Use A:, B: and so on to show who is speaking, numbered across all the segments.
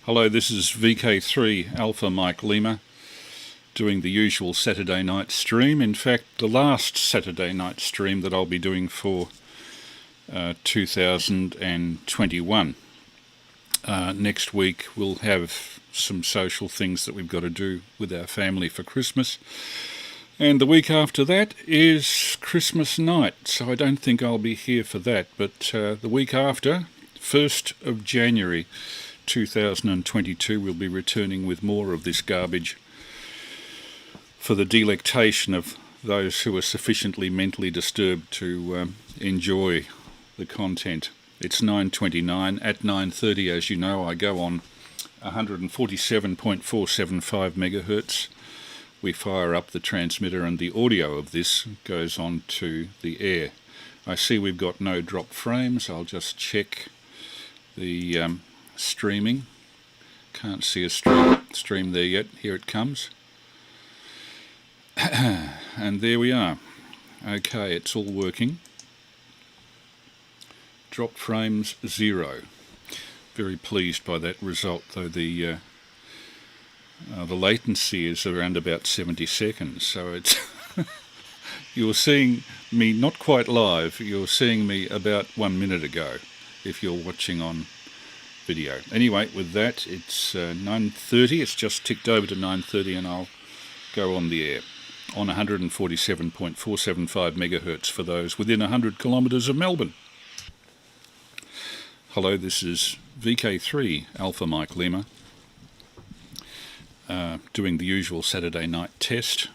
A: Hello, this is VK3 Alpha Mike Lima doing the usual Saturday night stream. In fact, the last Saturday night stream that I'll be doing for 2021. Next week we'll have some social things that we've got to do with our family for Christmas. And the week after that is Christmas night, so I don't think I'll be here for that. But the week after, 1st of January 2022, we'll be returning with more of this garbage for the delectation of those who are sufficiently mentally disturbed to enjoy the content. It's 9:29. At 9:30, as you know, I go on 147.475 megahertz. We fire up the transmitter and the audio of this goes on to the air. I see we've got no drop frames. I'll just check the streaming. Can't see a stream there yet. Here it comes. And there we are. Okay, it's all working. Drop frames 0. Very pleased by that result, though the latency is around about 70 seconds, so it's you're seeing me not quite live, you're seeing me about 1 minute ago if you're watching on video. Anyway, with that, it's 9:30, it's just ticked over to 9:30 and I'll go on the air on 147.475 megahertz for those within 100 kilometres of Melbourne. Hello, this is VK3 Alpha Mike Lima doing the usual Saturday night test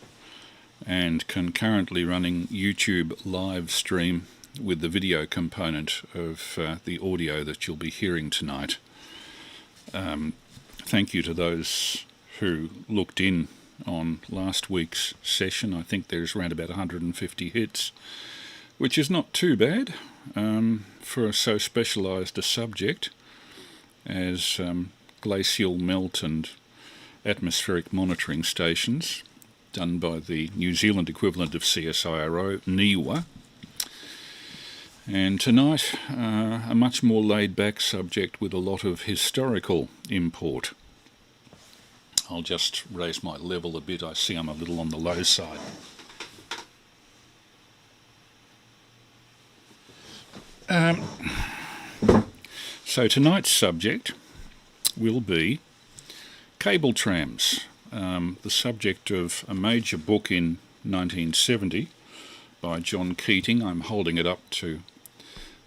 A: and concurrently running YouTube live stream with the video component of the audio that you'll be hearing tonight. Thank you to those who looked in on last week's session. I think there's around about 150 hits, which is not too bad for so specialised a subject as glacial melt and atmospheric monitoring stations done by the New Zealand equivalent of CSIRO, NIWA. And tonight, a much more laid-back subject with a lot of historical import. I'll just raise my level a bit. I see I'm a little on the low side. So tonight's subject will be cable trams, the subject of a major book in 1970 by John Keating. I'm holding it up to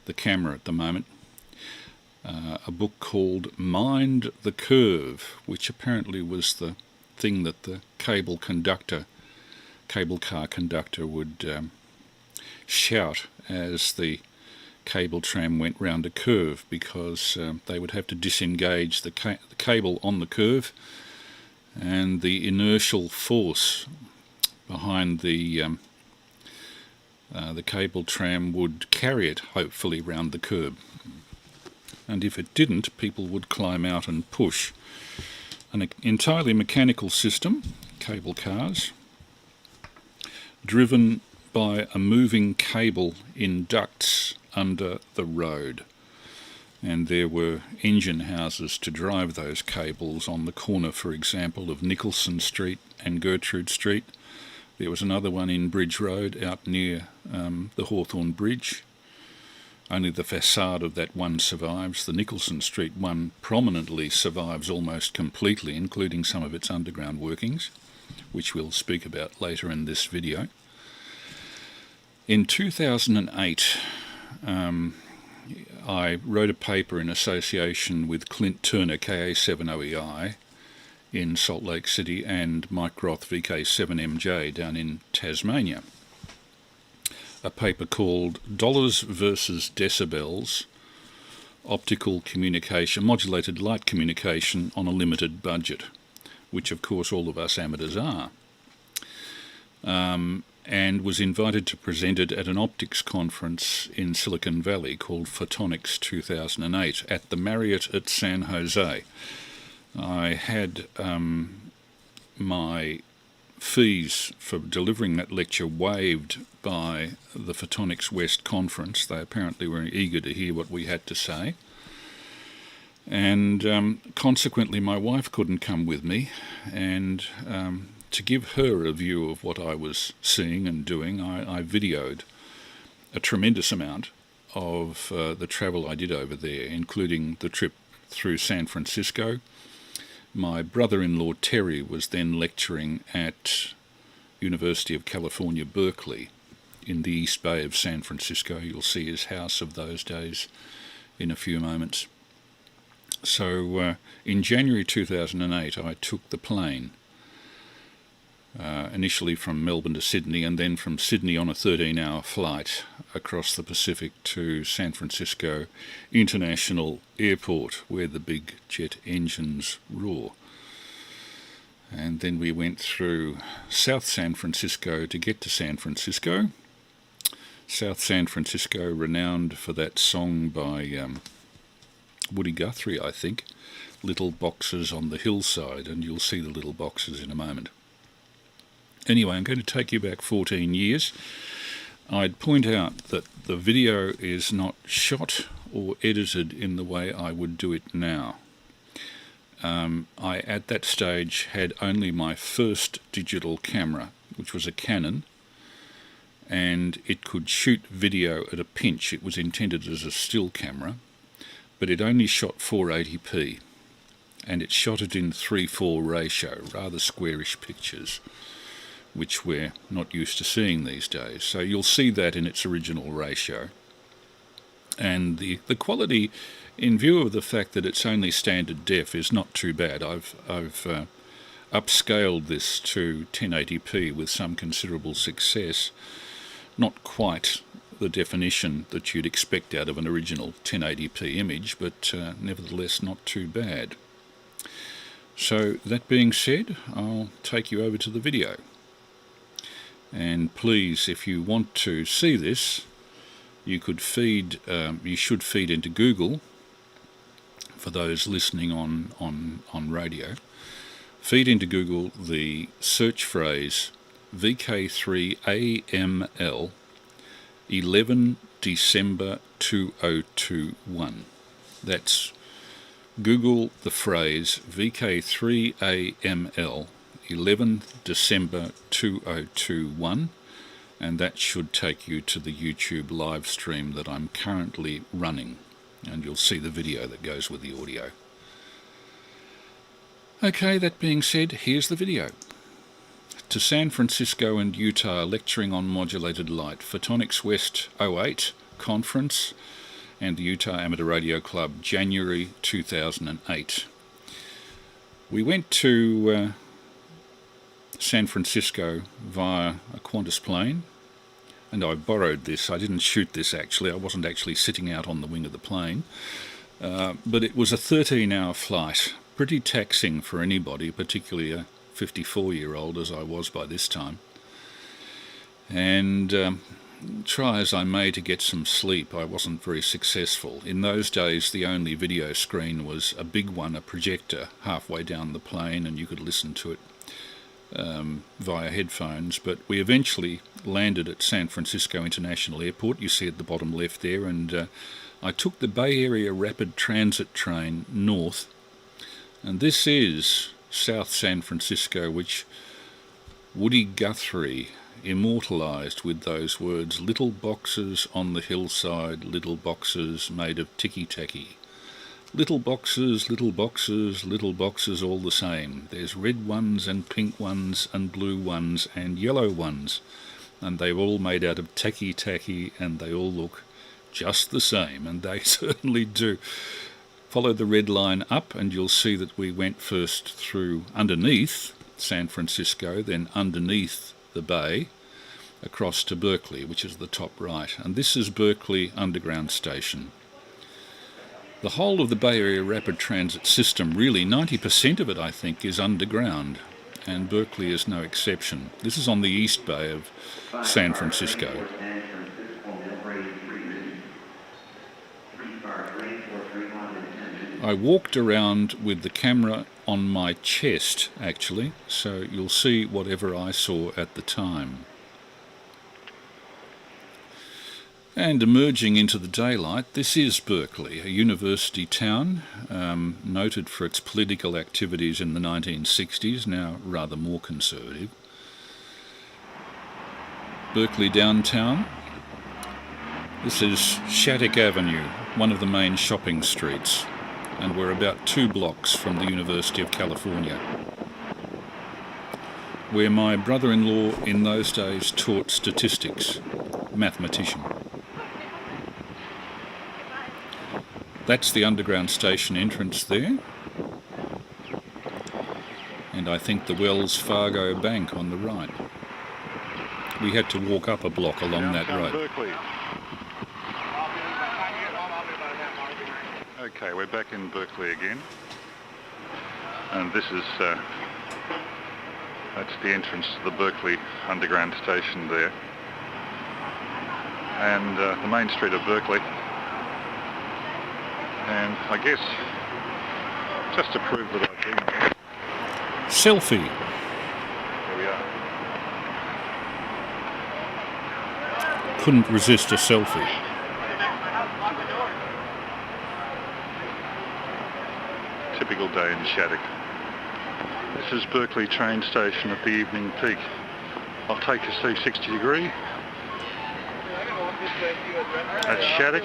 A: the camera at the moment. A book called Mind the Curve, which apparently was the thing that the cable car conductor would shout as the cable tram went round a curve, because they would have to disengage the cable on the curve, and the inertial force behind the cable tram would carry it hopefully round the curb, and if it didn't, people would climb out and push. An entirely mechanical system, cable cars, driven by a moving cable in ducts under the road, and there were engine houses to drive those cables on the corner, for example, of Nicholson Street and Gertrude Street. There was another one in Bridge Road out near the Hawthorn Bridge. Only the facade of that one survives. The Nicholson Street one prominently survives almost completely, including some of its underground workings, which we'll speak about later in this video. In 2008, I wrote a paper in association with Clint Turner, KA70EI, in Salt Lake City, and Mike Groth, VK7MJ, down in Tasmania. A paper called Dollars versus Decibels, Optical Communication, Modulated Light Communication on a Limited Budget, which of course all of us amateurs are. And was invited to present it at an optics conference in Silicon Valley called Photonics 2008 at the Marriott at San Jose. I had my fees for delivering that lecture waived by the Photonics West conference. They apparently were eager to hear what we had to say. And consequently my wife couldn't come with me, and to give her a view of what I was seeing and doing, I videoed a tremendous amount of the travel I did over there, including the trip through San Francisco. My brother-in-law Terry was then lecturing at University of California, Berkeley, in the East Bay of San Francisco. You'll see his house of those days in a few moments. So in January 2008 I took the plane, initially from Melbourne to Sydney, and then from Sydney on a 13-hour flight across the Pacific to San Francisco International Airport, where the big jet engines roar. And then we went through South San Francisco to get to San Francisco. South San Francisco, renowned for that song by Woody Guthrie, I think, Little Boxes on the Hillside, and you'll see the little boxes in a moment. Anyway, I'm going to take you back 14 years. I'd point out that the video is not shot or edited in the way I would do it now. I, at that stage, had only my first digital camera, which was a Canon, and it could shoot video at a pinch. It was intended as a still camera, but it only shot 480p, and it shot it in 3:4 ratio, rather squarish pictures, which we're not used to seeing these days. So you'll see that in its original ratio. And the quality, in view of the fact that it's only standard def, is not too bad. I've upscaled this to 1080p with some considerable success. Not quite the definition that you'd expect out of an original 1080p image, but nevertheless not too bad. So that being said, I'll take you over to the video. And please, if you want to see this, you should feed into Google, for those listening on radio. Feed into Google the search phrase VK3AML 11 December 2021. That's Google the phrase VK3AML 11 December 2021, and that should take you to the YouTube live stream that I'm currently running, and you'll see the video that goes with the audio. Okay, that being said, here's the video. To San Francisco and Utah, lecturing on modulated light, Photonics West 08 conference and the Utah Amateur Radio Club, January 2008. We went to San Francisco via a Qantas plane, and I borrowed this. I didn't shoot this actually. I wasn't actually sitting out on the wing of the plane, but it was a 13-hour flight, pretty taxing for anybody, particularly a 54-year-old as I was by this time. And try as I may to get some sleep, I wasn't very successful. In those days the only video screen was a big one, a projector halfway down the plane, and you could listen to it via headphones. But we eventually landed at San Francisco International Airport, you see at the bottom left there, and I took the Bay Area Rapid Transit train north, and this is South San Francisco, which Woody Guthrie immortalised with those words, little boxes on the hillside, little boxes made of ticky-tacky. Little boxes, little boxes, little boxes all the same. There's red ones and pink ones and blue ones and yellow ones, and they're all made out of tacky-tacky, and they all look just the same, and they certainly do. Follow the red line up and you'll see that we went first through underneath San Francisco, then underneath the bay, across to Berkeley, which is the top right. And this is Berkeley Underground Station. The whole of the Bay Area Rapid Transit system, really 90% of it I think, is underground, and Berkeley is no exception. This is on the East Bay of San Francisco. I walked around with the camera on my chest, actually, so you'll see whatever I saw at the time. And emerging into the daylight, this is Berkeley, a university town, noted for its political activities in the 1960s, now rather more conservative. Berkeley downtown. This is Shattuck Avenue, one of the main shopping streets, and we're about 2 blocks from the University of California, where my brother-in-law in those days taught statistics, mathematician. That's the underground station entrance there, and I think the Wells Fargo Bank on the right. We had to walk up a block along that road.
B: Berkeley. Okay, we're back in Berkeley again, and this is that's the entrance to the Berkeley underground station there, and the main street of Berkeley. And I guess, just to prove that I've been here.
A: Selfie.
B: Here we are.
A: Couldn't resist a selfie.
B: Typical day in Shattuck. This is Berkeley train station at the evening peak. I'll take a C60 degree. That's Shattuck.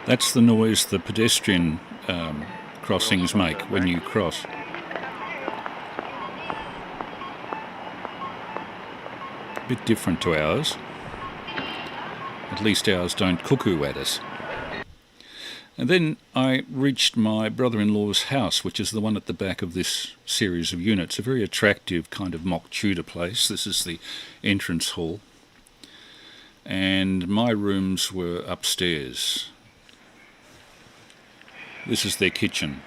A: That's the noise the pedestrian crossings make when you cross. A bit different to ours. At least ours don't cuckoo at us. And then I reached my brother-in-law's house, which is the one at the back of this series of units. A very attractive kind of mock Tudor place. This is the entrance hall. And my rooms were upstairs. This is their kitchen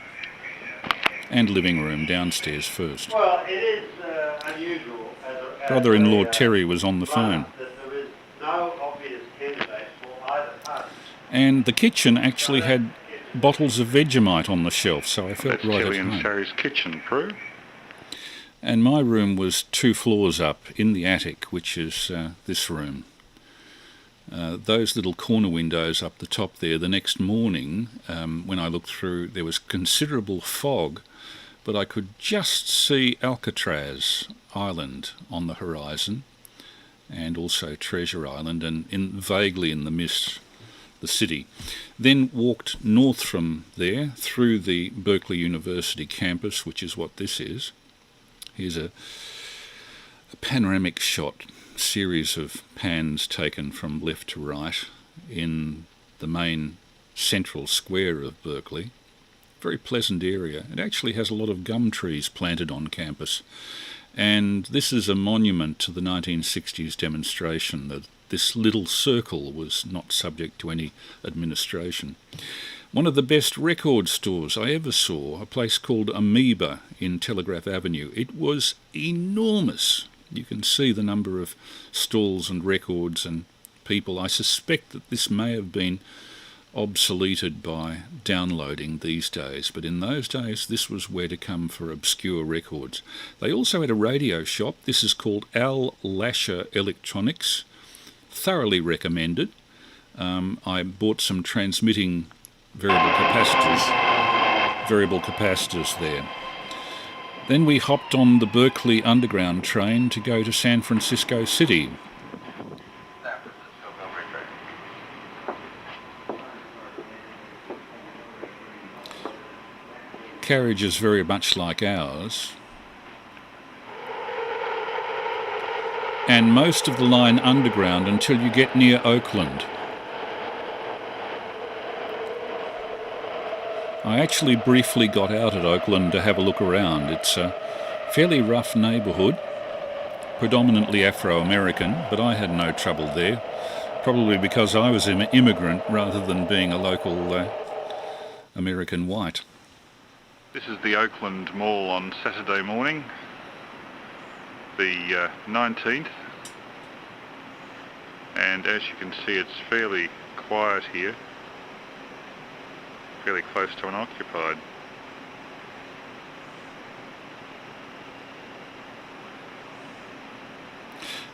A: and living room downstairs first.
C: Well, it is unusual.
A: Brother-in-law Terry was on the phone.
C: There is no obvious candidate for either party.
A: And the kitchen actually had bottles of Vegemite on the shelf, so I felt
B: That's
A: right
B: Kelly
A: at
B: and
A: home.
B: Terry's kitchen, Prue.
A: And my room was 2 floors up in the attic, which is this room. Those little corner windows up the top there, the next morning, when I looked through, there was considerable fog, but I could just see Alcatraz Island on the horizon, and also Treasure Island, and vaguely in the mist, the city. Then walked north from there, through the Berkeley University campus, which is what this is. Here's a panoramic shot, series of pans taken from left to right in the main central square of Berkeley. Very pleasant area. It actually has a lot of gum trees planted on campus, and this is a monument to the 1960s demonstration that this little circle was not subject to any administration. One of the best record stores I ever saw, a place called Amoeba in Telegraph Avenue. It was enormous. You can see the number of stalls and records and people. I suspect that this may have been obsoleted by downloading these days, but in those days this was where to come for obscure records. They also had a radio shop. This is called Al Lasher Electronics. Thoroughly recommended. I bought some transmitting variable capacitors there. Then we hopped on the Berkeley Underground train to go to San Francisco City. Carriage is very much like ours, and most of the line underground until you get near Oakland. I actually briefly got out at Oakland to have a look around. It's a fairly rough neighbourhood, predominantly Afro-American, but I had no trouble there, probably because I was an immigrant rather than being a local American white.
B: This is the Oakland Mall on Saturday morning, the 19th, and as you can see it's fairly quiet here, fairly close to unoccupied.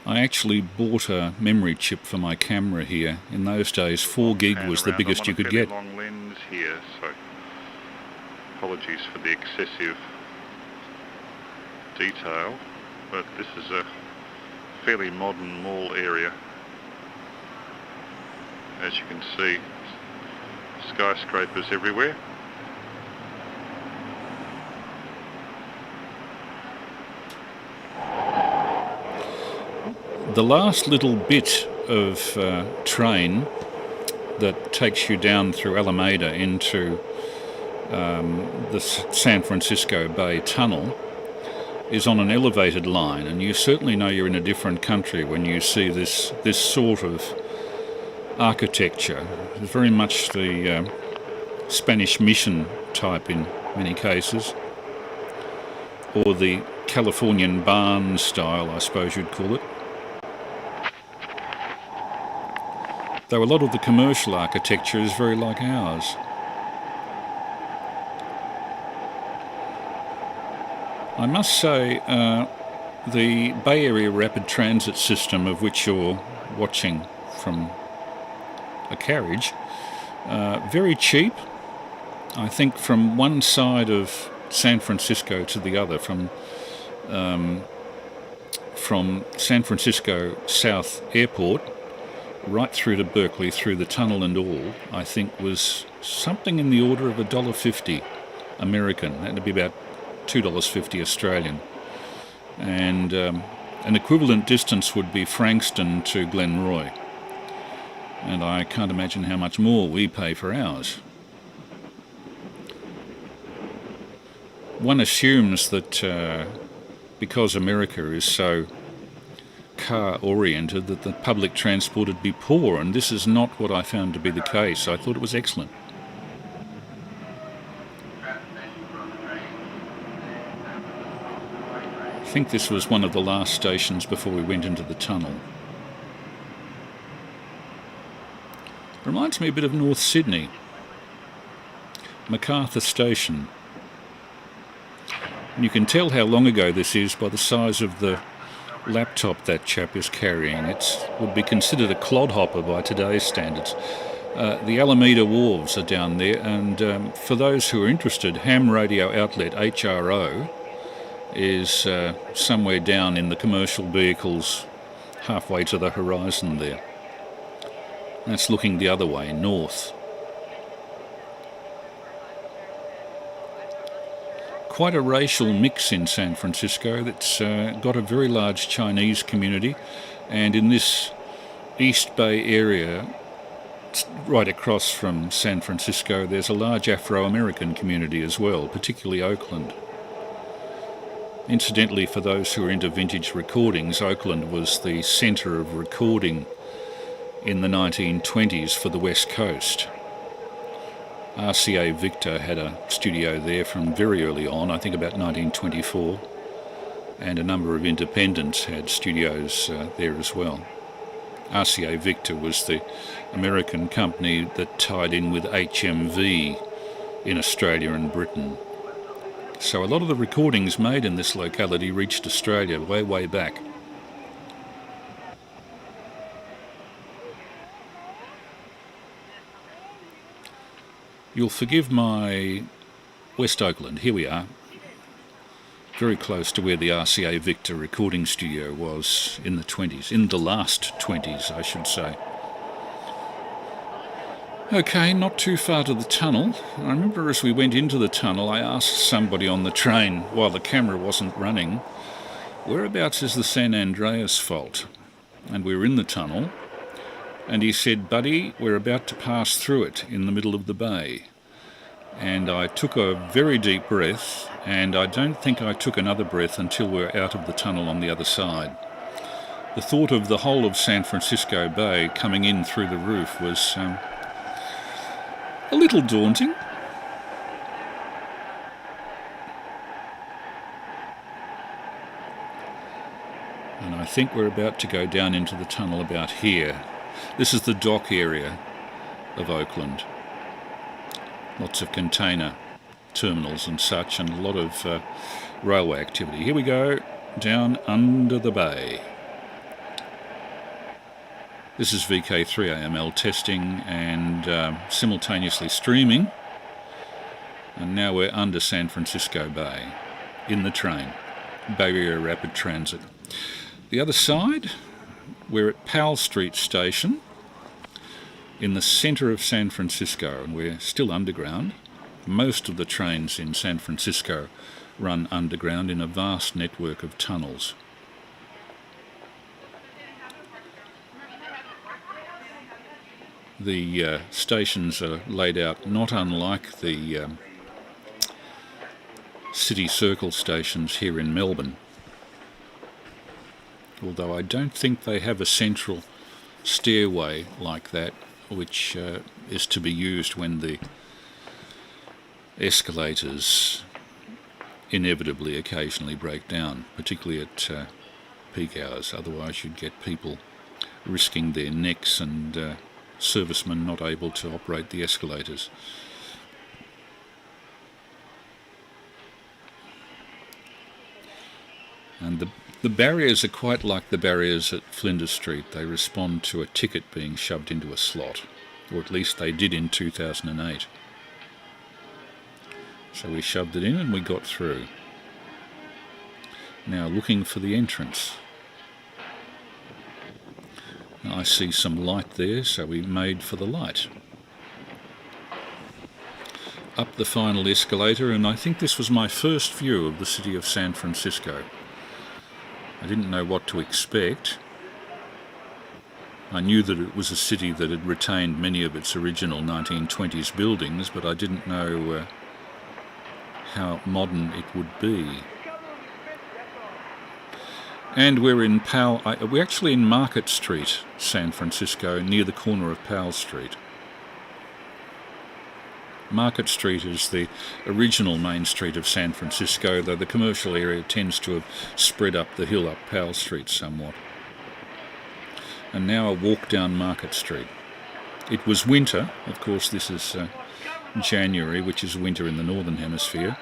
A: I actually bought a memory chip for my camera here. In those days, 4 gig was the biggest you could get.
B: I'm on a fairly long lens here, so apologies for the excessive detail, but this is a fairly modern mall area. As you can see, skyscrapers everywhere.
A: The last little bit of train that takes you down through Alameda into the San Francisco Bay Tunnel is on an elevated line, and you certainly know you're in a different country when you see this sort of architecture. It's very much the Spanish mission type in many cases, or the Californian barn style, I suppose you'd call it. Though a lot of the commercial architecture is very like ours. I must say, the Bay Area Rapid Transit system, of which you're watching from a carriage, very cheap. I think from one side of San Francisco to the other, from San Francisco South Airport right through to Berkeley, through the tunnel and all, I think was something in the order of $1.50 American. That would be about $2.50 Australian. And an equivalent distance would be Frankston to Glenroy. And I can't imagine how much more we pay for ours. One assumes that because America is so car-oriented that the public transport would be poor, and this is not what I found to be the case. I thought it was excellent. I think this was one of the last stations before we went into the tunnel. Reminds me a bit of North Sydney. MacArthur Station. And you can tell how long ago this is by the size of the laptop that chap is carrying. It would be considered a clodhopper by today's standards. The Alameda Wharves are down there, and for those who are interested, ham radio outlet HRO is somewhere down in the commercial vehicles halfway to the horizon there. That's looking the other way, north. Quite a racial mix in San Francisco that's got a very large Chinese community, and in this East Bay area, right across from San Francisco, there's a large Afro-American community as well, particularly Oakland. Incidentally, for those who are into vintage recordings, Oakland was the centre of recording in the 1920s for the West Coast. RCA Victor had a studio there from very early on, I think about 1924, and a number of independents had studios there as well. RCA Victor was the American company that tied in with HMV in Australia and Britain. So a lot of the recordings made in this locality reached Australia way back. You'll forgive my West Oakland. Here we are, very close to where the RCA Victor recording studio was in the 20s, in the last 20s, I should say. Okay, not too far to the tunnel. I remember as we went into the tunnel, I asked somebody on the train, while the camera wasn't running, whereabouts is the San Andreas Fault? And we were in the tunnel, and he said, buddy, we're about to pass through it in the middle of the bay. And I took a very deep breath, and I don't think I took another breath until we were out of the tunnel on the other side. The thought of the whole of San Francisco Bay coming in through the roof was a little daunting. And I think we're about to go down into the tunnel about here. This is the dock area of Oakland. Lots of container terminals and such, and a lot of railway activity. Here we go, down under the bay. This is VK3AML testing and simultaneously streaming. And now we're under San Francisco Bay, in the train, Bay Area Rapid Transit. The other side, we're at Powell Street Station, in the centre of San Francisco, and we're still underground. Most of the trains in San Francisco run underground in a vast network of tunnels. The stations are laid out not unlike the City Circle stations here in Melbourne, although I don't think they have a central stairway like that, which is to be used when the escalators inevitably occasionally break down, particularly at peak hours. Otherwise you'd get people risking their necks and servicemen not able to operate the escalators. And the barriers are quite like the barriers at Flinders Street. They respond to a ticket being shoved into a slot, or at least they did in 2008. So we shoved it in and we got through. Now looking for the entrance. I see some light there, so we made for the light. Up the final escalator, and I think this was my first view of the city of San Francisco. I didn't know what to expect. I knew that it was a city that had retained many of its original 1920s buildings, but I didn't know how modern it would be. And we're in Powell. We're actually in Market Street, San Francisco, near the corner of Powell Street. Market Street is the original main street of San Francisco, though the commercial area tends to have spread up the hill up Powell Street somewhat. And now a walk down Market Street. It was winter, of course this is January, which is winter in the northern hemisphere.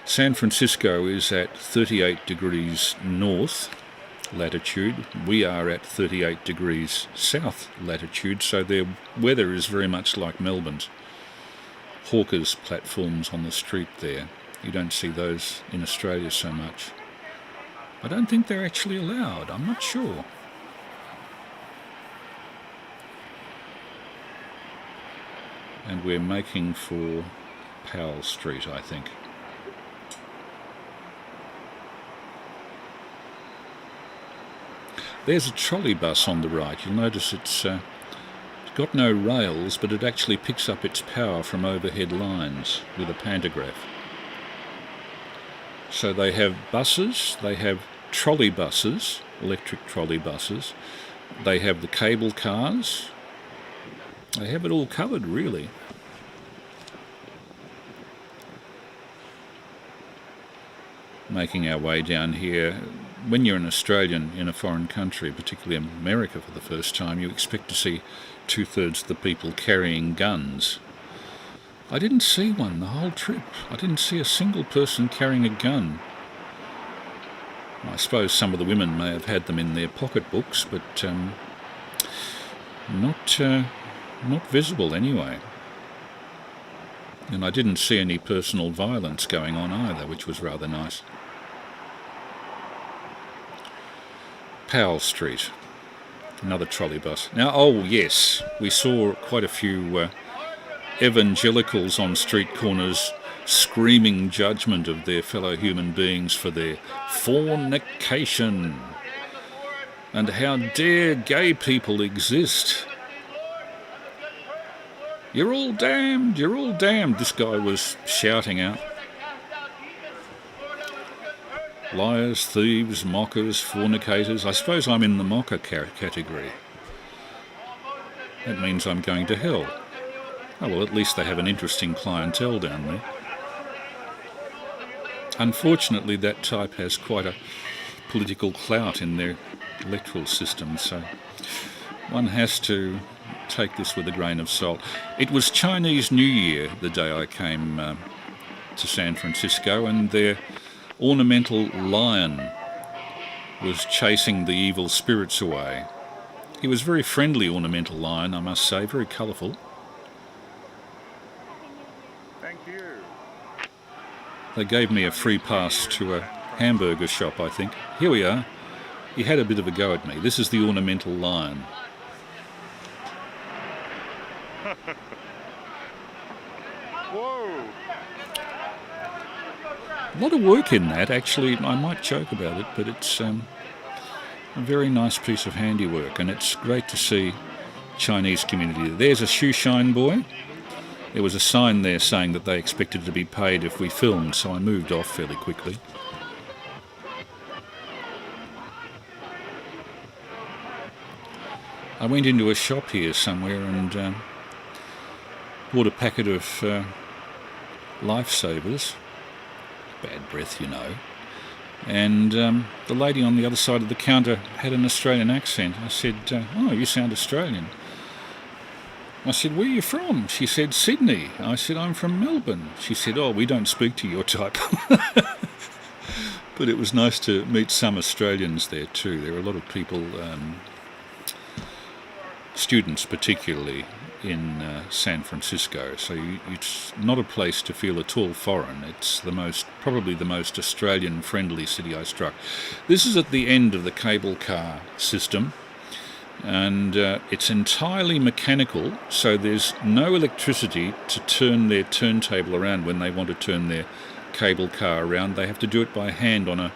A: San Francisco is at 38 degrees north latitude. We are at 38 degrees south latitude, so their weather is very much like Melbourne's. Hawkers' platforms on the street there. You don't see those in Australia so much. I don't think they're actually allowed. I'm not sure. And we're making for Powell Street, I think. There's a trolley bus on the right. You'll notice it's got no rails, but it actually picks up its power from overhead lines with a pantograph. So they have buses, they have trolley buses, electric trolley buses, they have the cable cars, they have it all covered really. Making our way down here. When you're an Australian in a foreign country, particularly America for the first time, you expect to see 2/3 of the people carrying guns. I didn't see one the whole trip. I didn't see a single person carrying a gun. I suppose some of the women may have had them in their pocketbooks, but not visible anyway. And I didn't see any personal violence going on either, which was rather nice. Powell Street, another trolley bus. Now, oh yes, we saw quite a few evangelicals on street corners screaming judgment of their fellow human beings for their fornication. And how dare gay people exist? You're all damned, you're all damned, this guy was shouting out. Liars, thieves, mockers, fornicators. I suppose I'm in the mocker category. That means I'm going to hell. Oh well, at least they have an interesting clientele down there. Unfortunately, that type has quite a political clout in their electoral system, so one has to take this with a grain of salt. It was Chinese New Year the day I came to San Francisco, and their ornamental lion was chasing the evil spirits away. He was a very friendly ornamental lion, I must say, very colourful.
B: Thank you.
A: They gave me a free pass to a hamburger shop, I think. Here we are. He had a bit of a go at me. This is the ornamental lion.
B: Whoa!
A: A lot of work in that, actually. I might joke about it, but it's a very nice piece of handiwork, and it's great to see Chinese community. There's a shoe shine boy. There was a sign there saying that they expected to be paid if we filmed, so I moved off fairly quickly. I went into a shop here somewhere and bought a packet of lifesavers. Bad breath, you know. And the lady on the other side of the counter had an Australian accent. I said, oh, you sound Australian. I said, where are you from? She said, Sydney. I said, I'm from Melbourne. She said, oh, we don't speak to your type. But it was nice to meet some Australians there too. There were a lot of people, students particularly, in San Francisco. So it's not a place to feel at all foreign. It's probably the most Australian-friendly city I struck. This is at the end of the cable car system. And it's entirely mechanical, so there's no electricity to turn their turntable around when they want to turn their cable car around. They have to do it by hand on a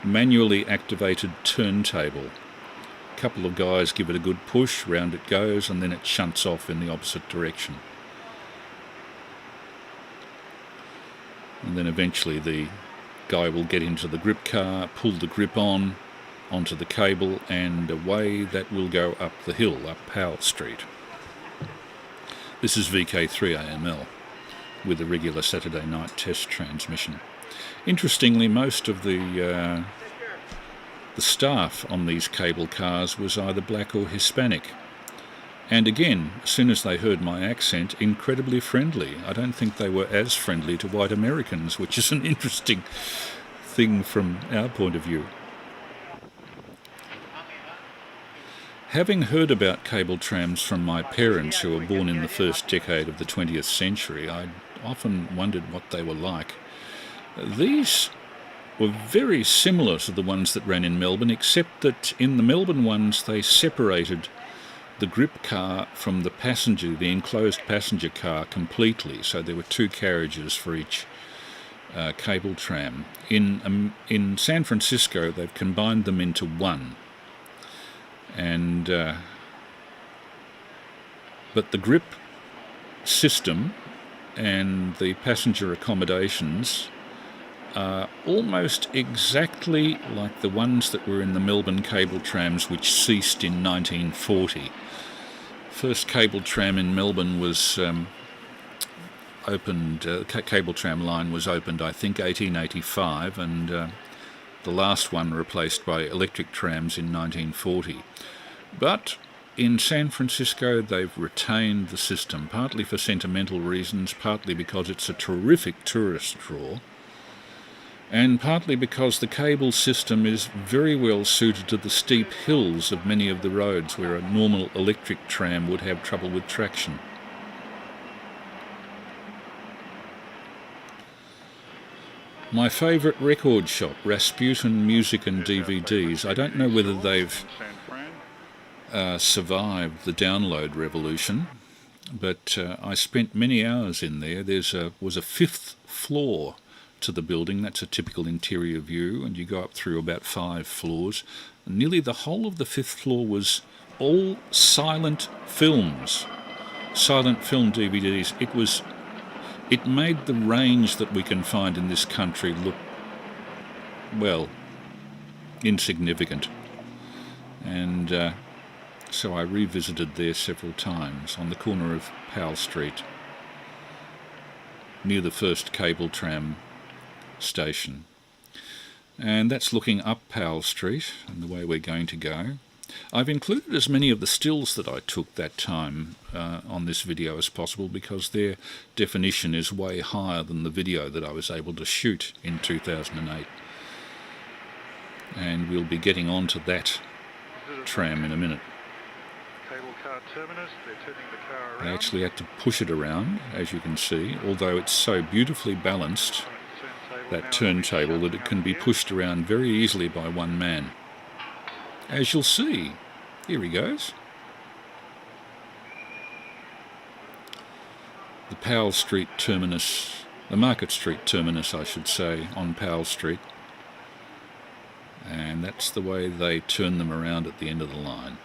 A: manually activated turntable. A couple of guys give it a good push, round it goes, and then it shunts off in the opposite direction. And then eventually the guy will get into the grip car, pull the grip onto the cable, and away that will go up the hill, up Powell Street. This is VK3AML with a regular Saturday night test transmission. Interestingly, most of the staff on these cable cars was either black or Hispanic. And again, as soon as they heard my accent, incredibly friendly. I don't think they were as friendly to white Americans, which is an interesting thing from our point of view. Having heard about cable trams from my parents, who were born in the first decade of the 20th century, I often wondered what they were like. These were very similar to the ones that ran in Melbourne, except that in the Melbourne ones they separated the grip car from the passenger, the enclosed passenger car, completely. So there were two carriages for each cable tram. In San Francisco, they've combined them into one. And but the grip system and the passenger accommodations are almost exactly like the ones that were in the Melbourne cable trams, which ceased in 1940. First cable tram in Melbourne was opened. Cable tram line was opened, I think, 1885, and the last one replaced by electric trams in 1940. But in San Francisco they've retained the system, partly for sentimental reasons, partly because it's a terrific tourist draw, and partly because the cable system is very well suited to the steep hills of many of the roads where a normal electric tram would have trouble with traction. My favourite record shop, Rasputin Music and DVDs. I don't know whether they've survived the download revolution, but I spent many hours in there. There was a fifth floor to the building. That's a typical interior view, and you go up through about 5 floors. And nearly the whole of the fifth floor was all silent films, silent film DVDs. It made the range that we can find in this country look, well, insignificant. And so I revisited there several times on the corner of Powell Street, near the first cable tram station. And that's looking up Powell Street and the way we're going to go. I've included as many of the stills that I took that time on this video as possible, because their definition is way higher than the video that I was able to shoot in 2008. And we'll be getting on to that tram in a minute.
B: Terminus, they're turning the car around.
A: They actually had to push it around, as you can see, although it's so beautifully balanced, that turntable, that it can be pushed around very easily by one man. As you'll see, here he goes. The Powell Street terminus, the Market Street terminus, I should say, on Powell Street. And that's the way they turn them around at the end of the line.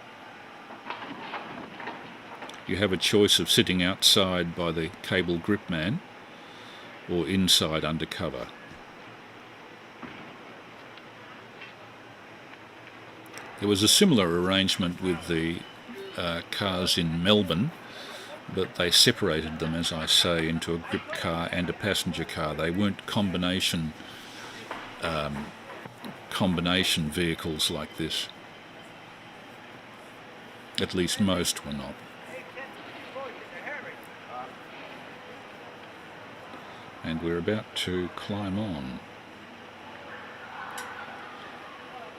A: You have a choice of sitting outside by the cable grip man or inside under cover. There was a similar arrangement with the cars in Melbourne, but they separated them, as I say, into a grip car and a passenger car. They weren't combination vehicles like this. At least most were not. And we're about to climb on.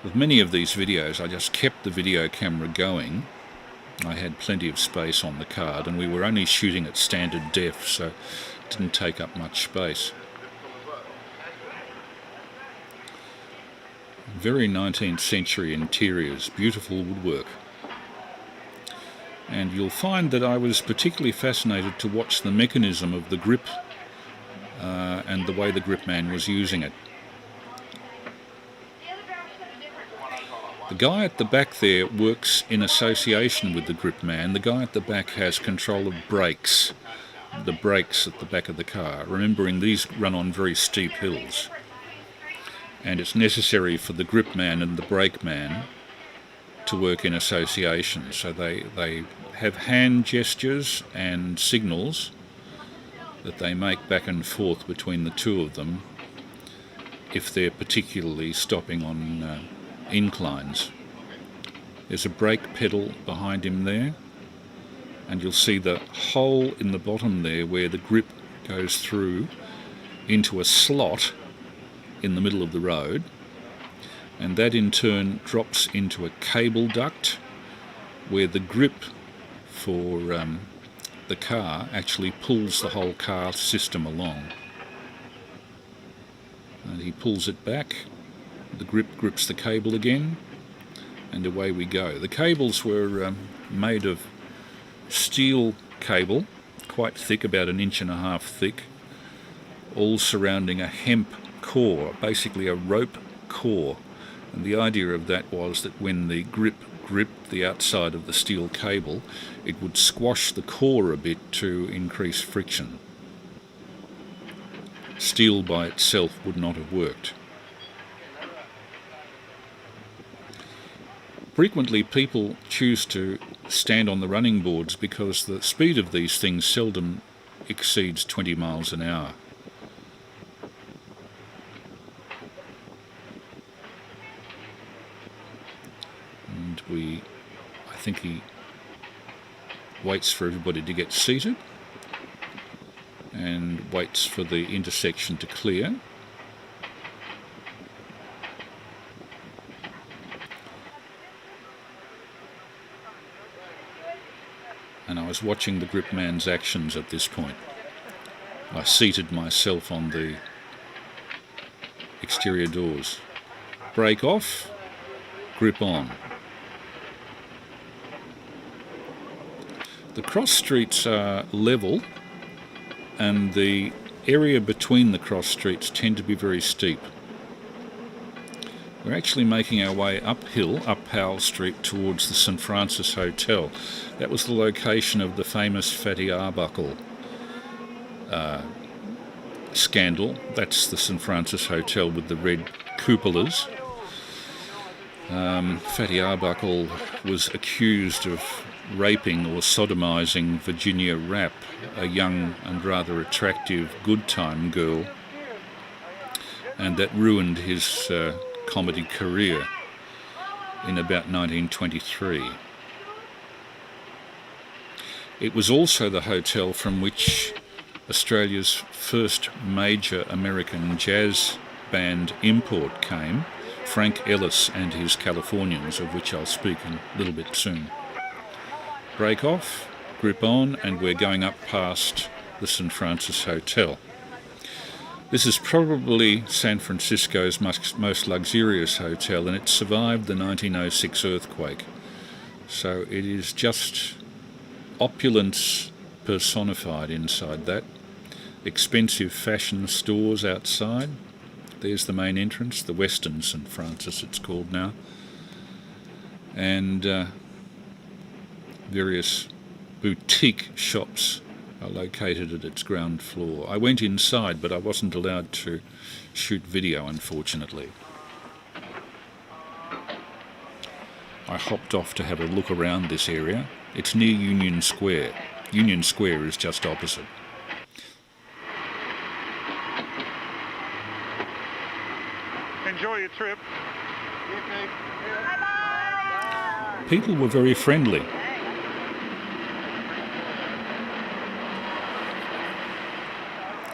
A: With many of these videos, I just kept the video camera going. I had plenty of space on the card, and we were only shooting at standard def, so it didn't take up much space. Very 19th century interiors, beautiful woodwork. And you'll find that I was particularly fascinated to watch the mechanism of the grip and the way the grip man was using it. The guy at the back there works in association with the grip man. The guy at the back has control of brakes, the brakes at the back of the car, remembering these run on very steep hills. And it's necessary for the grip man and the brake man to work in association. So they have hand gestures and signals that they make back and forth between the two of them if they're particularly stopping on inclines. There's a brake pedal behind him there, and you'll see the hole in the bottom there where the grip goes through into a slot in the middle of the road, and that in turn drops into a cable duct where the grip for the car actually pulls the whole car system along. And he pulls it back, the grip grips the cable again, and away we go. The cables were made of steel cable, quite thick, about 1.5 inches thick, all surrounding a hemp core, basically a rope core. And the idea of that was that when the grip gripped the outside of the steel cable, it would squash the core a bit to increase friction. Steel by itself would not have worked. Frequently people choose to stand on the running boards because the speed of these things seldom exceeds 20 miles an hour. And I think he waits for everybody to get seated and waits for the intersection to clear. And I was watching the grip man's actions at this point. I seated myself on the exterior doors. Brake off, grip on. The cross streets are level, and the area between the cross streets tend to be very steep. We're actually making our way uphill, up Powell Street, towards the St Francis Hotel. That was the location of the famous Fatty Arbuckle scandal. That's the St Francis Hotel with the red cupolas. Fatty Arbuckle was accused of raping or sodomising Virginia Rapp, a young and rather attractive good time girl, and that ruined his comedy career in about 1923. It was also the hotel from which Australia's first major American jazz band import came, Frank Ellis and his Californians, of which I'll speak a little bit soon. break off, grip on, and we're going up past the St. Francis Hotel. This is probably San Francisco's most luxurious hotel, and it survived the 1906 earthquake. So it is just opulence personified inside that. Expensive fashion stores outside. There's the main entrance, the Western St. Francis it's called now. And various boutique shops are located at its ground floor. I went inside, but I wasn't allowed to shoot video, unfortunately. I hopped off to have a look around this area. It's near Union Square. Union Square is just opposite.
B: Enjoy your trip.
A: People were very friendly.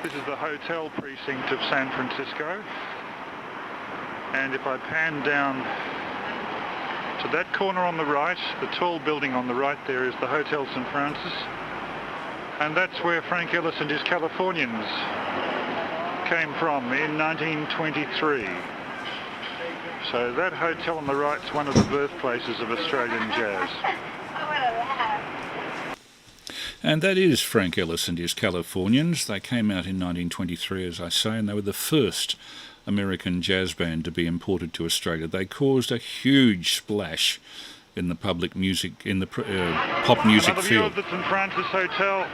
B: This is the hotel precinct of San Francisco. And if I pan down to that corner on the right, the tall building on the right there is the Hotel St. Francis. And that's where Frank Ellis and his Californians came from in 1923. So that hotel on the right is one of the birthplaces of Australian jazz.
A: And that is Frank Ellis and his Californians. They came out in 1923, as I say, and they were the first American jazz band to be imported to Australia. They caused a huge splash in the public music, in the pop music
B: Another view
A: field.
B: of the St. Francis Hotel.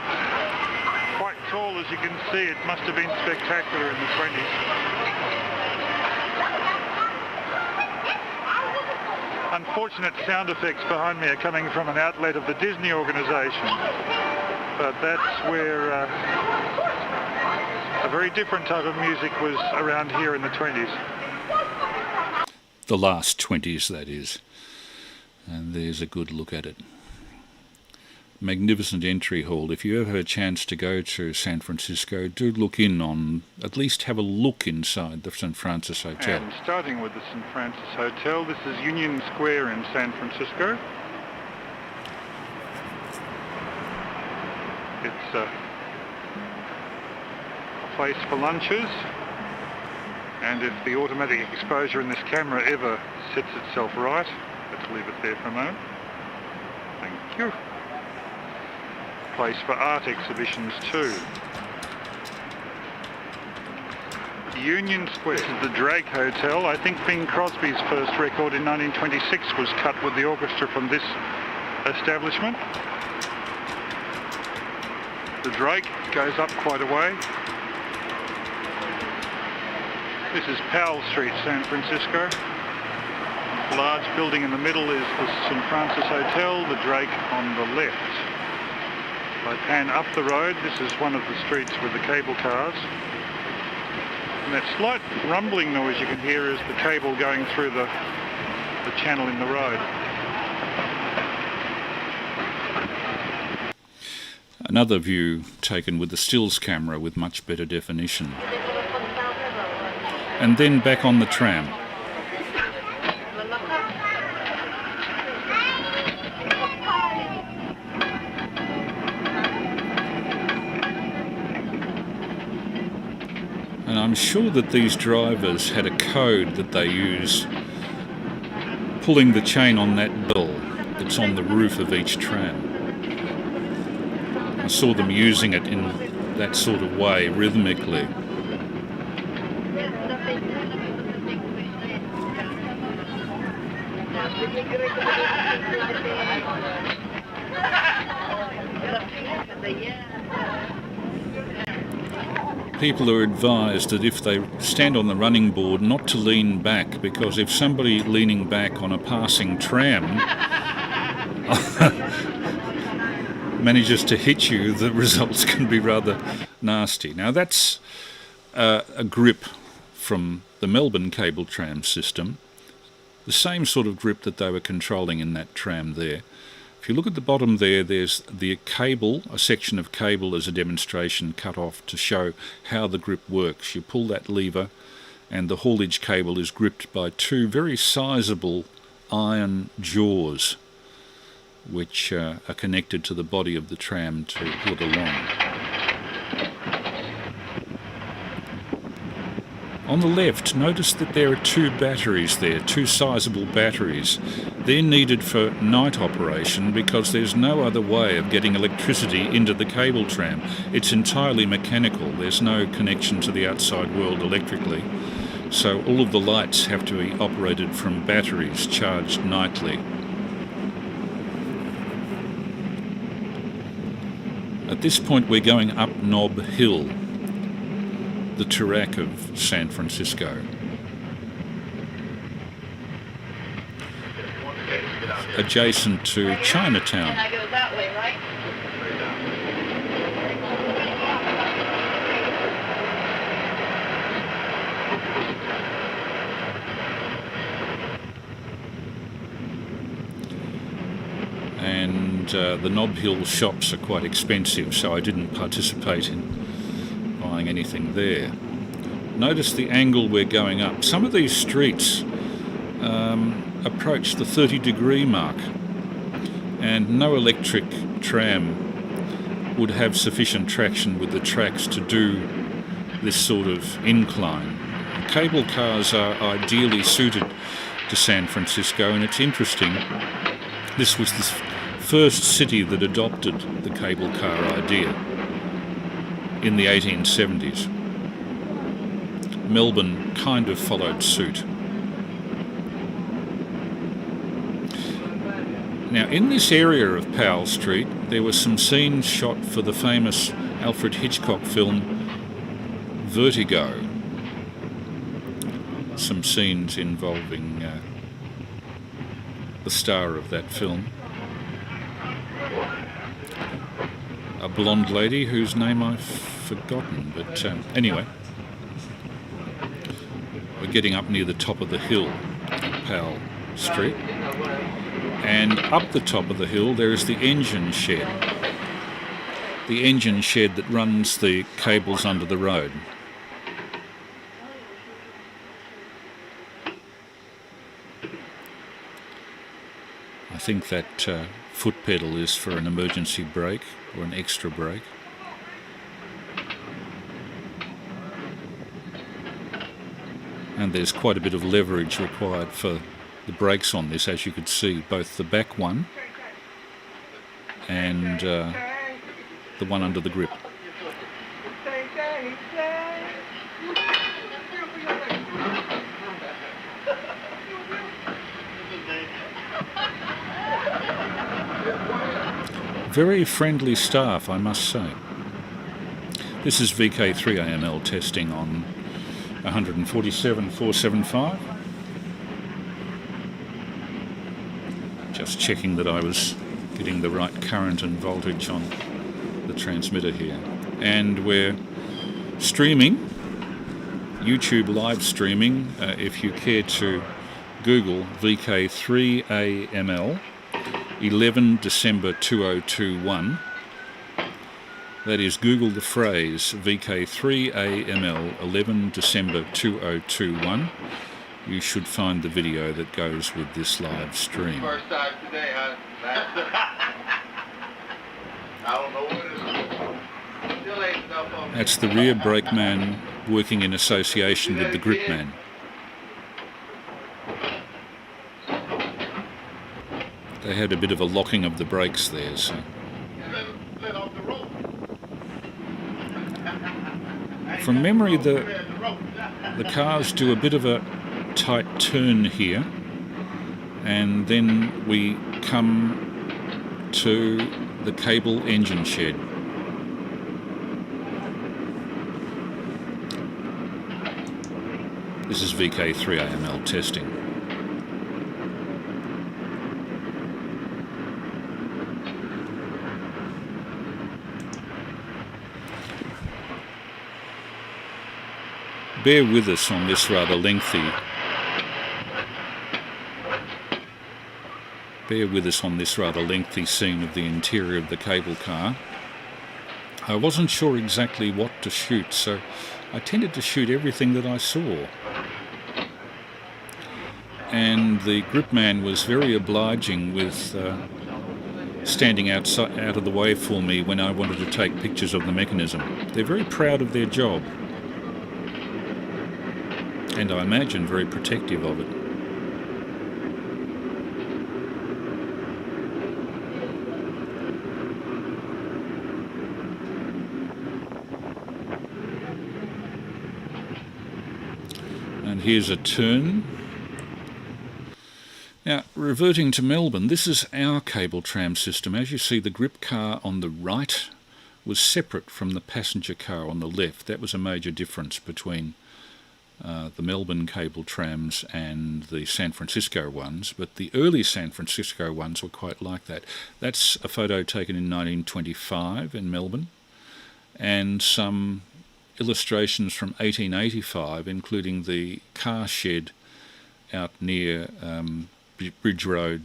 B: Quite tall, as you can see. It must have been spectacular in the 20s. Unfortunate sound effects behind me are coming from an outlet of the Disney organisation, but that's where a very different type of music was around here in the 20s.
A: The last 20s, that is. And there's a good look at it. Magnificent entry hall. If you ever have a chance to go to San Francisco, do look in on, at least have a look inside the St. Francis Hotel.
B: And starting with the St. Francis Hotel, this is Union Square in San Francisco. It's a place for lunches, and if the automatic exposure in this camera ever sets itself right, let's leave it there for a moment. Thank you. Place for art exhibitions too. Union Square. This is the Drake Hotel. I think Bing Crosby's first record in 1926 was cut with the orchestra from this establishment. The Drake goes up quite a way. This is Powell Street, San Francisco. Large building in the middle is the St. Francis Hotel, the Drake on the left. If I pan up the road, this is one of the streets with the cable cars. And that slight rumbling noise you can hear is the cable going through the channel in the road.
A: Another view taken with the stills camera with much better definition. And then back on the tram. And I'm sure that these drivers had a code that they use, pulling the chain on that bell that's on the roof of each tram. I saw them using it in that sort of way, rhythmically. People are advised that if they stand on the running board not to lean back, because if somebody leaning back on a passing tram manages to hit you, the results can be rather nasty. Now that's a grip from the Melbourne cable tram system, the same sort of grip that they were controlling in that tram there. If you look at the bottom there, there's the cable, a section of cable as a demonstration cut off to show how the grip works. You pull that lever and the haulage cable is gripped by two very sizable iron jaws. which are connected to the body of the tram to pull it along. On the left, notice that there are two batteries there, two sizable batteries. They're needed for night operation because there's no other way of getting electricity into the cable tram. It's entirely mechanical. There's no connection to the outside world electrically. So all of the lights have to be operated from batteries charged nightly. At this point we're going up Nob Hill, the Turak of San Francisco. Adjacent to Chinatown.
D: And I go that way, right?
A: And the Nob Hill shops are quite expensive, so I didn't participate in buying anything there. Notice the angle we're going up. Some of these streets approach the 30-degree mark, and no electric tram would have sufficient traction with the tracks to do this sort of incline. Cable cars are ideally suited to San Francisco, and it's interesting. This was the first city that adopted the cable car idea in the 1870s. Melbourne kind of followed suit. Now, in this area of Powell Street, there were some scenes shot for the famous Alfred Hitchcock film Vertigo. Some scenes involving the star of that film, a blonde lady whose name I've forgotten, but anyway, we're getting up near the top of the hill, Powell Street, and up the top of the hill there is the engine shed that runs the cables under the road. I think that foot pedal is for an emergency brake or an extra brake. And there's quite a bit of leverage required for the brakes on this, as you could see, both the back one and the one under the grip. Very friendly staff, I must say. This is VK3AML testing on 147.475. Just checking that I was getting the right current and voltage on the transmitter here. And we're streaming, YouTube live streaming, if you care to Google VK3AML 11 December 2021. That is, Google the phrase VK3AML 11 December 2021. You should find the video that goes with this live stream.
E: First time today, huh? I don't know what it is. Still ain't enough on me.
A: That's the rear brakeman working in association with the gripman. They had a bit of a locking of the brakes there, so.
E: Let off the rope.
A: From memory, the cars do a bit of a tight turn here, and then we come to the cable engine shed. This is VK3AML testing. Bear with us on this rather lengthy scene of the interior of the cable car. I wasn't sure exactly what to shoot, so I tended to shoot everything that I saw. And the gripman was very obliging with standing out of the way for me when I wanted to take pictures of the mechanism. They're very proud of their job, and I imagine very protective of it. And here's a turn. Now, reverting to Melbourne, this is our cable tram system. As you see, the grip car on the right was separate from the passenger car on the left. That was a major difference between the Melbourne cable trams and the San Francisco ones, but the early San Francisco ones were quite like that. That's a photo taken in 1925 in Melbourne, and some illustrations from 1885, including the car shed out near Bridge Road,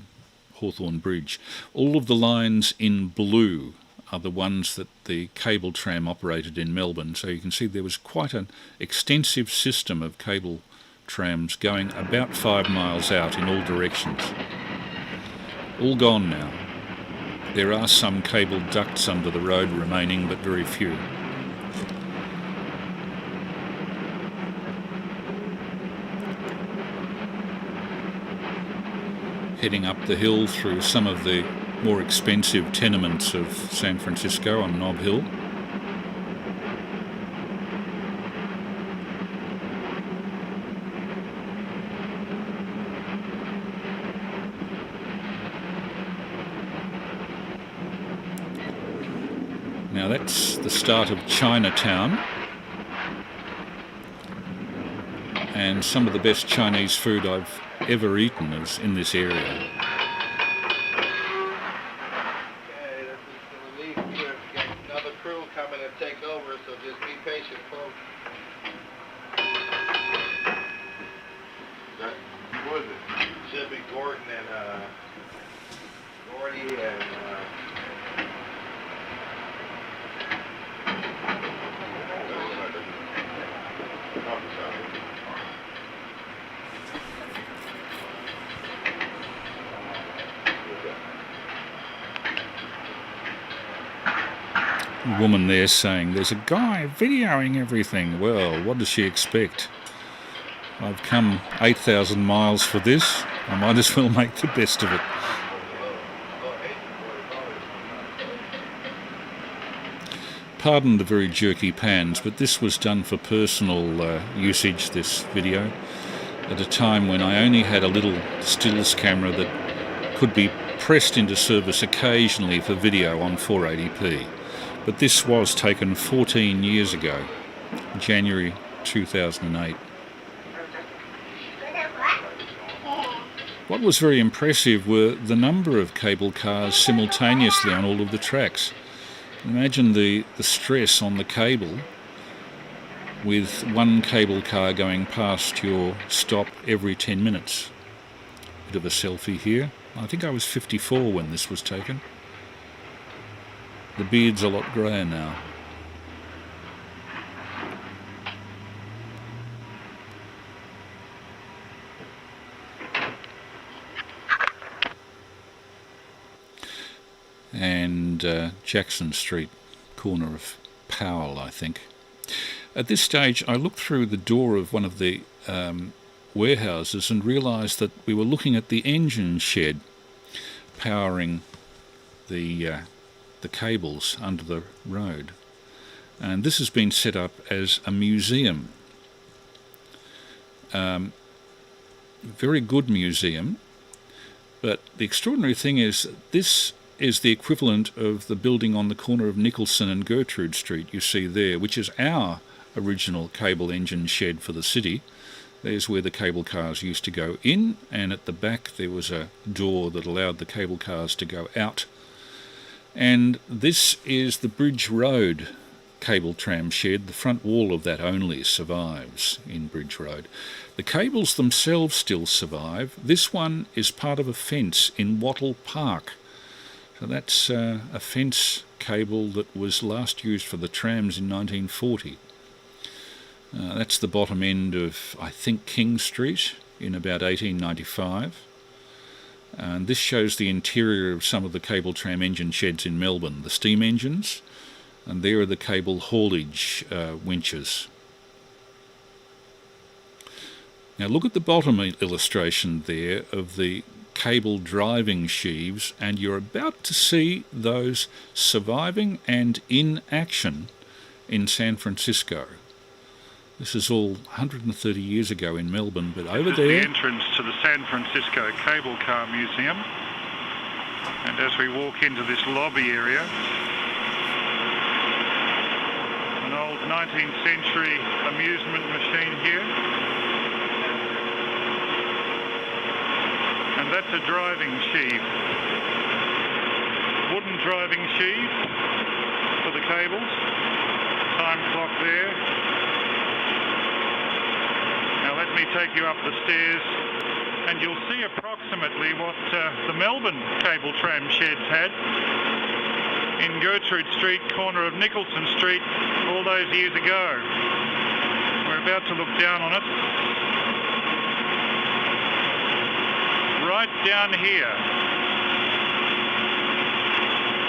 A: Hawthorn Bridge. All of the lines in blue are the ones that the cable tram operated in Melbourne, so you can see there was quite an extensive system of cable trams going about 5 miles out in all directions. All gone now. There are some cable ducts under the road remaining, but very few. Heading up the hill through some of the more expensive tenements of San Francisco on Nob Hill. Now that's the start of Chinatown, and some of the best Chinese food I've ever eaten is in this area.
E: Okay, this is the relief here. We got another crew coming to take over, so just be patient, folks. Who is it? Should be Gordon and Gordy and
A: Woman there saying, "There's a guy videoing everything." Well, what does she expect? I've come 8,000 miles for this. I might as well make the best of it. Pardon the very jerky pans, but this was done for personal usage, this video, at a time when I only had a little stills camera that could be pressed into service occasionally for video on 480p. But this was taken 14 years ago, January 2008. What was very impressive were the number of cable cars simultaneously on all of the tracks. Imagine the stress on the cable with one cable car going past your stop every 10 minutes. Bit of a selfie here. I think I was 54 when this was taken. The beard's a lot greyer now. And Jackson Street, corner of Powell, I think. At this stage, I looked through the door of one of the warehouses and realised that we were looking at the engine shed powering the cables under the road. And this has been set up as a museum. Very good museum, but the extraordinary thing is this is the equivalent of the building on the corner of Nicholson and Gertrude Street you see there, which is our original cable engine shed for the city. There's where the cable cars used to go in, and at the back there was a door that allowed the cable cars to go out. And this is the Bridge Road cable tram shed. The front wall of that only survives in Bridge Road. The cables themselves still survive. This one is part of a fence in Wattle Park. So that's a fence cable that was last used for the trams in 1940. That's the bottom end of, I think, King Street in about 1895. And this shows the interior of some of the cable tram engine sheds in Melbourne, the steam engines, and there are the cable haulage winches. Now look at the bottom illustration there of the cable driving sheaves, and you're about to see those surviving and in action in San Francisco. This is all 130 years ago in Melbourne, but over
B: This is
A: there...
B: the entrance to the San Francisco Cable Car Museum. And as we walk into this lobby area, an old 19th century amusement machine here. And that's a driving sheave. Wooden driving sheave for the cables. Time clock there. Now let me take you up the stairs and you'll see approximately what the Melbourne cable tram sheds had in Gertrude Street, corner of Nicholson Street, all those years ago. We're about to look down on it. Right down here.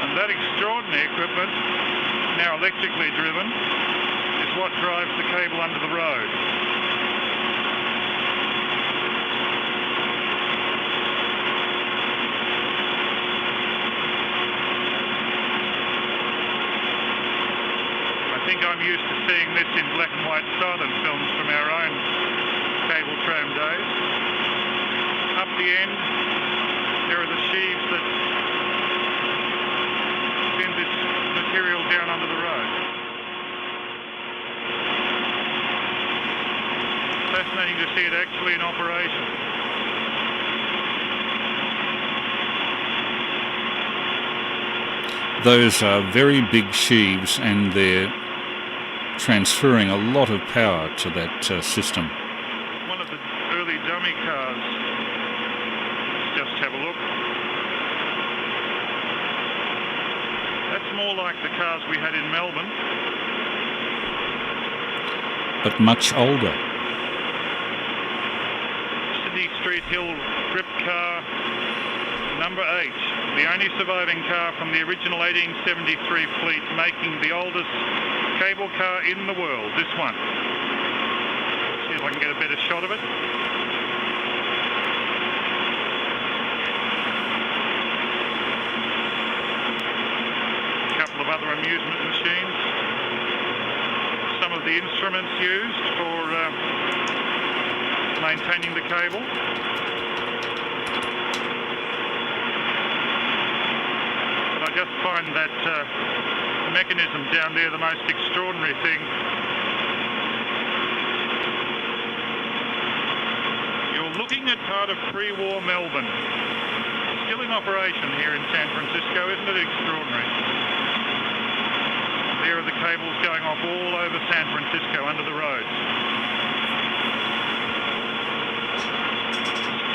B: And that extraordinary equipment, now electrically driven, is what drives the cable under the road. I think I'm used to seeing this in black and white silent films from our own cable tram days. Up the end, there are the sheaves that send this material down under the road. Fascinating to see it actually in operation.
A: Those are very big sheaves, and they're transferring a lot of power to that system.
B: One of the early dummy cars. Let's just have a look. That's more like the cars we had in Melbourne.
A: But much older.
B: Sydney Street Hill grip car number 8. The only surviving car from the original 1873 fleet, making the oldest cable car in the world, this one. See if I can get a better shot of it. A couple of other amusement machines. Some of the instruments used for maintaining the cable. But I just find that mechanism down there the most extraordinary thing. You're looking at part of pre-war Melbourne. Still in operation here in San Francisco, isn't it extraordinary? There are the cables going off all over San Francisco under the roads.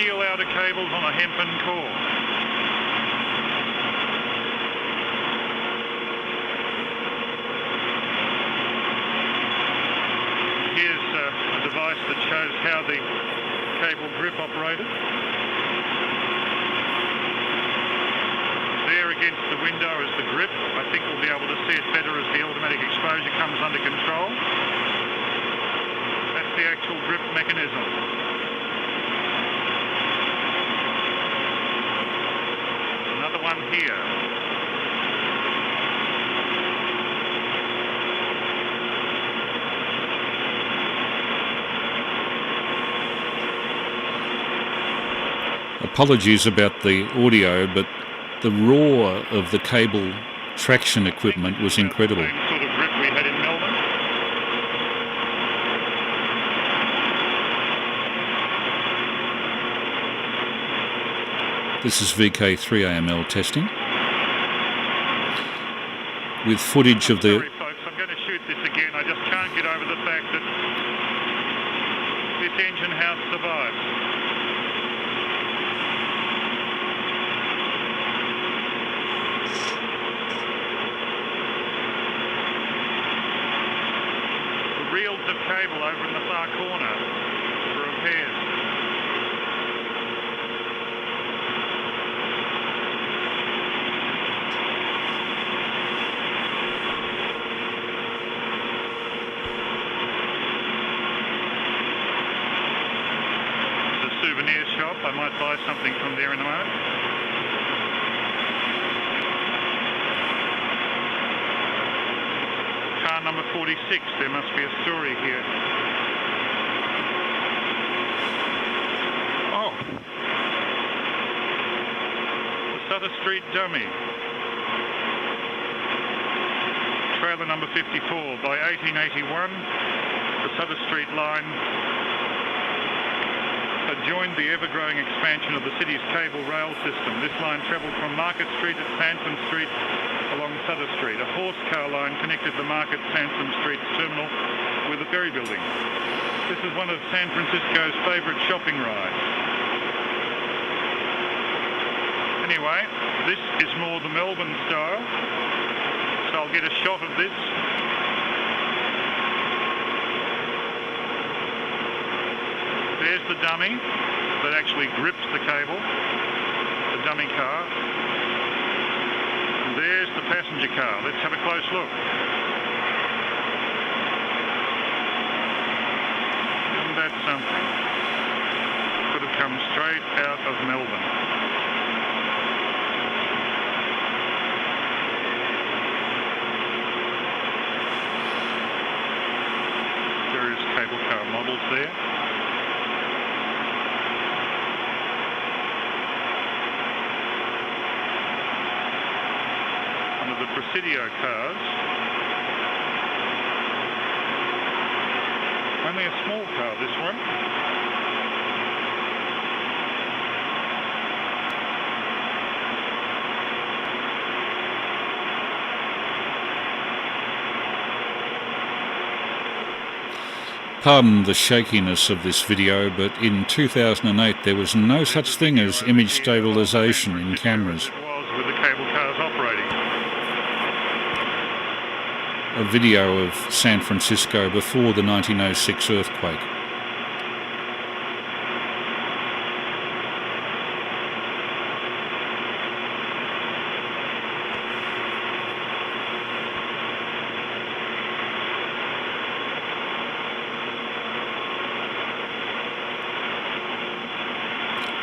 B: Steel outer cables on a hempen core. Here's a device that shows how the cable grip operated. There against the window is the grip. I think we'll be able to see it better as the automatic exposure comes under control. That's the actual grip mechanism. Another one here.
A: Apologies about the audio, but the roar of the cable traction equipment was incredible.
B: Same sort of grip we had in Melbourne.
A: This is VK3AML testing with footage of the...
B: Sorry folks, I'm going to shoot this again. I just can't get over the fact that this engine house survives. Reels of cable over in the far corner for repairs. I might buy something from there in a moment. Car number 46, there must be a story here. Oh, the Sutton Street dummy. Trailer number 54. By 1881, the Sutton Street line had joined the ever-growing expansion of the city's cable rail system. This line travelled from Market Street at Sanford Street along Sutton Street. A horse car line connected the Market Sanford Street's terminal with the ferry building. This is one of San Francisco's favourite shopping rides. Anyway, this is more the Melbourne style, so I'll get a shot of this. There's the dummy that actually grips the cable, the dummy car. And there's the passenger car. Let's have a close look. Isn't that something? Could have come straight out of Melbourne. Various cable car models there. The Presidio cars. Only a small car, this one.
A: Pardon the shakiness of this video, but in 2008 there was no such thing as image stabilization in cameras.
B: It was with the cable cars operating.
A: A video of San Francisco before the 1906 earthquake.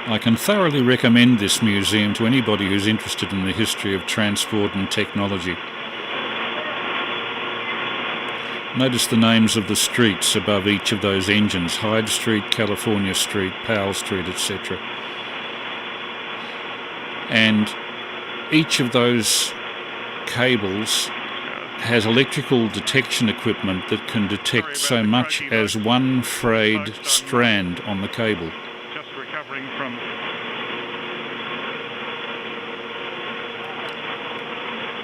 A: I can thoroughly recommend this museum to anybody who's interested in the history of transport and technology. Notice the names of the streets above each of those engines: Hyde Street, California Street, Powell Street, etc. And each of those cables has electrical detection equipment that can detect so much as one frayed strand on the cable.
B: Just recovering from...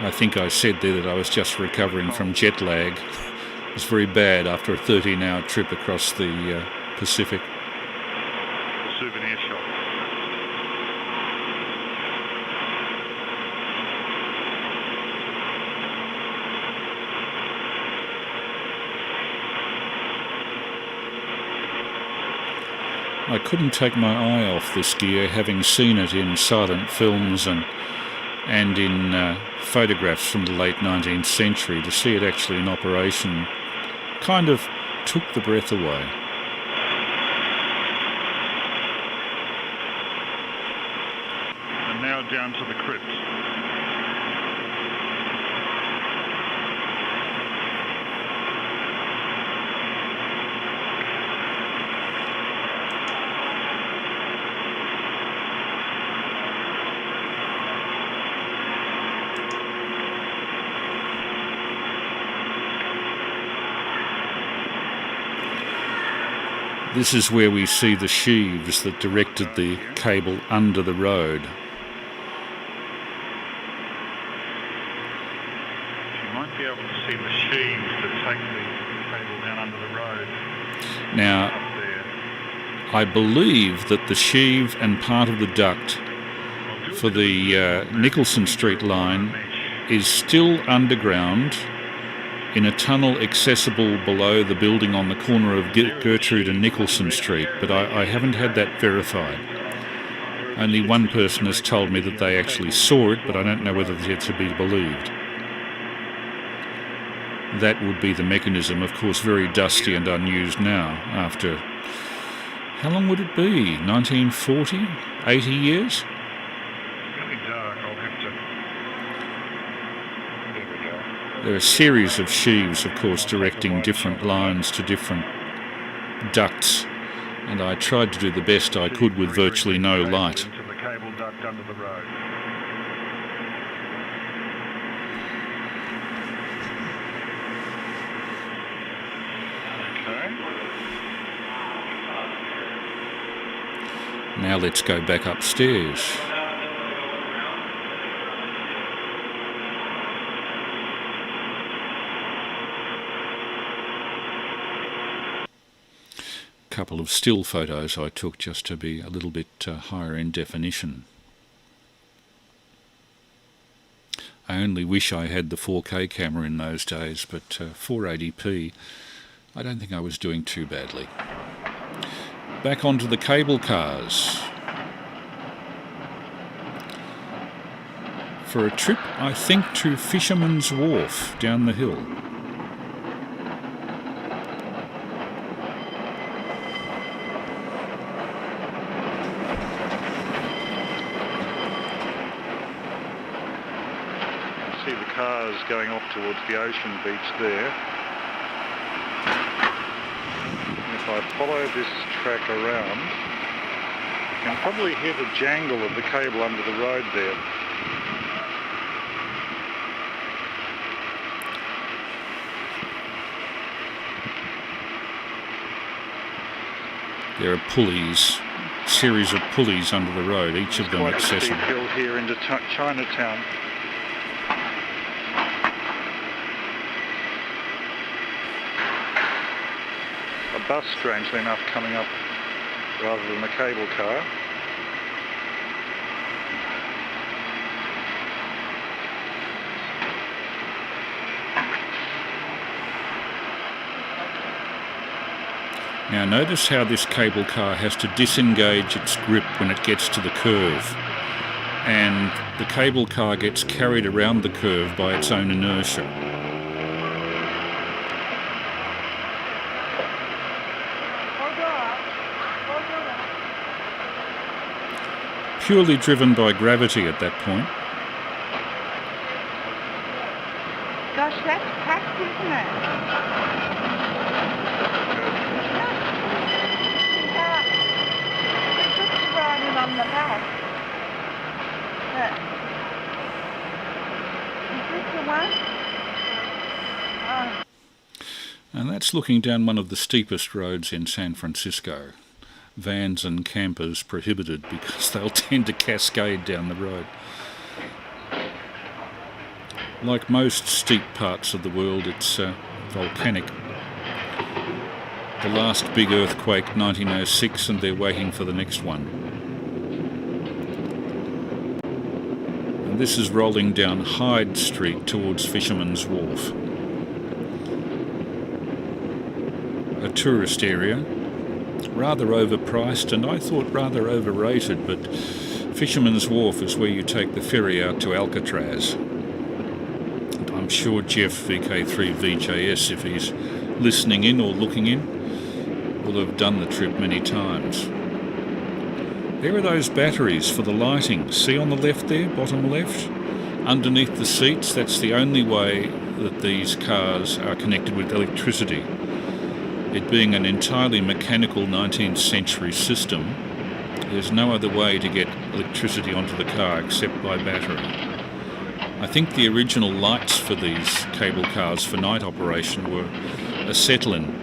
A: I think I said there that I was just recovering from jet lag. It was very bad after a 13-hour trip across the Pacific.
B: Souvenir shop.
A: I couldn't take my eye off this gear, having seen it in silent films and in photographs from the late 19th century. To see it actually in operation kind of took the breath away.
B: And now down to the crypt.
A: This is where we see the sheaves that directed the cable under the road.
B: You might be able to see the sheaves that take the cable down under the road.
A: Now,
B: Up there.
A: I believe that the sheave and part of the duct for the Nicholson Street line is still underground in a tunnel accessible below the building on the corner of Gertrude and Nicholson Street, but I haven't had that verified. Only one person has told me that they actually saw it, but I don't know whether it's to be believed. That would be the mechanism, of course very dusty and unused now, after How long would it be? 1940? 80 years?
B: Really dark, I'll have to... There we go.
A: There are a series of sheaves, of course, directing different lines to different ducts, and I tried to do the best I could with virtually no light.
B: Into the cable duct under the road. Okay.
A: Now let's go back upstairs. Couple of still photos I took just to be a little bit higher in definition. I only wish I had the 4K camera in those days, but 480p, I don't think I was doing too badly. Back onto the cable cars. For a trip, I think, to Fisherman's Wharf down the hill.
B: See the cars going off towards the ocean beach there. And if I follow this track around, you can probably hear the jangle of the cable under the road there.
A: There are pulleys, series of pulleys under the road, each of them
B: Quite a steep
A: accessible.
B: hill here into Chinatown. A bus, strangely enough, coming up rather than a cable car.
A: Now notice how this cable car has to disengage its grip when it gets to the curve, and the cable car gets carried around the curve by its own inertia. Purely driven by gravity at that point.
D: Gosh, that's packed, isn't it? It's just riding on the back. Is this the one? Oh.
A: And that's looking down one of the steepest roads in San Francisco. Vans and campers prohibited because they'll tend to cascade down the road. Like most steep parts of the world, it's volcanic. The last big earthquake, 1906, and they're waiting for the next one. And this is rolling down Hyde Street towards Fisherman's Wharf. A tourist area. Rather overpriced, and I thought rather overrated, but Fisherman's Wharf is where you take the ferry out to Alcatraz. I'm sure Jeff, VK3VJS, if he's listening in or looking in, will have done the trip many times. There are those batteries for the lighting. See on the left there, bottom left? Underneath the seats, that's the only way that these cars are connected with electricity. It being an entirely mechanical 19th century system, there's no other way to get electricity onto the car except by battery. I think the original lights for these cable cars for night operation were acetylene,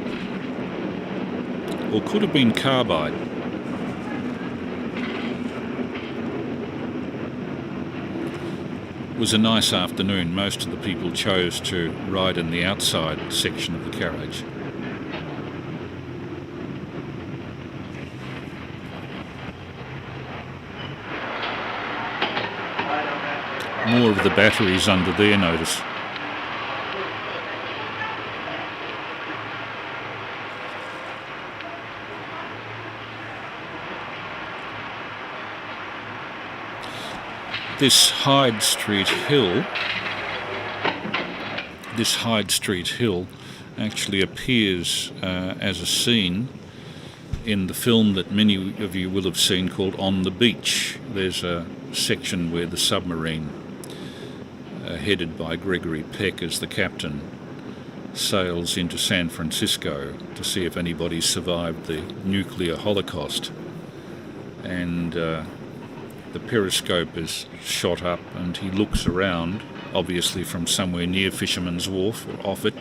A: or could have been carbide. It was a nice afternoon. Most of the people chose to ride in the outside section of the carriage. More of the batteries under there, notice. This Hyde Street Hill actually appears as a scene in the film that many of you will have seen called On the Beach. There's a section where the submarine, headed by Gregory Peck as the captain, sails into San Francisco to see if anybody survived the nuclear holocaust. And the periscope is shot up and he looks around, obviously from somewhere near Fisherman's Wharf or off it,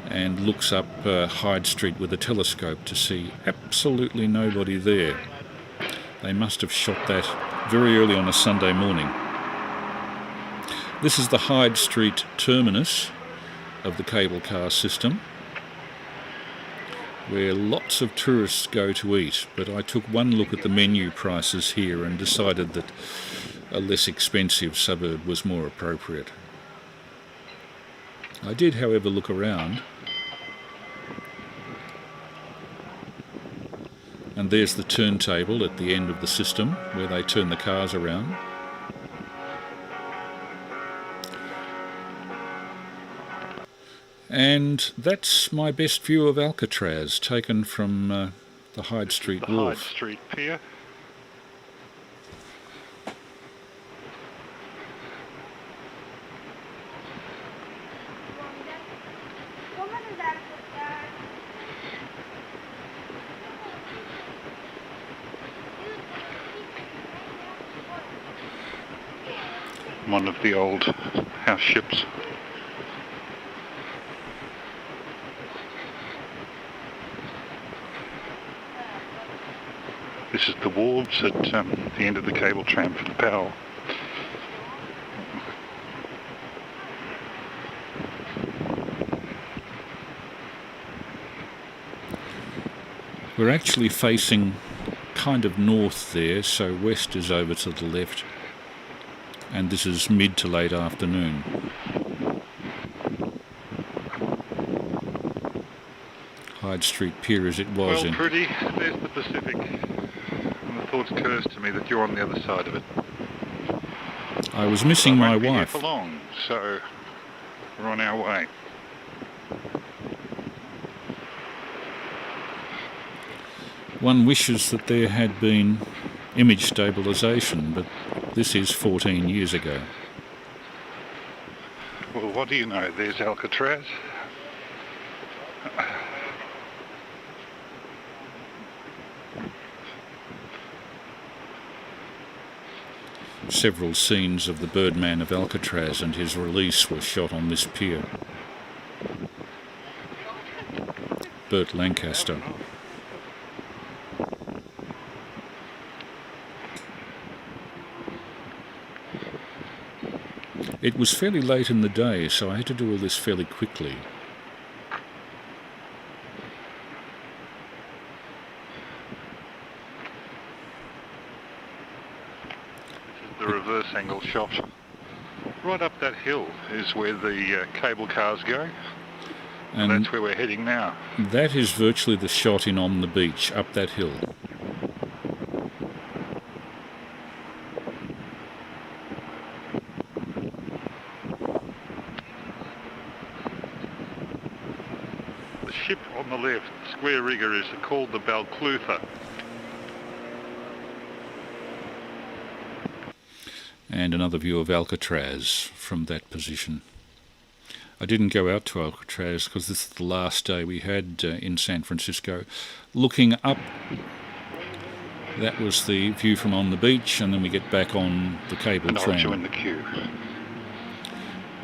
A: and looks up Hyde Street with a telescope to see absolutely nobody there. They must have shot that very early on a Sunday morning. This is the Hyde Street terminus of the cable car system, where lots of tourists go to eat, but I took one look at the menu prices here and decided that a less expensive suburb was more appropriate. I did, however, look around, and there's the turntable at the end of the system where they turn the cars around. And that's my best view of Alcatraz, taken from the Hyde Street Wharf.
B: Hyde Street Pier. One of the old house ships. This is the wharves at the end of the cable tram for the Powell.
A: We're actually facing kind of north there, so west is over to the left. And this is mid to late afternoon. Hyde Street Pier as it was
B: Well, pretty. There's the Pacific. And the thought occurs to me that you're on the other side of it.
A: I was missing my
B: won't be here
A: wife.
B: for long, so we're on our way.
A: One wishes that there had been image stabilisation, but this is 14 years ago.
B: Well, what do you know? There's Alcatraz.
A: Several scenes of the Birdman of Alcatraz and his release were shot on this pier. Burt Lancaster. It was fairly late in the day, so I had to do all this fairly quickly.
B: The reverse angle shot. Right up that hill is where the cable cars go. And that's where we're heading now.
A: That is virtually the shot in On the Beach, up that hill.
B: The ship on the left, square rigger, is called the Balclutha.
A: And another view of Alcatraz from that position. I didn't go out to Alcatraz because this is the last day we had in San Francisco. Looking up, that was the view from On the Beach, and then we get back on the cable
B: And I'll
A: tram.
B: join the queue.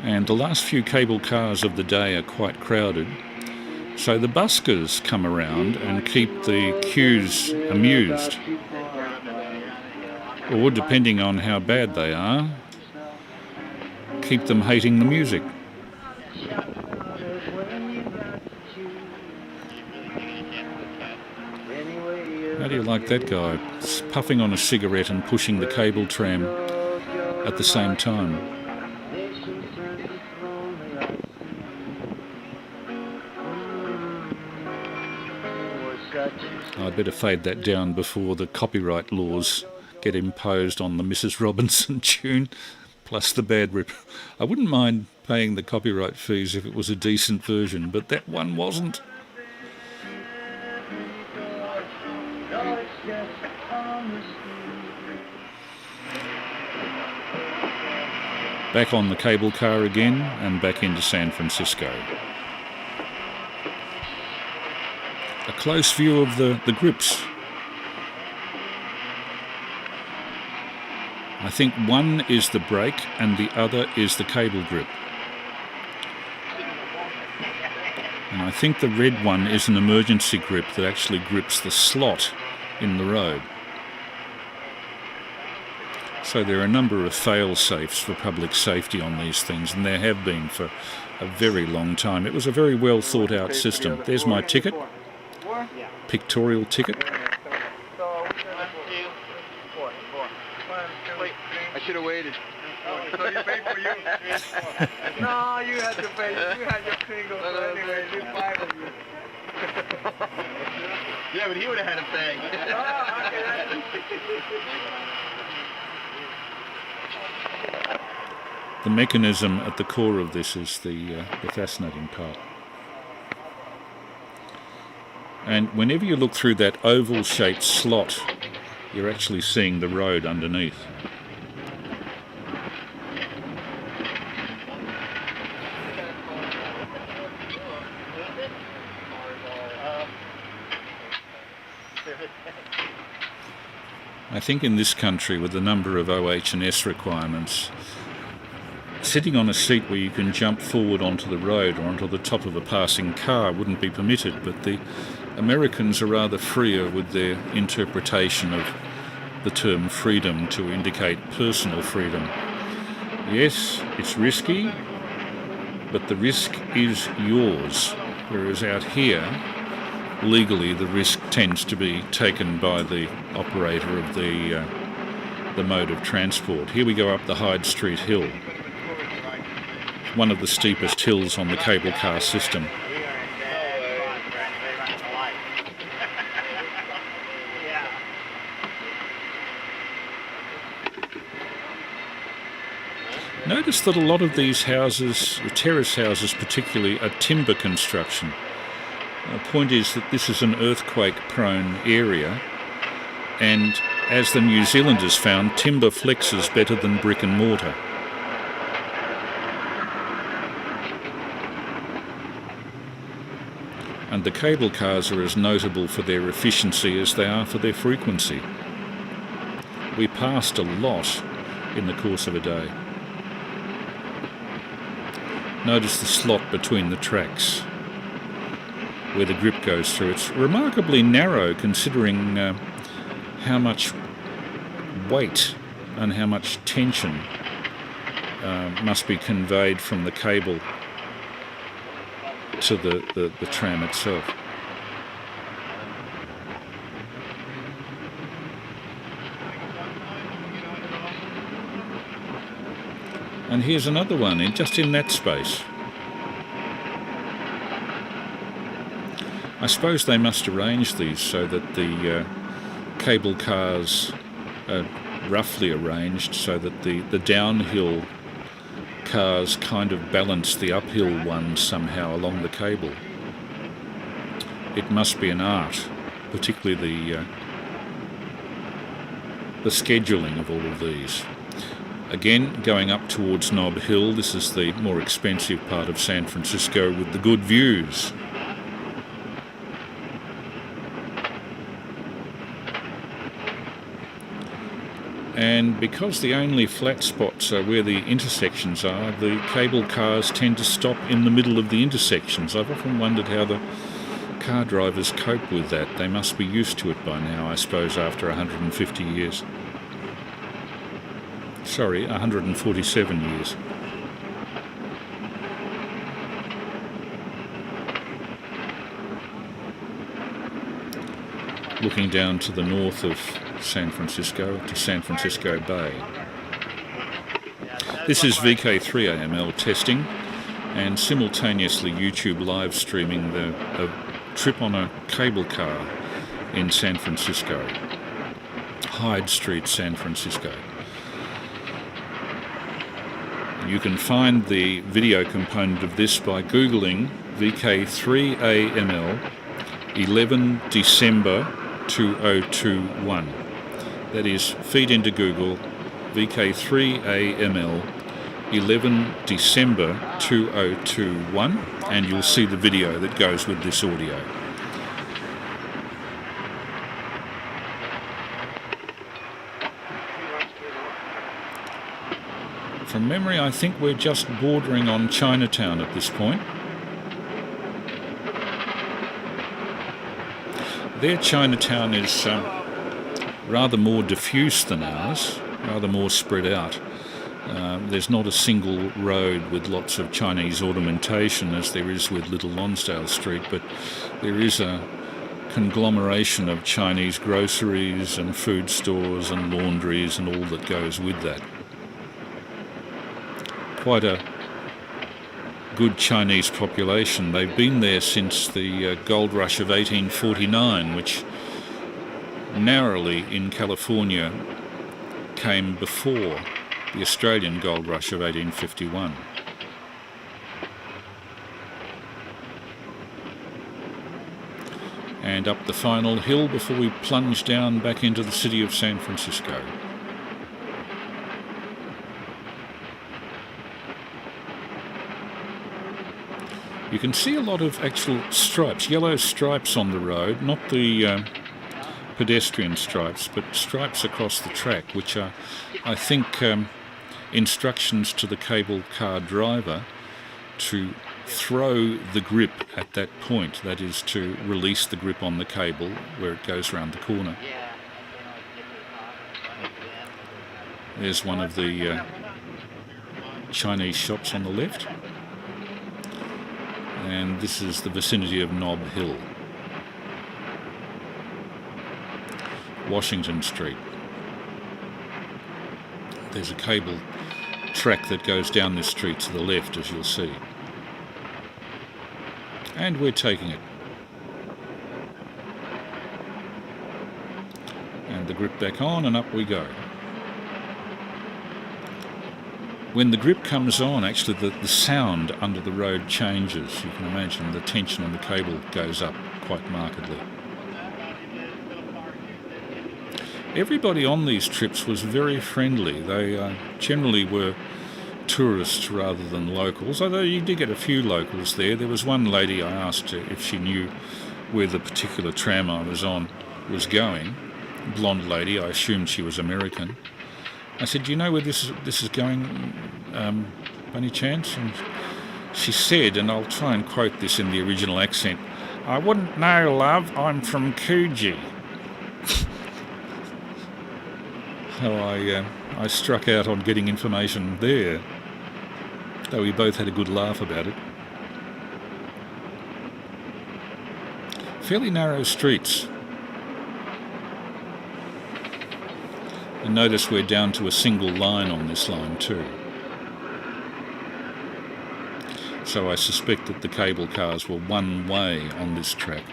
A: And the last few cable cars of the day are quite crowded, so the buskers come around and keep the queues amused. Or, depending on how bad they are, keep them hating the music. How do you like that guy? Puffing on a cigarette and pushing the cable tram at the same time. I'd better fade that down before the copyright laws get imposed on the Mrs. Robinson tune, plus the bad rip. I wouldn't mind paying the copyright fees if it was a decent version, but that one wasn't. Back on the cable car again and back into San Francisco. A close view of the grips. I think one is the brake and the other is the cable grip. And I think the red one is an emergency grip that actually grips the slot in the road. So there are a number of fail-safes for public safety on these things, and there have been for a very long time. It was a very well thought out system. There's my ticket, pictorial ticket.
E: I should have waited.
C: So you paid for you? No, you had to pay. You had your single. So anyway, you 5 of you.
E: Yeah, but he would have had a bag.
A: The mechanism at the core of this is the fascinating part. And whenever you look through that oval-shaped slot, you're actually seeing the road underneath. I think in this country, with the number of OH&S requirements, sitting on a seat where you can jump forward onto the road or onto the top of a passing car wouldn't be permitted, but the Americans are rather freer with their interpretation of the term freedom to indicate personal freedom. Yes, it's risky, but the risk is yours, whereas out here, legally the risk tends to be taken by the operator of the mode of transport. Here we go up the Hyde Street Hill, one of the steepest hills on the cable car system. Notice that a lot of these houses, the terrace houses particularly, are timber construction. The point is that this is an earthquake-prone area, and as the New Zealanders found, timber flexes better than brick and mortar. And the cable cars are as notable for their efficiency as they are for their frequency. We passed a lot in the course of a day. Notice the slot between the tracks where the grip goes through. It's remarkably narrow considering how much weight and how much tension must be conveyed from the cable to the tram itself. And here's another one, just in that space. I suppose they must arrange these so that the cable cars are roughly arranged so that the downhill cars kind of balance the uphill ones somehow along the cable. It must be an art, particularly the scheduling of all of these. Again, going up towards Nob Hill, this is the more expensive part of San Francisco with the good views. And because the only flat spots are where the intersections are, the cable cars tend to stop in the middle of the intersections. I've often wondered how the car drivers cope with that. They must be used to it by now, I suppose, after 150 years. Sorry, 147 years. Looking down to the north of San Francisco, to San Francisco Bay. This is VK3AML testing and simultaneously YouTube live streaming a trip on a cable car in San Francisco. Hyde Street, San Francisco. You can find the video component of this by Googling VK3AML 11 December 2021. That is, feed into Google VK3AML 11 December 2021 and you'll see the video that goes with this audio. From memory, I think we're just bordering on Chinatown at this point. Their Chinatown is rather more diffuse than ours, rather more spread out. There's not a single road with lots of Chinese ornamentation as there is with Little Lonsdale Street, but there is a conglomeration of Chinese groceries and food stores and laundries and all that goes with that. Quite a good Chinese population. They've been there since the gold rush of 1849, which narrowly in California came before the Australian gold rush of 1851. And up the final hill before we plunge down back into the city of San Francisco. You can see a lot of actual stripes, yellow stripes on the road, not the pedestrian stripes, but stripes across the track, which are, I think, instructions to the cable car driver to throw the grip at that point, that is to release the grip on the cable where it goes around the corner. There's one of the Chinese shops on the left. And this is the vicinity of Nob Hill. Washington Street. There's a cable track that goes down this street to the left, as you'll see. And we're taking it. And the grip back on and up we go. When the grip comes on, actually the sound under the road changes. You can imagine the tension on the cable goes up quite markedly. Everybody on these trips was very friendly. They generally were tourists rather than locals, although you did get a few locals there. There was one lady I asked her if she knew where the particular tram I was on was going. Blonde lady, I assumed she was American. I said, do you know where this is going, by any chance? And she said, and I'll try and quote this in the original accent, "I wouldn't know, love, I'm from Coogee." So I struck out on getting information there, though we both had a good laugh about it. Fairly narrow streets. And notice we're down to a single line on this line too. So I suspect that the cable cars were one way on this track.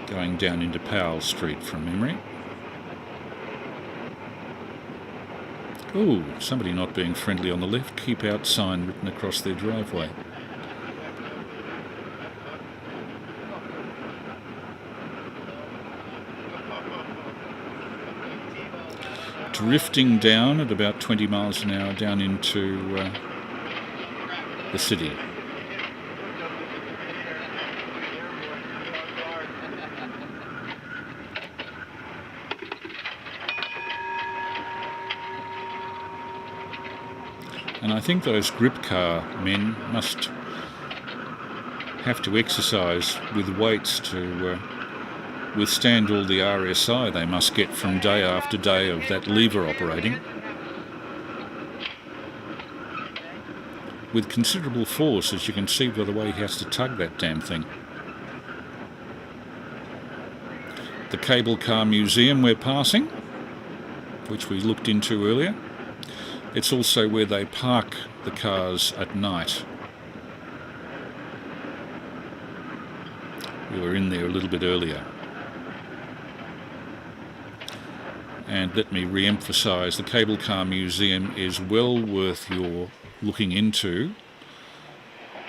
A: Going down into Powell Street from memory. Ooh, somebody not being friendly on the left. Keep out sign written across their driveway. Drifting down at about 20 miles an hour down into the city. And I think those grip car men must have to exercise with weights to withstand all the RSI they must get from day after day of that lever operating. With considerable force, as you can see by the way he has to tug that damn thing. The Cable Car Museum we're passing, which we looked into earlier. It's also where they park the cars at night. We were in there a little bit earlier. And let me re-emphasise, the Cable Car Museum is well worth your looking into.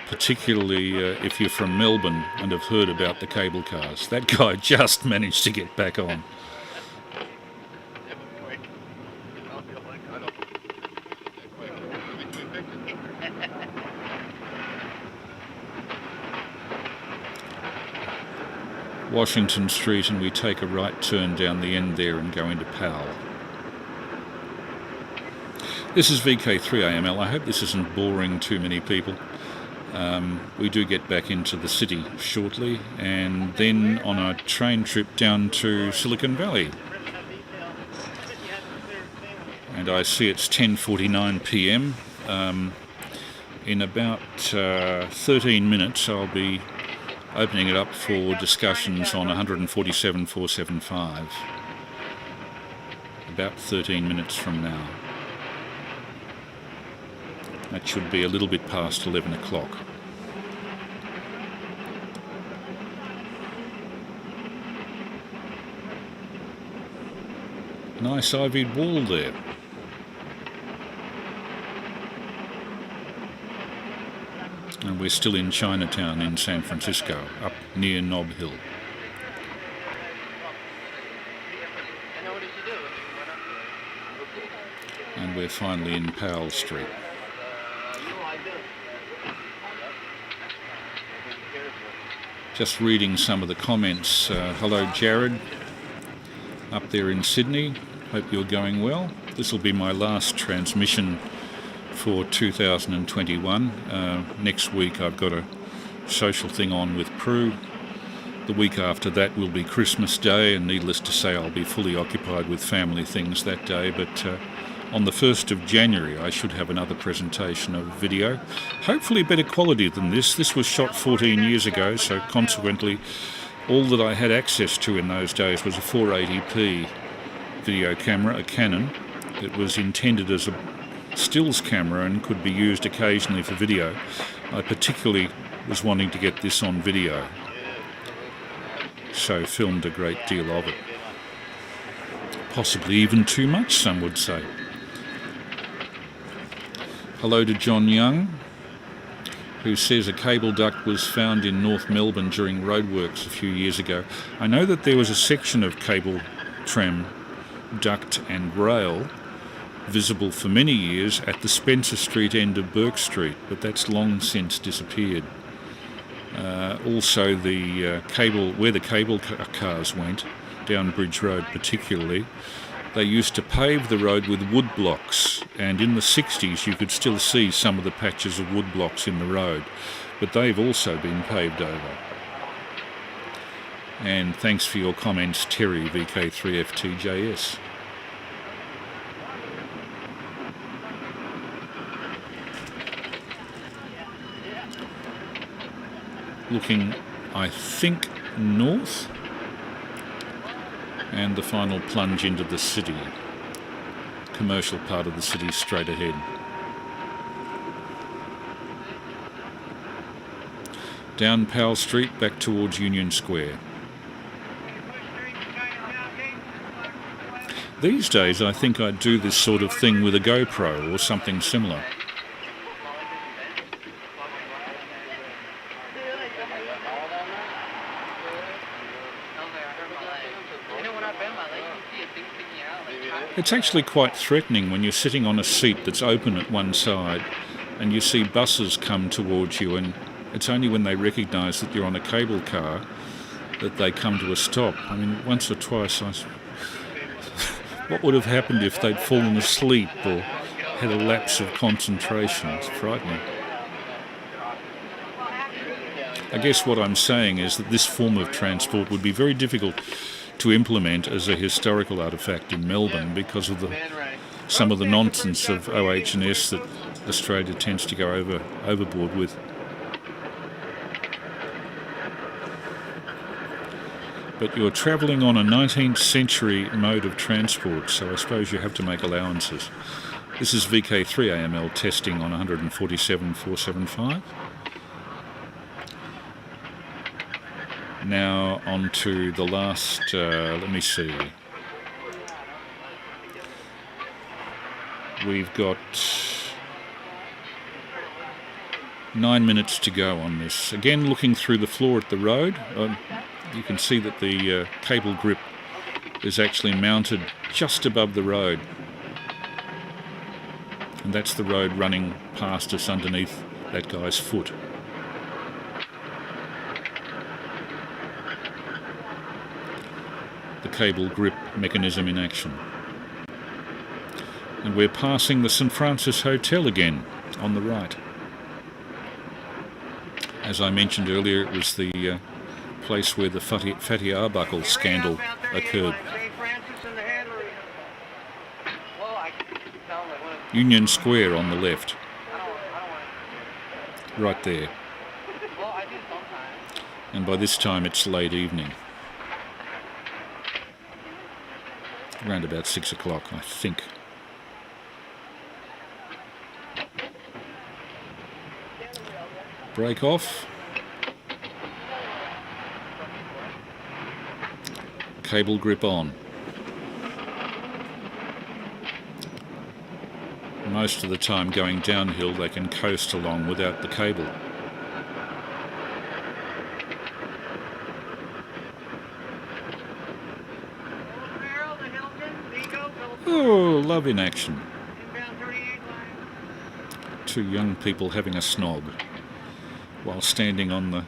A: particularly if you're from Melbourne and have heard about the cable cars. That guy just managed to get back on. Washington Street, and we take a right turn down the end there and go into Powell. This is VK3AML. I hope this isn't boring too many people. We do get back into the city shortly, and then on a train trip down to Silicon Valley. And I see it's 10:49 p.m. In about 13 minutes I'll be opening it up for discussions on 147.475. About 13 minutes from now. That should be a little bit past 11 o'clock. Nice ivied wall there. And we're still in Chinatown in San Francisco, up near Nob Hill. And we're finally in Powell Street. Just reading some of the comments. Hello Jared, up there in Sydney. Hope you're going well. This will be my last transmission for 2021. Next week I've got a social thing on with Prue. The week after that will be Christmas Day, and needless to say I'll be fully occupied with family things that day, but on the 1st of January I should have another presentation of video, hopefully better quality than this. This was shot 14 years ago, so consequently all that I had access to in those days was a 480p video camera, a Canon. It was intended as a stills camera and could be used occasionally for video. I particularly was wanting to get this on video, so filmed a great deal of it. Possibly even too much, some would say. Hello to John Young, who says a cable duct was found in North Melbourne during roadworks a few years ago. I know that there was a section of cable tram duct and rail visible for many years at the Spencer Street end of Burke Street, but that's long since disappeared. Also the cable, where the cable cars went, down Bridge Road particularly, they used to pave the road with wood blocks, and in the 60s you could still see some of the patches of wood blocks in the road, but they've also been paved over. And thanks for your comments, Terry, VK3FTJS. Looking, I think, north, and the final plunge into the city. Commercial part of the city straight ahead. Down Powell Street, back towards Union Square. These days I think I'd do this sort of thing with a GoPro or something similar. It's actually quite threatening when you're sitting on a seat that's open at one side and you see buses come towards you, and it's only when they recognise that you're on a cable car that they come to a stop. I mean, once or twice what would have happened if they'd fallen asleep or had a lapse of concentration? It's frightening. I guess what I'm saying is that this form of transport would be very difficult to implement as a historical artefact in Melbourne because of some of the nonsense of OH&S that Australia tends to go overboard with. But you're travelling on a 19th century mode of transport, so I suppose you have to make allowances. This is VK3AML testing on 147.475. Now on to the last, let me see. We've got 9 minutes to go on this. Again, looking through the floor at the road, you can see that the cable grip is actually mounted just above the road. And that's the road running past us underneath that guy's foot. The cable grip mechanism in action. And we're passing the St. Francis Hotel again on the right. As I mentioned earlier, it was the place where the Fatty Arbuckle scandal occurred. Union Square on the left. Right there. And by this time it's late evening. Around about 6 o'clock, I think. Brake off. Cable grip on. Most of the time going downhill they can coast along without the cable. Oh, love in action. Two young people having a snog while standing on the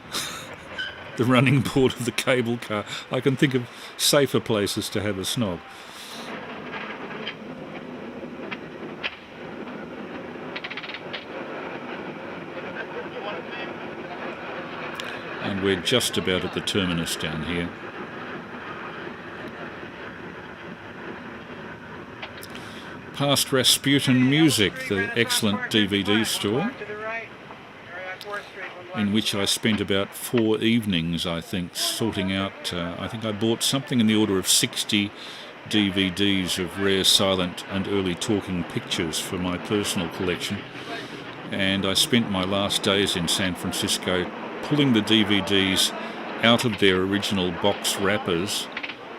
A: running board of the cable car. I can think of safer places to have a snog. And we're just about at the terminus down here. Past Rasputin Music, the excellent DVD store, in which I spent about 4 evenings, I think, sorting out, I think I bought something in the order of 60 DVDs of rare silent and early talking pictures for my personal collection. And I spent my last days in San Francisco pulling the DVDs out of their original box wrappers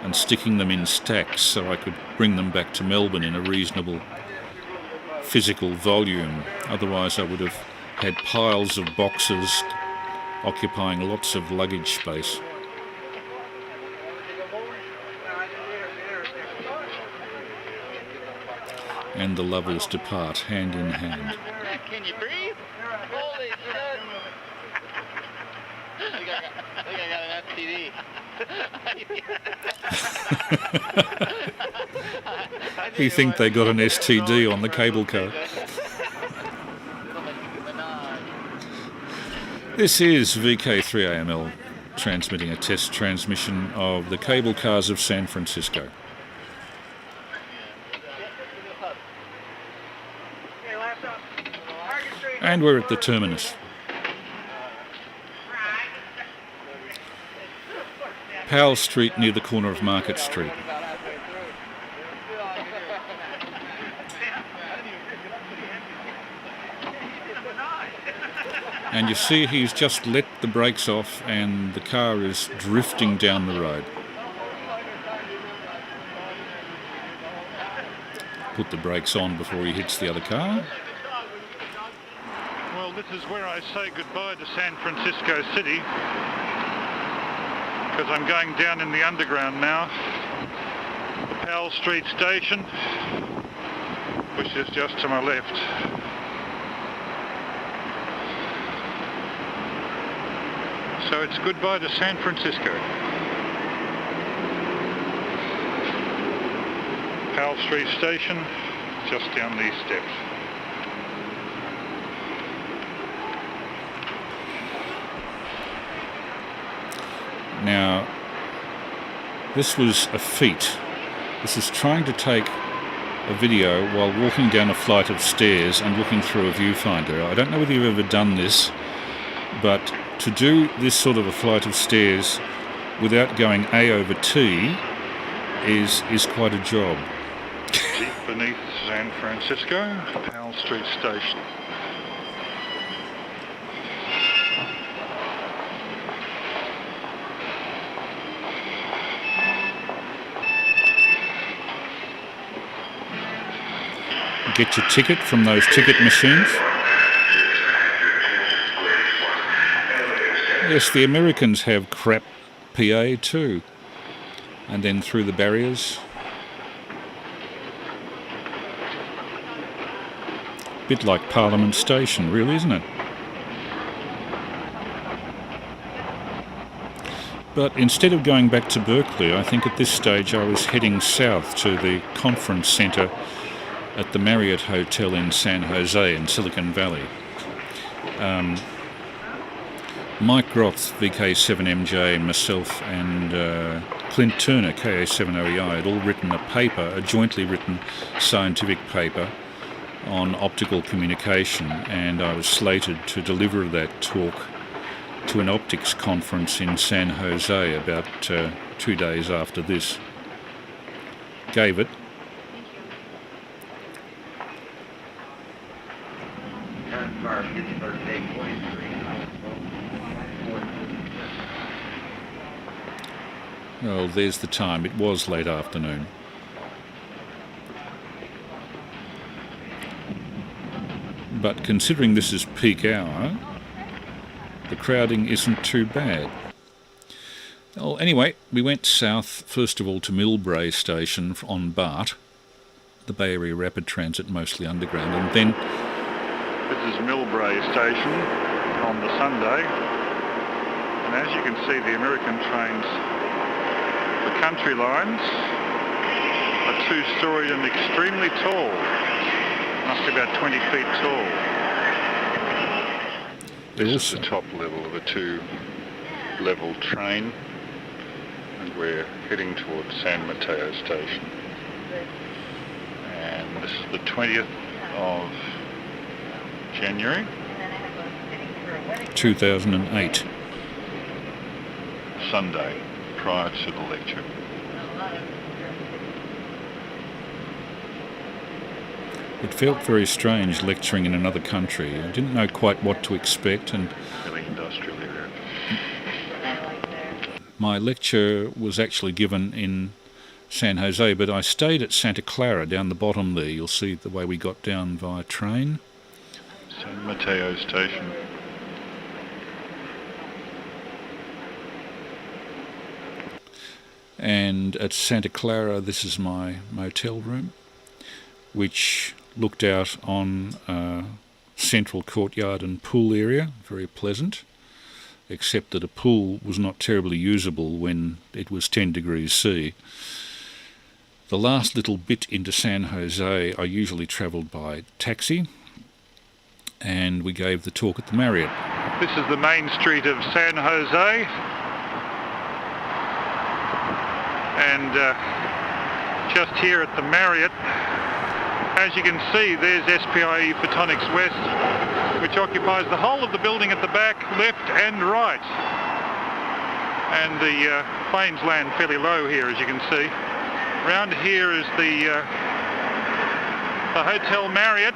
A: and sticking them in stacks so I could bring them back to Melbourne in a reasonable physical volume. Otherwise I would have had piles of boxes occupying lots of luggage space. And the lovers depart hand in hand.
E: Can you breathe? Holy shit! I think I got an STD.
A: You think they got an STD on the cable car? This is VK3AML transmitting a test transmission of the cable cars of San Francisco. And we're at the terminus. Powell Street near the corner of Market Street. And you see he's just let the brakes off and the car is drifting down the road. Put the brakes on before he hits the other car.
B: Well, this is where I say goodbye to San Francisco City, because I'm going down in the underground now. The Powell Street station, which is just to my left. So it's goodbye to San Francisco. Powell Street station, just down these steps.
A: Now, this was a feat. This is trying to take a video while walking down a flight of stairs and looking through a viewfinder. I don't know whether you've ever done this, but to do this sort of a flight of stairs without going A over T is quite a job.
B: Deep beneath San Francisco, Powell Street station.
A: Get your ticket from those ticket machines. Yes, the Americans have crap PA too. And then through the barriers. Bit like Parliament Station, really, isn't it? But instead of going back to Berkeley, I think at this stage I was heading south to the conference centre at the Marriott Hotel in San Jose in Silicon Valley. Mike Groth, VK3AML, myself and Clint Turner, KA7OEI, had all written a paper, a jointly written scientific paper on optical communication, and I was slated to deliver that talk to an optics conference in San Jose about 2 days after this. Gave it. Well, there's the time. It was late afternoon. But considering this is peak hour, the crowding isn't too bad. Well, anyway, we went south, first of all, to Millbrae Station on BART, the Bay Area Rapid Transit, mostly underground, and then...
B: This is Millbrae Station on the Sunday, and as you can see, the American trains, the country lines, are two-storied and extremely tall. Must be about 20 feet tall. This is the top level of a two-level train, and we're heading towards San Mateo Station. And this is the 20th of January
A: 2008.
B: Sunday, prior to the lecture.
A: It felt very strange lecturing in another country. I didn't know quite what to expect, and
B: Really industrial area.
A: my lecture was actually given in San Jose, but I stayed at Santa Clara down the bottom there. You'll see the way we got down via train.
B: San Mateo Station.
A: And at Santa Clara, this is my motel room, which looked out on a central courtyard and pool area, very pleasant, except that a pool was not terribly usable when it was 10 degrees C. The last little bit into San Jose, I usually travelled by taxi, and we gave the talk at the Marriott.
B: This is the main street of San Jose, and just here at the Marriott, as you can see, there's SPIE Photonics West, which occupies the whole of the building at the back, left and right. And the planes land fairly low here, as you can see. Round here is the Hotel Marriott.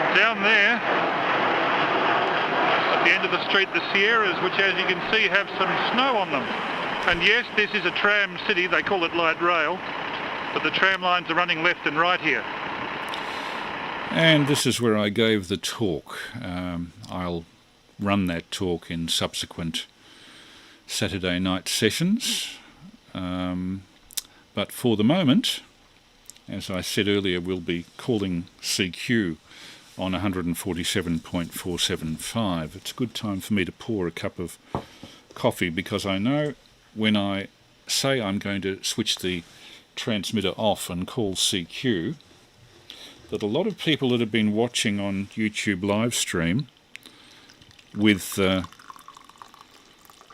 B: And down there, at the end of the street, the Sierras, which, as you can see, have some snow on them. And yes, this is a tram city. They call it light rail. But the tram lines are running left and right here.
A: And this is where I gave the talk. I'll run that talk in subsequent Saturday night sessions. But for the moment, as I said earlier, we'll be calling CQ on 147.475. It's a good time for me to pour a cup of coffee, because I know when I say I'm going to switch the transmitter off and call CQ, that a lot of people that have been watching on YouTube live stream with oh,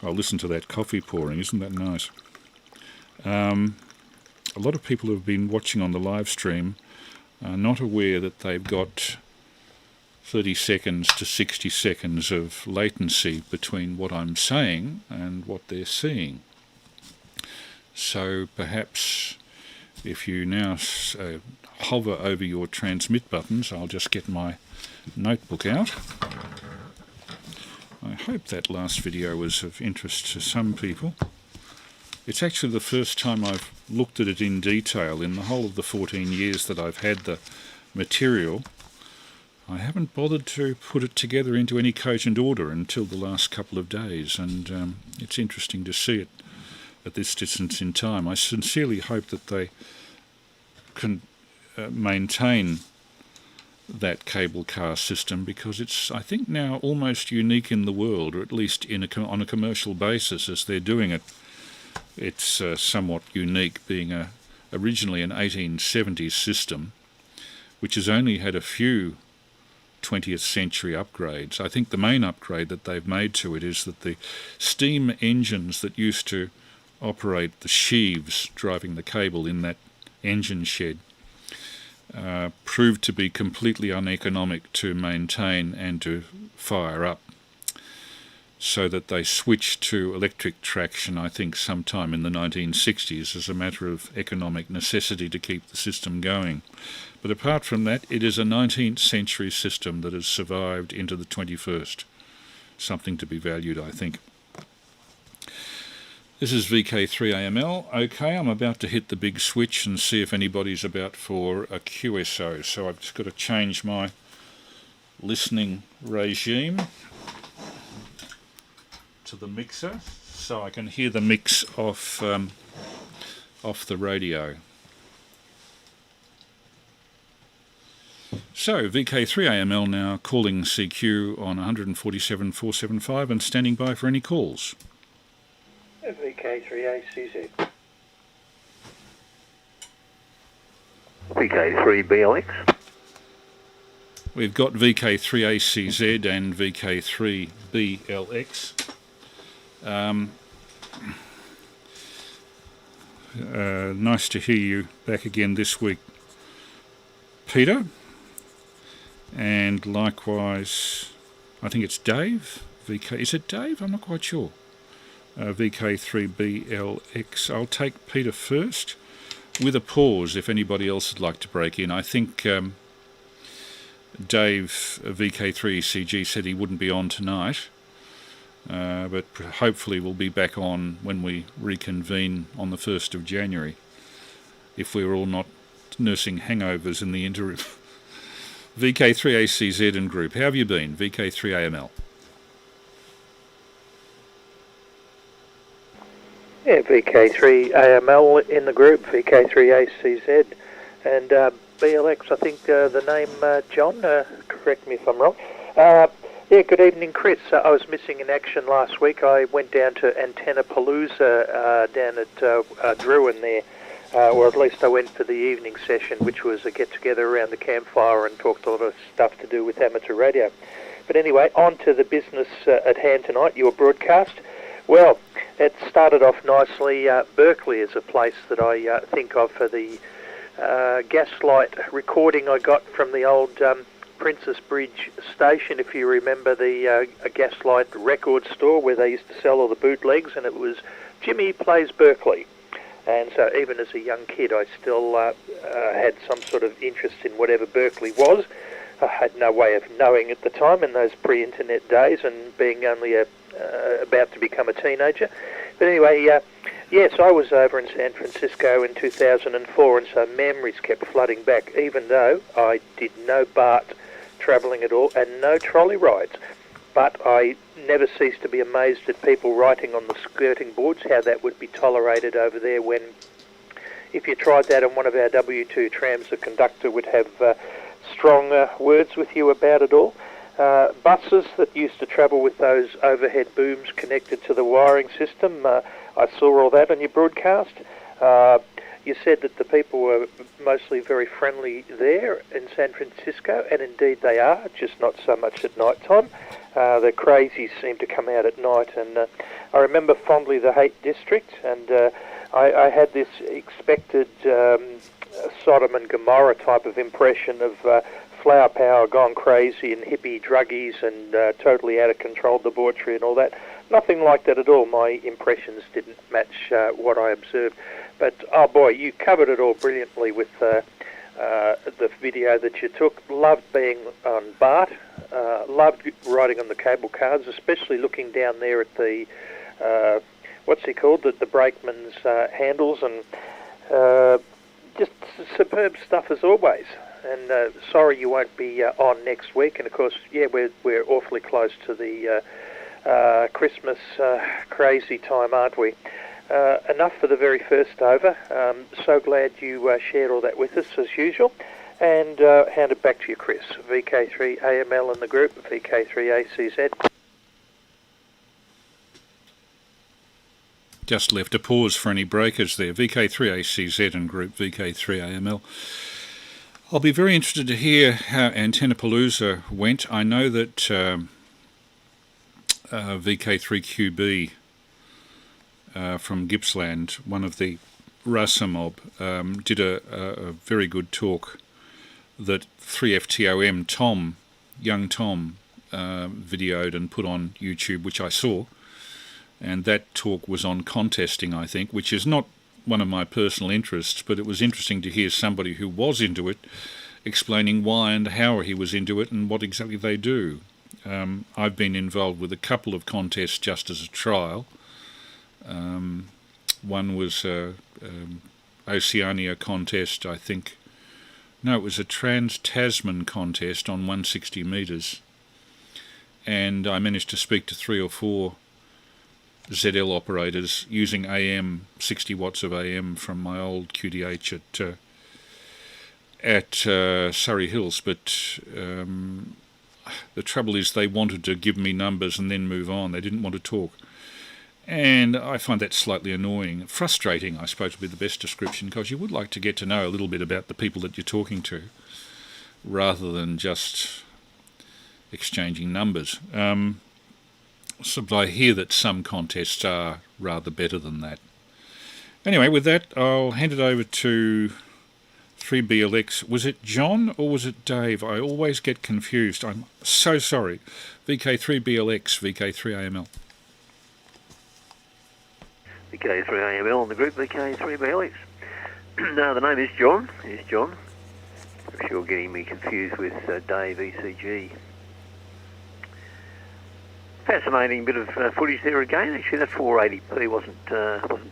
A: listen to that coffee pouring, isn't that nice? A lot of people who have been watching on the live stream are not aware that they've got 30 seconds to 60 seconds of latency between what I'm saying and what they're seeing. So perhaps if you now hover over your transmit buttons, I'll just get my notebook out. I hope that last video was of interest to some people. It's actually the first time I've looked at it in detail in the whole of the 14 years that I've had the material. I haven't bothered to put it together into any cogent order until the last couple of days, and it's interesting to see it at this distance in time. I sincerely hope that they can maintain that cable car system, because it's, I think, now almost unique in the world, or at least on a commercial basis as they're doing it. It's somewhat unique, being originally an 1870s system, which has only had a few 20th century upgrades. I think the main upgrade that they've made to it is that the steam engines that used to operate the sheaves driving the cable in that engine shed proved to be completely uneconomic to maintain and to fire up, so that they switched to electric traction, I think, sometime in the 1960s as a matter of economic necessity to keep the system going. But apart from that, it is a 19th century system that has survived into the 21st. Something to be valued, I think. This is VK3AML. Okay, I'm about to hit the big switch and see if anybody's about for a QSO. So I've just got to change my listening regime to the mixer so I can hear the mix off the radio. So VK3AML now calling CQ on 147.475 and standing by for any calls.
F: VK3ACZ. VK3BLX.
A: We've got VK3ACZ and VK3BLX. Nice to hear you back again this week, Peter. And likewise, I think it's Dave. Is it Dave? I'm not quite sure. VK3BLX. I'll take Peter first, with a pause if anybody else would like to break in. I think Dave, VK3CG, said he wouldn't be on tonight, but hopefully we'll be back on when we reconvene on the 1st of January, if we're all not nursing hangovers in the interim. VK3ACZ and group, how have you been? VK3AML.
F: Yeah, VK3AML in the group, VK3ACZ, and BLX, I think the name John, correct me if I'm wrong. Yeah, good evening, Chris. I was missing in action last week. I went down to Antenna Palooza down at Druin there, or at least I went for the evening session, which was a get-together around the campfire and talked a lot of stuff to do with amateur radio. But anyway, on to the business at hand tonight, your broadcast. Well, it started off nicely. Berkeley is a place that I think of for the gaslight recording I got from the old Princess Bridge station, if you remember the gaslight record store where they used to sell all the bootlegs, and it was Jimmy Plays Berkeley. And so even as a young kid, I still had some sort of interest in whatever Berkeley was. I had no way of knowing at the time in those pre-internet days, and being only about to become a teenager. But anyway, yes, I was over in San Francisco in 2004, and so memories kept flooding back, even though I did no BART travelling at all and no trolley rides. But I never ceased to be amazed at people writing on the skirting boards, how that would be tolerated over there when, if you tried that on one of our W2 trams, the conductor would have strong words with you about it all. Buses that used to travel with those overhead booms connected to the wiring system, I saw all that on your broadcast. You said that the people were mostly very friendly there in San Francisco, and indeed they are, just not so much at night time. The crazies seem to come out at night, and I remember fondly the Haight district, and I had this expected Sodom and Gomorrah type of impression of flower power gone crazy and hippie druggies and totally out of control debauchery and all that. Nothing like that at all. My impressions didn't match what I observed. But, oh boy, you covered it all brilliantly with the video that you took. Loved being on BART. Loved riding on the cable cars, especially looking down there at the, what's he called, the brakeman's handles, and just superb stuff as always. And sorry you won't be on next week. And of course, yeah, we're awfully close to the Christmas crazy time, aren't we? Enough for the very first over. So glad you shared all that with us as usual. And hand it back to you, Chris. VK3AML in the group, VK3ACZ.
A: Just left a pause for any breakers there. VK3ACZ and group VK3AML. I'll be very interested to hear how Antennapalooza went. I know that VK3QB from Gippsland, one of the Rasa mob, did a very good talk that 3FTOM Tom, young Tom, videoed and put on YouTube, which I saw. And that talk was on contesting, I think, which is not one of my personal interests, but it was interesting to hear somebody who was into it explaining why and how he was into it and what exactly they do. I've been involved with a couple of contests just as a trial. One was Oceania contest, I think. No, it was a Trans-Tasman contest on 160 metres. And I managed to speak to 3 or 4 ZL operators using AM, 60 watts of AM from my old QDH at Surrey Hills, but the trouble is they wanted to give me numbers and then move on. They didn't want to talk. And I find that slightly annoying. Frustrating, I suppose, would be the best description, because you would like to get to know a little bit about the people that you're talking to, rather than just exchanging numbers. So I hear that some contests are rather better than that. Anyway, with that, I'll hand it over to 3BLX. Was it John or was it Dave? I always get confused. I'm so sorry. VK3BLX, VK3AML.
G: VK3AML on the group, VK3BLX. No, the name is John. It's John. I'm sure getting me confused with Dave ECG. Fascinating bit of footage there again. Actually, that 480p wasn't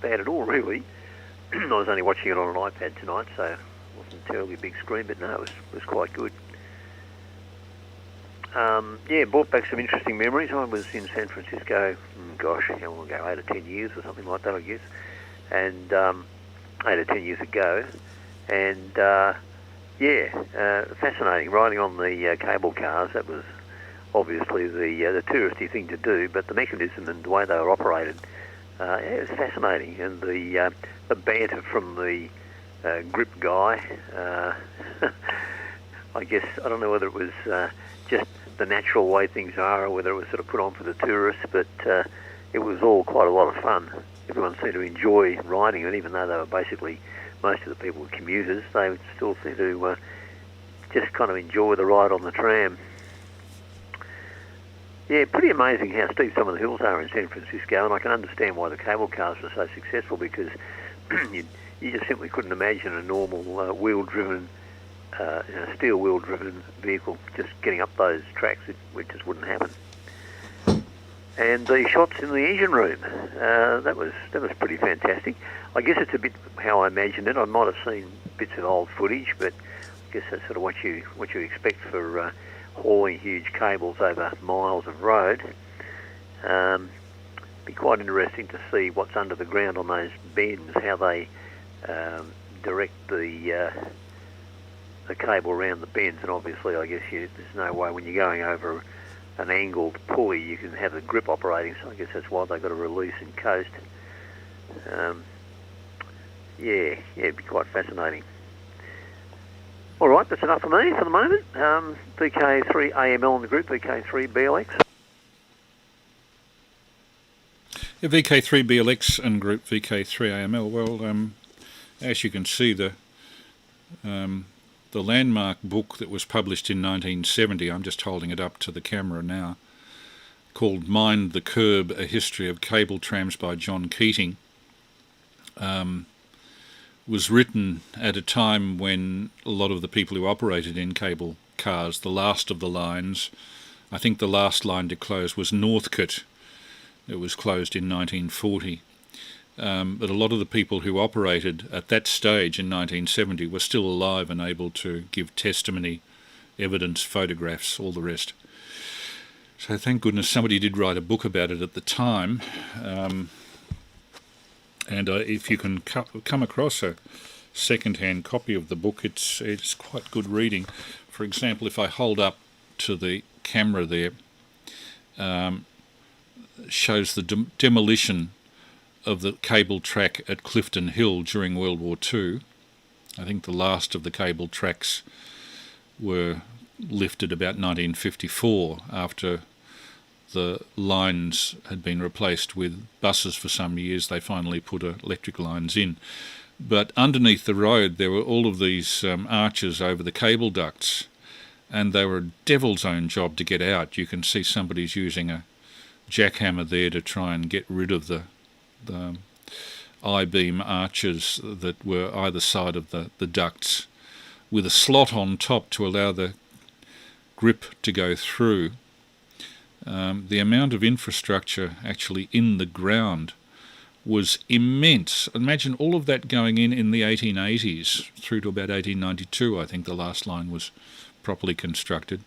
G: bad at all, really. I was only watching it on an iPad tonight, so it wasn't a terribly big screen, but no, it was quite good. Yeah, brought back some interesting memories. I was in San Francisco, gosh, how long ago? 8 or 10 years or something like that, I guess. And 8 or 10 years ago, and yeah, fascinating. Riding on the cable cars, that was obviously the touristy thing to do, but the mechanism and the way they were operated, yeah, it was fascinating. And the banter from the grip guy, I guess, I don't know whether it was just the natural way things are or whether it was sort of put on for the tourists, but it was all quite a lot of fun. Everyone seemed to enjoy riding it, even though they were basically, most of the people were commuters, they would still seem to just kind of enjoy the ride on the tram. Yeah, pretty amazing how steep some of the hills are in San Francisco, and I can understand why the cable cars were so successful, because you just simply couldn't imagine a normal wheel-driven, steel wheel-driven vehicle just getting up those tracks. It just wouldn't happen. And the shots in the engine room, that was pretty fantastic. I guess it's a bit how I imagined it. I might have seen bits of old footage, but I guess that's sort of what you expect for hauling huge cables over miles of road. Be quite interesting to see what's under the ground on those bends, how they direct the cable around the bends. And obviously, I guess there's no way when you're going over an angled pulley you can have the grip operating, so I guess that's why they've got to release and coast. Yeah, it'd be quite fascinating. All right, that's enough for me for the moment. VK3AML in the group, VK3BLX.
A: Yeah, VK3BLX and group VK3AML. Well, as you can see, the landmark book that was published in 1970, I'm just holding it up to the camera now, called Mind the Curb, A History of Cable Trams by John Keating, was written at a time when a lot of the people who operated in cable cars, the last of the lines, I think the last line to close was Northcote. It was closed in 1940. But a lot of the people who operated at that stage in 1970 were still alive and able to give testimony, evidence, photographs, all the rest. So thank goodness somebody did write a book about it at the time. And if you can come across a second-hand copy of the book, it's quite good reading. For example, if I hold up to the camera there, shows the demolition of the cable track at Clifton Hill during World War II. I think the last of the cable tracks were lifted about 1954 after the lines had been replaced with buses for some years. They finally put electric lines in. But underneath the road there were all of these arches over the cable ducts, and they were a devil's own job to get out. You can see somebody's using a jackhammer there to try and get rid of the I-beam arches that were either side of the ducts, with a slot on top to allow the grip to go through. The amount of infrastructure actually in the ground was immense. Imagine all of that going in the 1880s through to about 1892. I think the last line was properly constructed.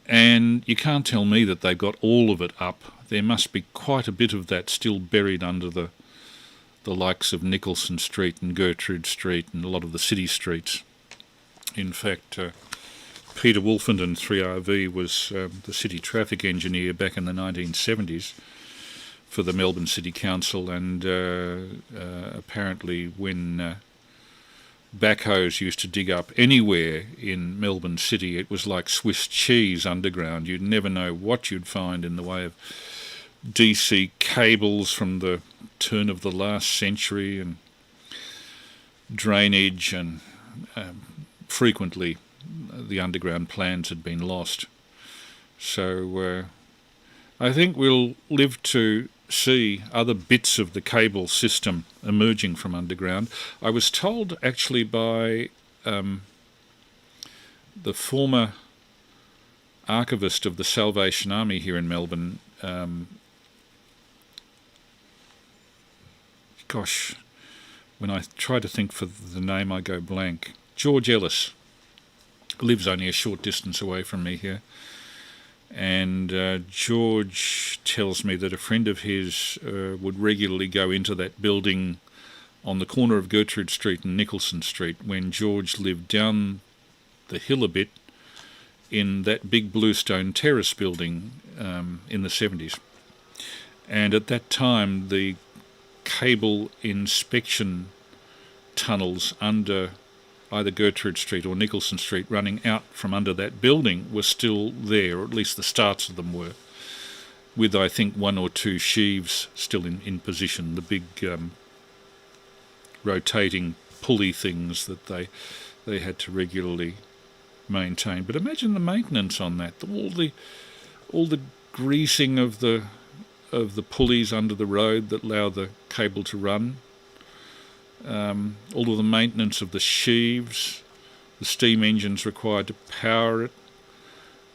A: And you can't tell me that they've got all of it up. There must be quite a bit of that still buried under the likes of Nicholson Street and Gertrude Street and a lot of the city streets. In fact, Peter Wolfenden, 3RV, was the city traffic engineer back in the 1970s for the Melbourne City Council, and apparently when backhoes used to dig up anywhere in Melbourne City, it was like Swiss cheese underground. You'd never know what you'd find in the way of DC cables from the turn of the last century and drainage, and frequently the underground plans had been lost. So I think we'll live to see other bits of the cable system emerging from underground. I was told actually by the former archivist of the Salvation Army here in Melbourne, when I try to think for the name I go blank. George Ellis lives only a short distance away from me here, and George tells me that a friend of his would regularly go into that building on the corner of Gertrude Street and Nicholson Street when George lived down the hill a bit in that big bluestone terrace building in the 70s. And at that time the cable inspection tunnels under either Gertrude Street or Nicholson Street running out from under that building were still there, or at least the starts of them were, with I think one or two sheaves still in position, the big rotating pulley things that they had to regularly maintain. But imagine the maintenance on that, all the greasing of the pulleys under the road that allow the cable to run, all of the maintenance of the sheaves, the steam engines required to power it,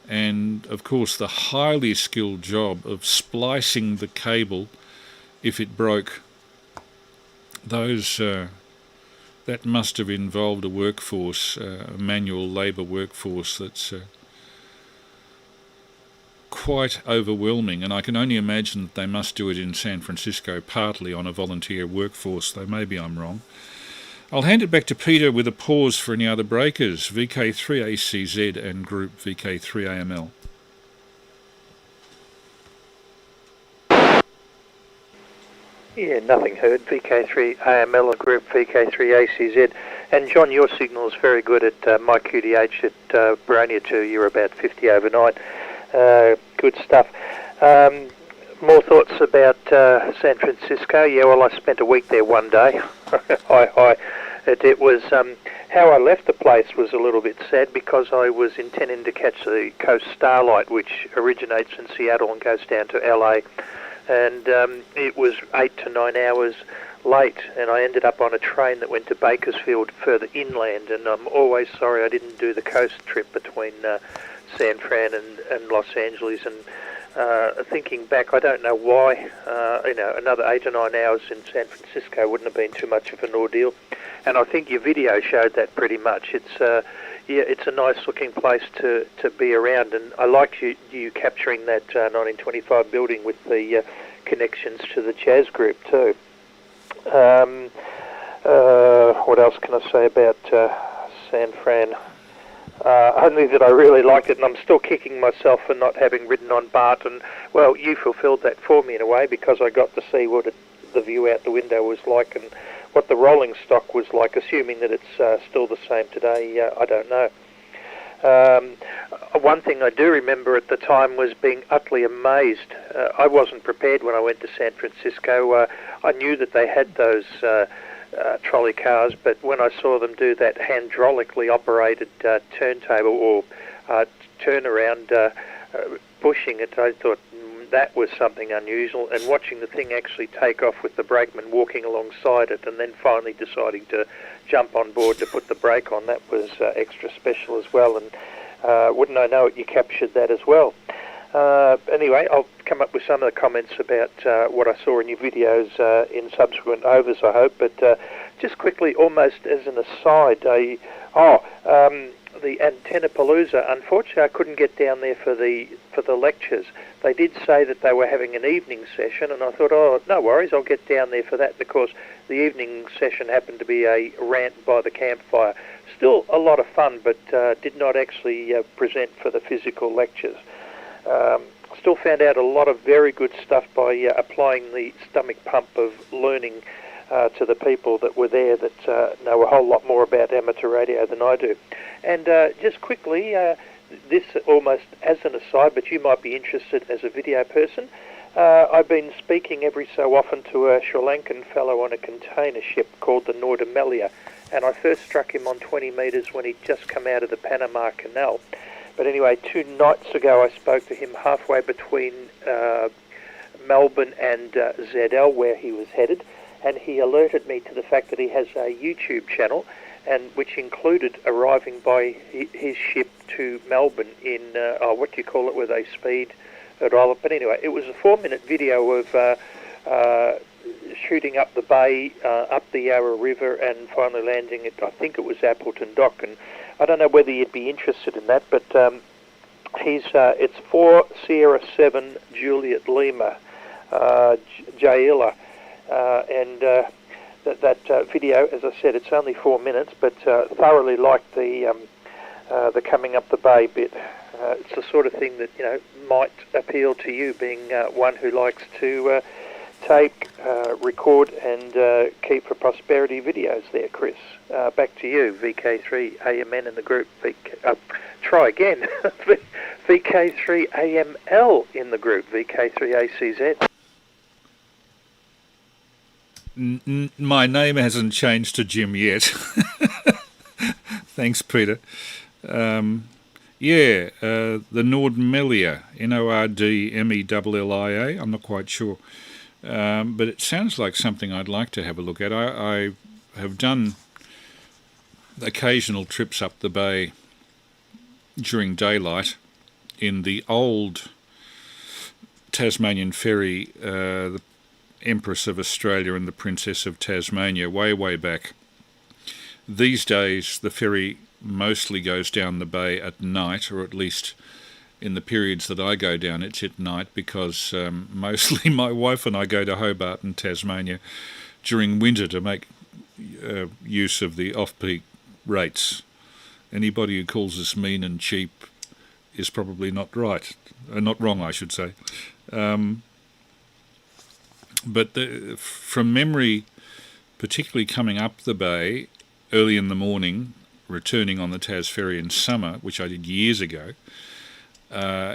A: and of course the highly skilled job of splicing the cable if it broke. That must have involved a workforce, a manual labour workforce that's quite overwhelming, and I can only imagine that they must do it in San Francisco partly on a volunteer workforce, though maybe I'm wrong. I'll hand it back to Peter with a pause for any other breakers. VK3ACZ and group VK3AML.
F: Yeah, nothing heard. VK3AML and group VK3ACZ. And John, your signal is very good at my QTH at Baronia 2. You're about 50 overnight. Good stuff. More thoughts about San Francisco? Yeah, well, I spent a week there one day. Hi. It was how I left the place was a little bit sad because I was intending to catch the Coast Starlight, which originates in Seattle and goes down to LA, and it was 8 to 9 hours late, and I ended up on a train that went to Bakersfield further inland, and I'm always sorry I didn't do the coast trip between San Fran and Los Angeles, and Thinking back, I don't know why, another 8 or 9 hours in San Francisco wouldn't have been too much of an ordeal. And I think your video showed that pretty much. It's a nice looking place to be around, and I like you capturing that 1925 building with the connections to the jazz group too. What else can I say about San Fran? Only that I really liked it, and I'm still kicking myself for not having ridden on BART. And well, you fulfilled that for me in a way, because I got to see what the view out the window was like and what the rolling stock was like. Assuming that it's still the same today, I don't know. One thing I do remember at the time was being utterly amazed. I wasn't prepared when I went to San Francisco. I knew that they had those trolley cars, but when I saw them do that hydraulically operated turntable or turnaround pushing it, I thought that was something unusual. And watching the thing actually take off with the brakeman walking alongside it and then finally deciding to jump on board to put the brake on, that was extra special as well. And wouldn't I know it, you captured that as well. Anyway, I'll come up with some of the comments about what I saw in your videos in subsequent overs, I hope. But just quickly, almost as an aside, the Antennapalooza, unfortunately I couldn't get down there for the lectures. They did say that they were having an evening session, and I thought, oh, no worries, I'll get down there for that, because the evening session happened to be a rant by the campfire. Still a lot of fun, but did not actually present for the physical lectures. Still found out a lot of very good stuff by applying the stomach pump of learning to the people that were there that know a whole lot more about amateur radio than I do. And just quickly, this almost as an aside, but you might be interested as a video person, I've been speaking every so often to a Sri Lankan fellow on a container ship called the Nordamelia, and I first struck him on 20 metres when he'd just come out of the Panama Canal. But anyway, 2 nights ago I spoke to him halfway between Melbourne and ZL, where he was headed, and he alerted me to the fact that he has a YouTube channel, and which included arriving by his ship to Melbourne in, what do you call it, where they speed at all. But anyway, it was a 4-minute video of shooting up the bay, up the Yarra River, and finally landing at, I think it was Appleton Dock. And I don't know whether you'd be interested in that, but it's 4 Sierra 7 Juliet Lima, Jaila, and that video, as I said, it's only 4 minutes, but thoroughly liked the coming up the bay bit. It's the sort of thing that might appeal to you, being one who likes to take, record, and keep for prosperity videos. There, Chris. Back to you, VK3AMN in the group. Try again. VK3AML in the group. VK3ACZ.
A: My name hasn't changed to Jim yet. Thanks, Peter. The Nordmelia, Nordmelia. I'm not quite sure. But it sounds like something I'd like to have a look at. I have done occasional trips up the bay during daylight in the old Tasmanian ferry, the Empress of Australia and the Princess of Tasmania, way back. These days the ferry mostly goes down the bay at night, or at least in the periods that I go down it's at night, because mostly my wife and I go to Hobart and Tasmania during winter to make use of the off-peak rates. Anybody who calls us mean and cheap is probably not right, not wrong, I should say. But from memory, particularly coming up the bay early in the morning, returning on the Tas ferry in summer, which I did years ago,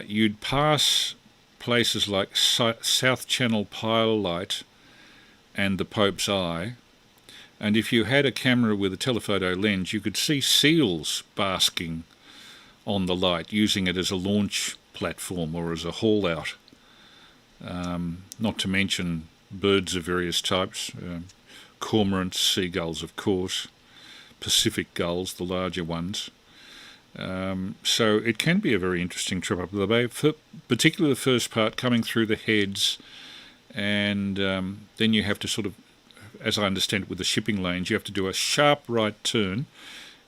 A: you'd pass places like South Channel Pile Light and the Pope's Eye, and if you had a camera with a telephoto lens, you could see seals basking on the light, using it as a launch platform or as a haul-out. Not to mention birds of various types, cormorants, seagulls, of course, Pacific gulls, the larger ones. So it can be a very interesting trip up the bay, particularly the first part coming through the heads, and then you have to sort of, as I understand it with the shipping lanes, you have to do a sharp right turn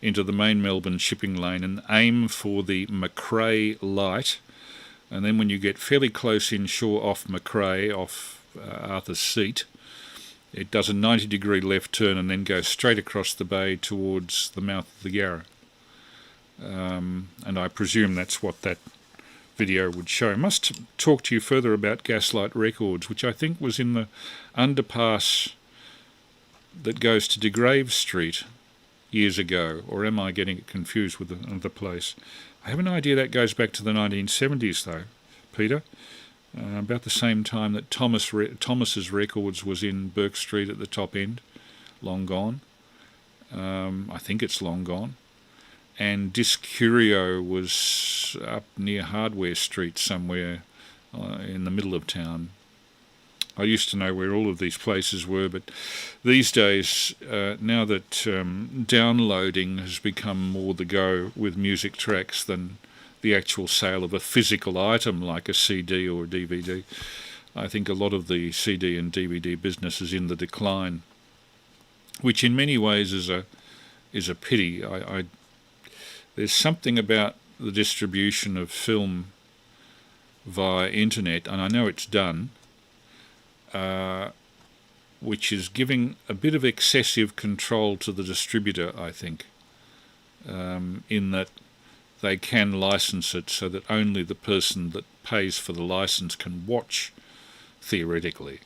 A: into the main Melbourne shipping lane and aim for the Macrae light, and then when you get fairly close inshore off Macrae, off Arthur's Seat, it does a 90-degree left turn and then goes straight across the bay towards the mouth of the Yarra. And I presume that's what that video would show. I must talk to you further about Gaslight Records, which I think was in the underpass that goes to De Grave Street years ago, or am I getting it confused with another place? I have an idea that goes back to the 1970s though, Peter, about the same time that Thomas's Records was in Burke Street at the top end, long gone. I think it's long gone. And Disc Curio was up near Hardware Street somewhere in the middle of town. I used to know where all of these places were, but these days, now that downloading has become more the go with music tracks than the actual sale of a physical item like a CD or a DVD, I think a lot of the CD and DVD business is in the decline, which in many ways is a pity. There's something about the distribution of film via internet, and I know it's done, which is giving a bit of excessive control to the distributor, I think, in that they can license it so that only the person that pays for the license can watch, theoretically,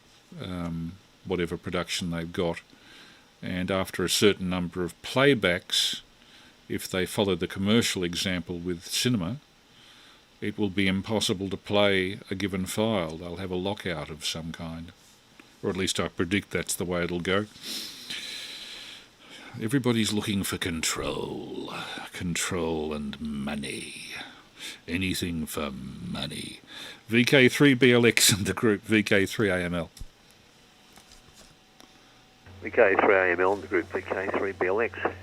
A: whatever production they've got. And after a certain number of playbacks, if they follow the commercial example with cinema, it will be impossible to play a given file. They'll have a lockout of some kind. Or at least I predict that's the way it'll go. Everybody's looking for control. Control and money. Anything for money. VK3BLX and the group VK3AML.
G: VK3AML and the group VK3BLX.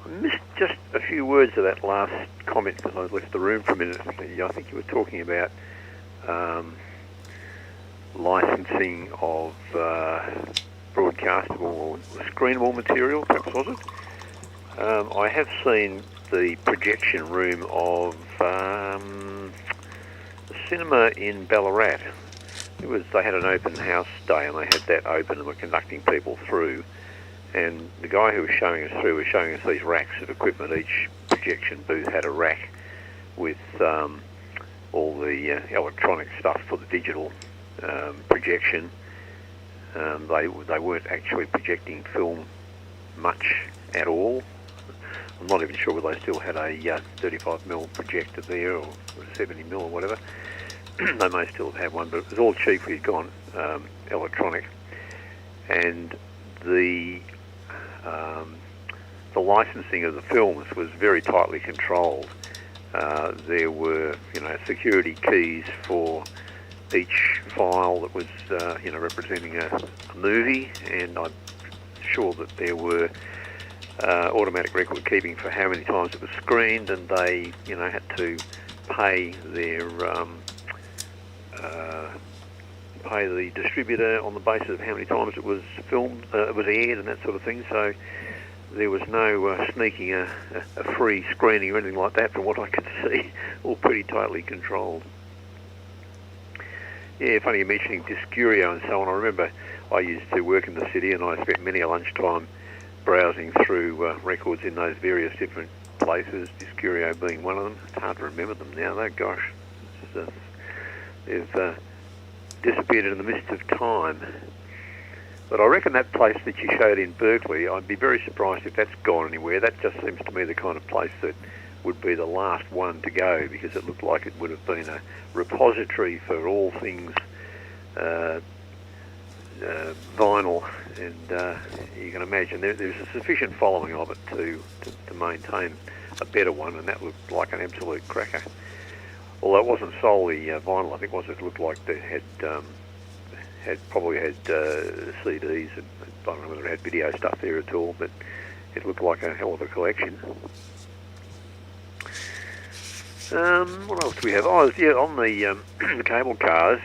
G: I missed just a few words of that last comment because I left the room for a minute. I think you were talking about licensing of broadcastable or screenable material, perhaps, was it? I have seen the projection room of the cinema in Ballarat. They had an open house day and they had that open and were conducting people through. And the guy who was showing us through was showing us these racks of equipment. Each projection booth had a rack with all the electronic stuff for the digital projection. They weren't actually projecting film much at all. I'm not even sure whether they still had a 35mm projector there or 70mm or whatever. They may still have one, but it was all chiefly gone electronic. And the licensing of the films was very tightly controlled. There were, security keys for each file that was, representing a movie, and I'm sure that there were automatic record keeping for how many times it was screened, and they, had to pay their pay the distributor on the basis of how many times it was filmed, it was aired, and that sort of thing. So there was no sneaking a free screening or anything like that, from what I could see. All pretty tightly controlled. Yeah, funny you're mentioning Disc Curio and so on. I remember I used to work in the city, and I spent many a lunchtime browsing through records in those various different places, Disc Curio being one of them. It's hard to remember them now, though, gosh. They've disappeared in the mist of time. But I reckon that place that you showed in Berkeley, I'd be very surprised if that's gone anywhere. That just seems to me the kind of place that would be the last one to go, because it looked like it would have been a repository for all things vinyl, and you can imagine there's a sufficient following of it to maintain a better one, and that looked like an absolute cracker. Although it wasn't solely vinyl, I think it looked like they had probably had CDs, and I don't know whether it had video stuff there at all, but it looked like a hell of a collection. What else do we have? Oh, yeah, on the the cable cars,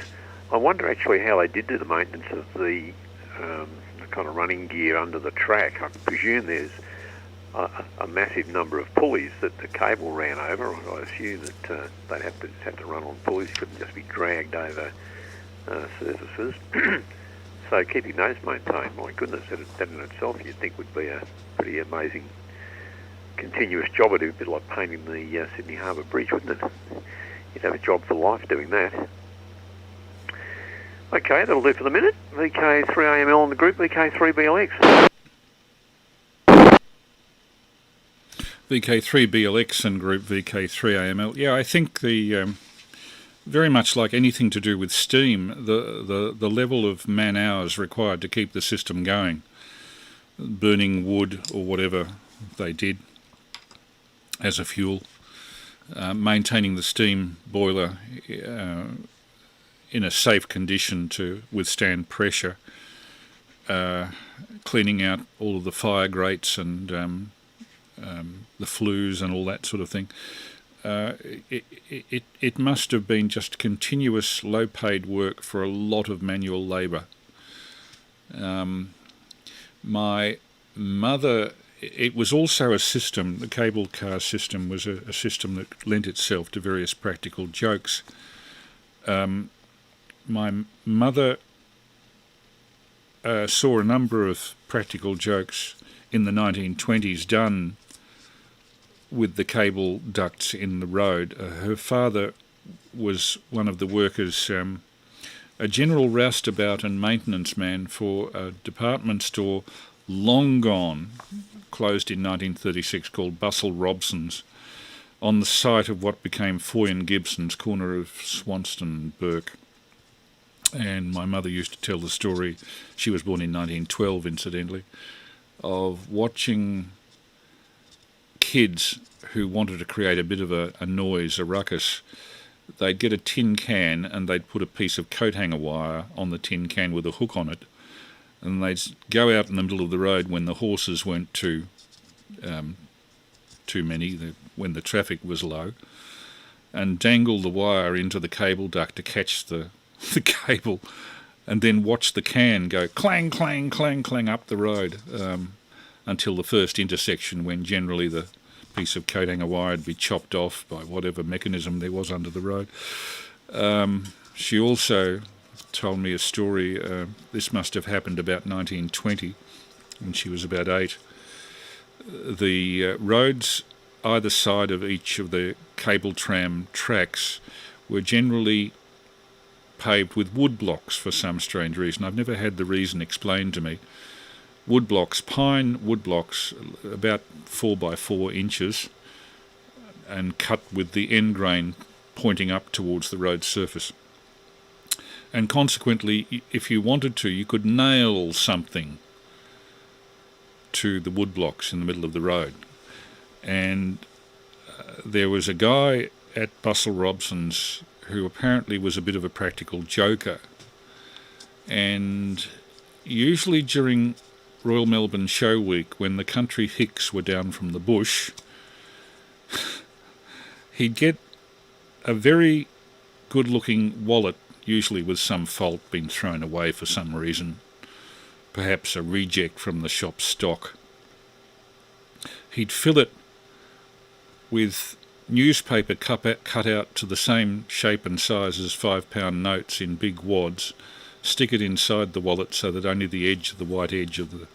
G: I wonder actually how they did do the maintenance of the kind of running gear under the track. I presume there's a massive number of pulleys that the cable ran over. I assume that they'd have to run on pulleys, couldn't just be dragged over surfaces. So keeping those maintained, my goodness, that in itself you'd think would be a pretty amazing continuous job. It'd be a bit like painting the Sydney Harbour Bridge, wouldn't it? You'd have a job for life doing that. Okay, that'll do for the minute. VK3AML in the group, VK3BLX.
A: VK3BLX and group VK3AML. Yeah, I think the very much like anything to do with steam, the level of man hours required to keep the system going, burning wood or whatever they did as a fuel, maintaining the steam boiler in a safe condition to withstand pressure, cleaning out all of the fire grates and the flues and all that sort of thing. It must have been just continuous low-paid work for a lot of manual labour. My mother, it was also a system, the cable car system was a system that lent itself to various practical jokes. My mother saw a number of practical jokes in the 1920s done with the cable ducts in the road. Her father was one of the workers, a general roustabout and maintenance man for a department store long gone, closed in 1936, called Bustle Robson's, on the site of what became Foy and Gibson's, corner of Swanston and Burke. And my mother used to tell the story, she was born in 1912 incidentally, of watching kids who wanted to create a bit of a noise, a ruckus. They'd get a tin can and they'd put a piece of coat hanger wire on the tin can with a hook on it, and they'd go out in the middle of the road when the horses weren't too many, when the traffic was low, and dangle the wire into the cable duct to catch the cable, and then watch the can go clang, clang, clang, clang up the road until the first intersection, when generally the piece of coat hanger wire would be chopped off by whatever mechanism there was under the road. She also told me a story, this must have happened about 1920, when she was about 8. The roads either side of each of the cable tram tracks were generally paved with wood blocks for some strange reason. I've never had the reason explained to me. Wood blocks, pine wood blocks, about 4 by 4 inches, and cut with the end grain pointing up towards the road surface. And consequently, if you wanted to, you could nail something to the wood blocks in the middle of the road. And there was a guy at Bustle Robson's who apparently was a bit of a practical joker, and usually during Royal Melbourne Show Week, when the country hicks were down from the bush, he'd get a very good-looking wallet, usually with some fault, been thrown away for some reason, perhaps a reject from the shop stock. He'd fill it with newspaper cut out to the same shape and size as £5 notes in big wads, stick it inside the wallet so that only the edge of the white edge of the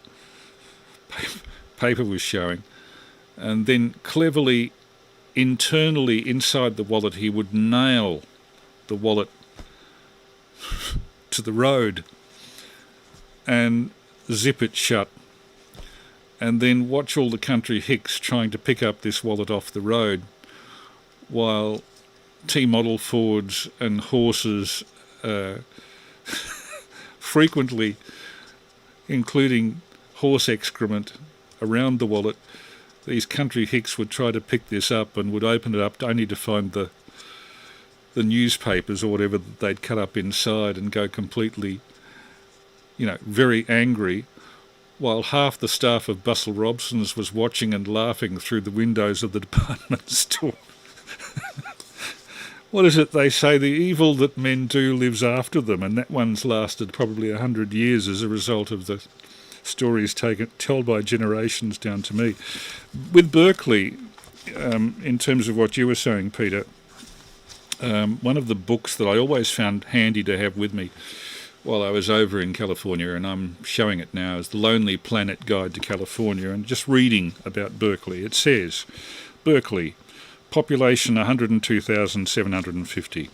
A: paper was showing, and then cleverly internally inside the wallet he would nail the wallet to the road and zip it shut, and then watch all the country hicks trying to pick up this wallet off the road, while T-model Fords and horses, frequently including horse excrement around the wallet, these country hicks would try to pick this up and would open it up only to find the newspapers or whatever that they'd cut up inside, and go completely, very angry, while half the staff of Bustle Robson's was watching and laughing through the windows of the department store. what is it they say? The evil that men do lives after them, and that one's lasted probably 100 years as a result of the stories told by generations down to me. With Berkeley, in terms of what you were saying, Peter, one of the books that I always found handy to have with me while I was over in California, and I'm showing it now, is The Lonely Planet Guide to California, and just reading about Berkeley. It says, Berkeley, population 102,750.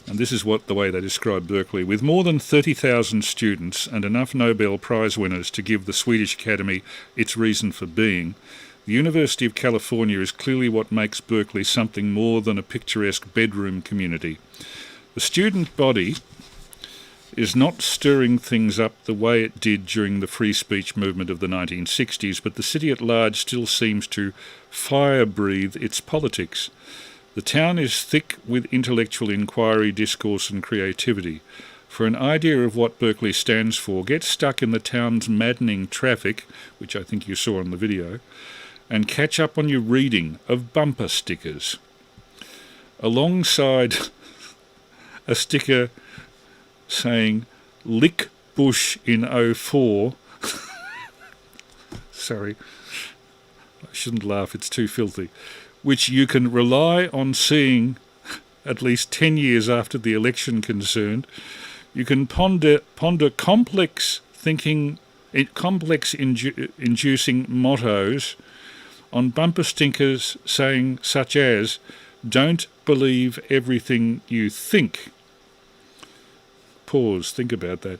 A: And this is the way they describe Berkeley. With more than 30,000 students and enough Nobel Prize winners to give the Swedish Academy its reason for being, the University of California is clearly what makes Berkeley something more than a picturesque bedroom community. The student body is not stirring things up the way it did during the free speech movement of the 1960s, but the city at large still seems to fire-breathe its politics. The town is thick with intellectual inquiry, discourse and creativity. For an idea of what Berkeley stands for, get stuck in the town's maddening traffic, which I think you saw on the video, and catch up on your reading of bumper stickers. Alongside a sticker saying, "Lick Bush in '04." Sorry, I shouldn't laugh, it's too filthy. Which you can rely on seeing at least 10 years after the election concerned. You can ponder complex inducing mottos on bumper stickers saying such as, "Don't believe everything you think." Pause, think about that.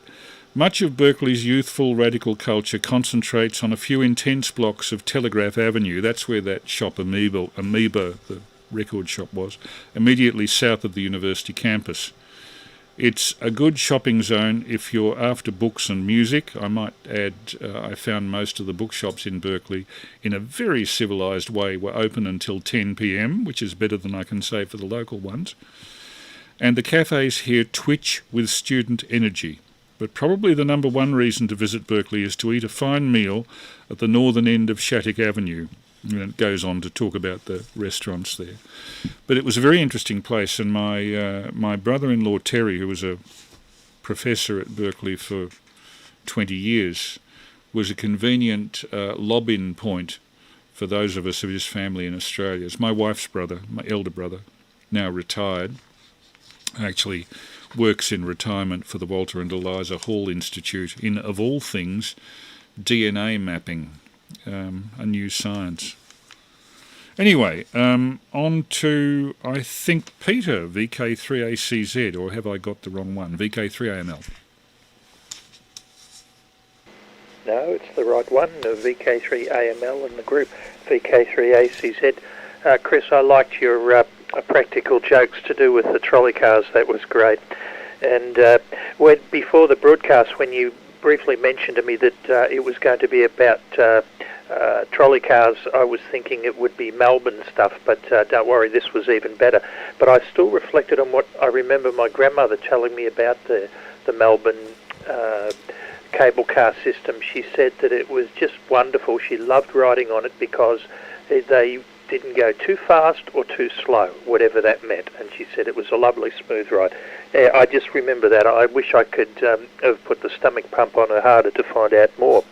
A: Much of Berkeley's youthful radical culture concentrates on a few intense blocks of Telegraph Avenue. That's where that shop Amoeba, the record shop, was, immediately south of the university campus. It's a good shopping zone if you're after books and music. I might add, I found most of the bookshops in Berkeley, in a very civilised way, were open until 10 p.m, which is better than I can say for the local ones. And the cafes here twitch with student energy. But probably the number one reason to visit Berkeley is to eat a fine meal at the northern end of Shattuck Avenue. And it goes on to talk about the restaurants there. But it was a very interesting place, and my brother-in-law Terry, who was a professor at Berkeley for 20 years, was a convenient lob-in point for those of us of his family in Australia. It's my wife's brother, my elder brother, now retired, actually works in retirement for the Walter and Eliza Hall Institute in, of all things, DNA mapping. A new science. Anyway, on to, I think, Peter, VK3ACZ, or have I got the wrong one? VK3AML.
F: No, it's the right one, VK3AML in the group, VK3ACZ. Chris, I liked your practical jokes to do with the trolley cars. That was great. And before the broadcast, when you briefly mentioned to me that it was going to be about trolley cars, I was thinking it would be Melbourne stuff, but don't worry, this was even better. But I still reflected on what I remember my grandmother telling me about the Melbourne cable car system. She said that it was just wonderful. She loved riding on it because they didn't go too fast or too slow, whatever that meant, and she said it was a lovely smooth ride. I just remember that. I wish I could have put the stomach pump on her harder to find out more.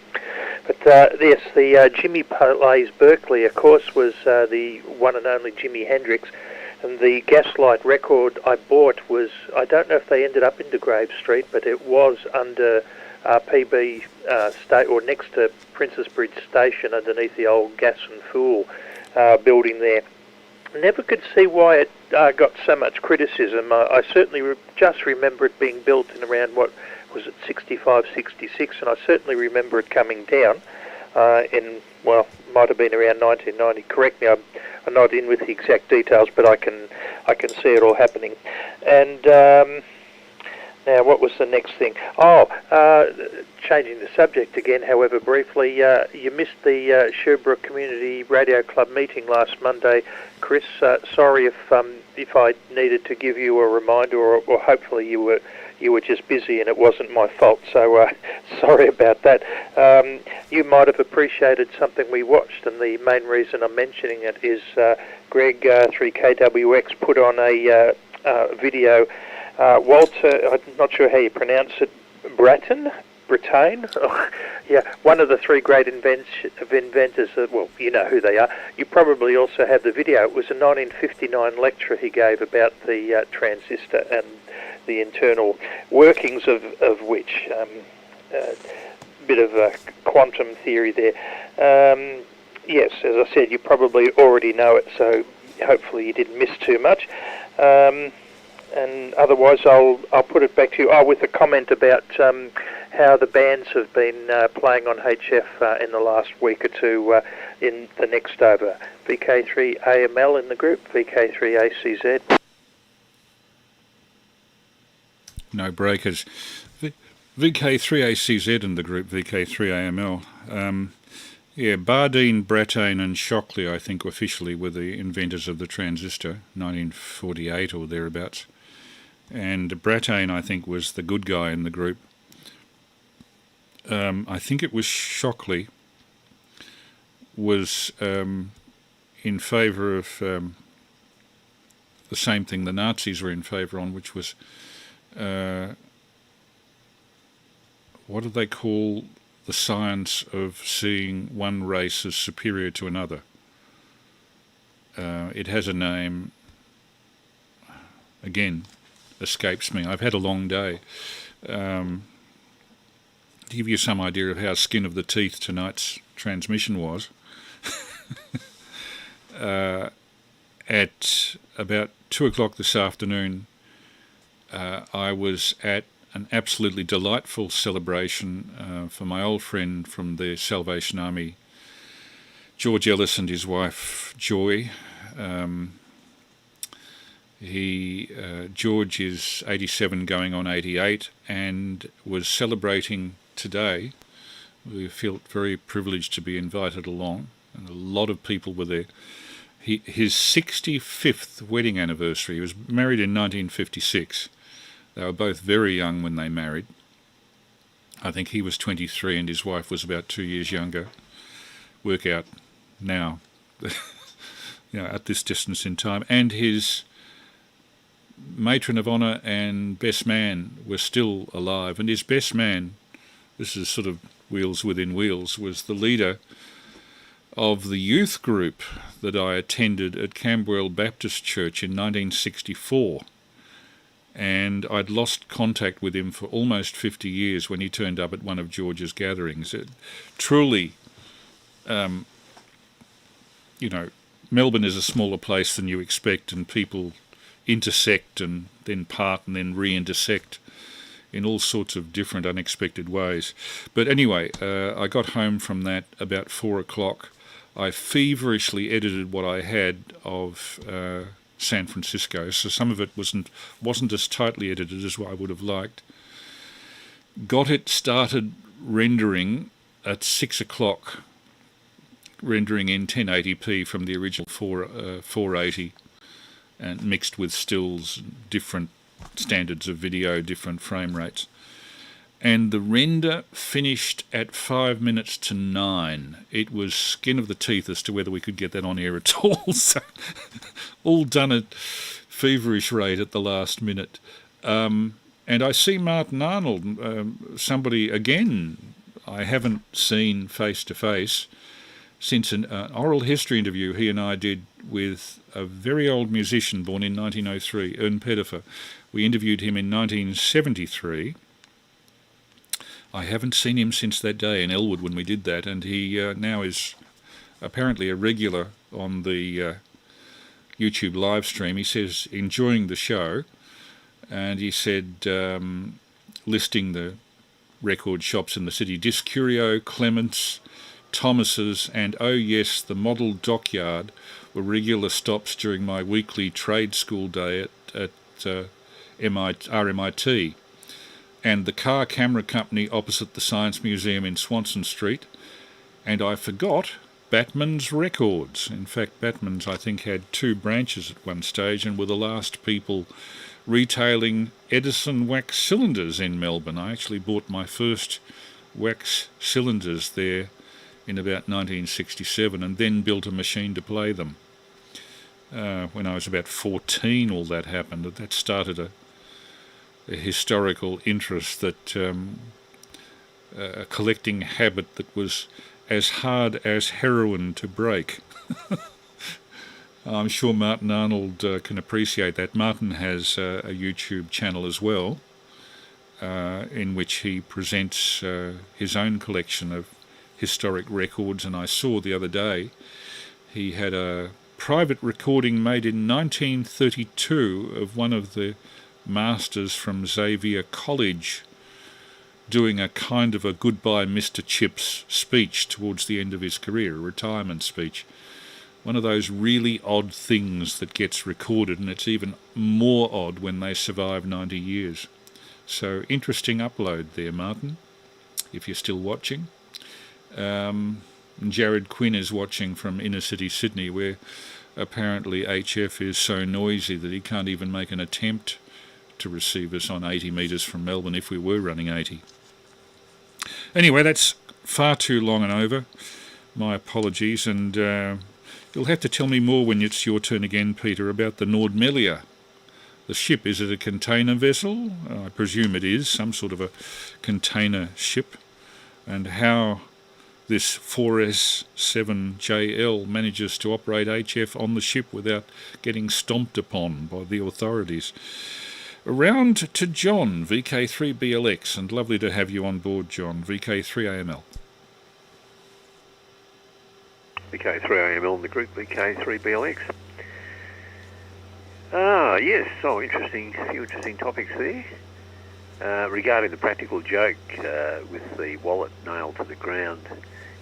F: But yes, the Jimmy Plays Berkeley, of course, was the one and only Jimi Hendrix, and the Gaslight record I bought was, I don't know if they ended up into Grave Street, but it was under PB State, or next to Princess Bridge Station, underneath the old Gas and Fool building there. Never could see why it got so much criticism. I certainly just remember it being built in around, what was it, 65, 66, and I certainly remember it coming down in, well, might have been around 1990. Correct me, I'm not in with the exact details, but I can see it all happening. And now, what was the next thing? Changing the subject again, however briefly, you missed the Sherbrooke Community Radio Club meeting last Monday, Chris. Sorry if I needed to give you a reminder, or hopefully you were just busy and it wasn't my fault, so sorry about that. You might have appreciated something we watched, and the main reason I'm mentioning it is Greg 3KWX put on a video. Walter, I'm not sure how you pronounce it, Brattain? Yeah, one of the three great inventors, well, you know who they are. You probably also have the video. It was a 1959 lecture he gave about the transistor and the internal workings of which. Bit of quantum theory there. Yes, as I said, you probably already know it, so hopefully you didn't miss too much. And otherwise, I'll put it back to you. With a comment about how the bands have been playing on HF in the last week or two in the next over. VK3AML in the group, VK3ACZ.
A: No breakers. VK3ACZ in the group, VK3AML. Bardeen, Brattain and Shockley, I think, officially were the inventors of the transistor, 1948 or thereabouts. And Brattain, I think, was the good guy in the group. I think it was Shockley was in favour of the same thing the Nazis were in favour on, which was what do they call the science of seeing one race as superior to another? It has a name, again, escapes me. I've had a long day. To give you some idea of how skin of the teeth tonight's transmission was, at about 2 o'clock this afternoon, I was at an absolutely delightful celebration for my old friend from the Salvation Army, George Ellis, and his wife Joy. George is 87 going on 88 and was celebrating today. We felt very privileged to be invited along, and a lot of people were there. His 65th wedding anniversary. He was married in 1956. They were both very young when they married. I think he was 23 and his wife was about 2 years younger. Work out now, at this distance in time. And his matron of honour and best man were still alive. And his best man, this is sort of wheels within wheels, was the leader of the youth group that I attended at Camberwell Baptist Church in 1964. And I'd lost contact with him for almost 50 years when he turned up at one of George's gatherings. Truly, Melbourne is a smaller place than you expect, and people intersect and then part and then re-intersect in all sorts of different unexpected ways. But anyway, I got home from that about 4 o'clock. I feverishly edited what I had of San Francisco, so some of it wasn't as tightly edited as what I would have liked. Got it started rendering at 6 o'clock, rendering in 1080p from the original 480, and mixed with stills, different standards of video, different frame rates. And the render finished at 5 minutes to 9. It was skin of the teeth as to whether we could get that on air at all. So, all done at feverish rate at the last minute. And I see Martin Arnold, somebody, again, I haven't seen face to face since an oral history interview he and I did with a very old musician born in 1903, Ern Pettifer. We interviewed him in 1973. I haven't seen him since that day in Elwood when we did that, and he now is apparently a regular on the YouTube live stream. He says, enjoying the show, and he said, listing the record shops in the city, Discurio, Clements, Thomas's, and oh yes, the Model Dockyard were regular stops during my weekly trade school day at RMIT. And the car camera company opposite the Science Museum in Swanson Street. And I forgot Batman's Records. In fact, Batman's, I think, had 2 branches at one stage and were the last people retailing Edison wax cylinders in Melbourne. I actually bought my first wax cylinders there in about 1967 and then built a machine to play them. when I was about 14, all that happened. That started a historical interest, that a collecting habit that was as hard as heroin to break. I'm sure Martin Arnold can appreciate that. Martin has a YouTube channel as well, in which he presents his own collection of historic records, and I saw the other day he had a private recording made in 1932 of one of the masters from Xavier College doing a kind of a goodbye Mr. Chips speech towards the end of his career, a retirement speech. One of those really odd things that gets recorded, and it's even more odd when they survive 90 years. So interesting upload there, Martin, if you're still watching. Jared Quinn is watching from inner city Sydney, where apparently HF is so noisy that he can't even make an attempt to receive us on 80 metres from Melbourne if we were running 80. Anyway, that's far too long and over. My apologies, and you'll have to tell me more when it's your turn again, Peter, about the Nordmelia. The ship, is it a container vessel? I presume it is, some sort of a container ship. And how this 4S7JL manages to operate HF on the ship without getting stomped upon by the authorities. Around to John, VK3BLX, and lovely to have you on board, John, VK3AML.
G: VK3AML in the group, VK3BLX. Yes, so interesting, a few interesting topics there. Regarding the practical joke with the wallet nailed to the ground,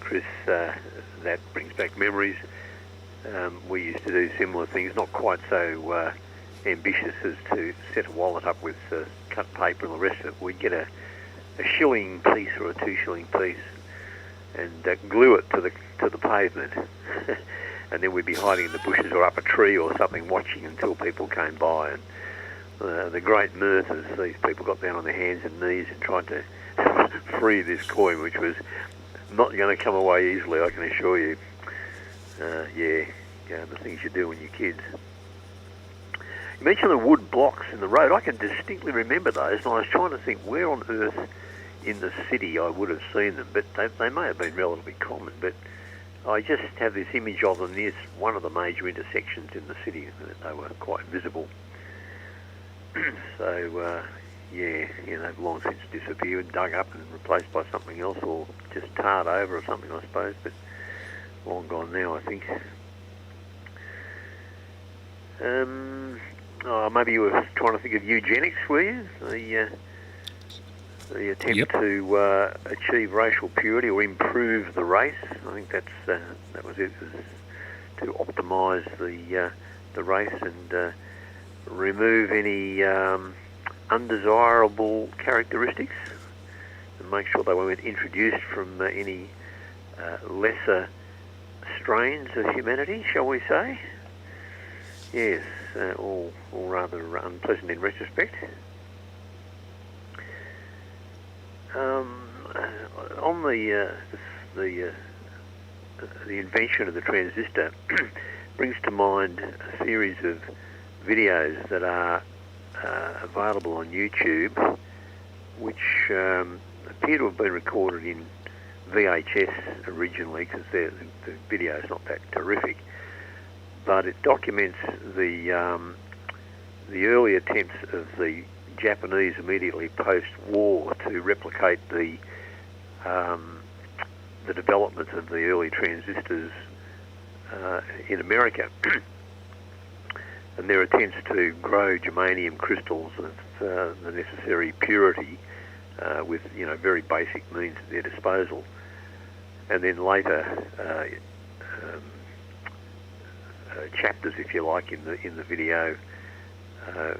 G: Chris, that brings back memories. We used to do similar things, not quite so ambitious as to set a wallet up with cut paper and the rest of it. We'd get a shilling piece or a 2 shilling piece and glue it to the pavement. And then we'd be hiding in the bushes or up a tree or something, watching until people came by. And the great mirth as these people got down on their hands and knees and tried to free this coin, which was not going to come away easily, I can assure you. The things you do when you're kids. You mentioned the wood blocks in the road. I can distinctly remember those, and I was trying to think where on earth in the city I would have seen them, but they may have been relatively common, but I just have this image of them near one of the major intersections in the city, and they were quite visible. So, they've long since disappeared, dug up and replaced by something else, or just tarred over or something, I suppose, but long gone now, I think. Maybe you were trying to think of eugenics, were you? The attempt to achieve racial purity or improve the race. I think that was it, was to optimise the race and remove any undesirable characteristics and make sure they weren't introduced from any lesser strains of humanity, shall we say? Yes, all rather unpleasant in retrospect. On the invention of the transistor brings to mind a series of videos that are available on YouTube, which appear to have been recorded in VHS originally, because the video is not that terrific, but it documents the early attempts of the Japanese immediately post-war to replicate the development of the early transistors in America, and their attempts to grow germanium crystals of the necessary purity with very basic means at their disposal, and then later chapters, if you like, in the video.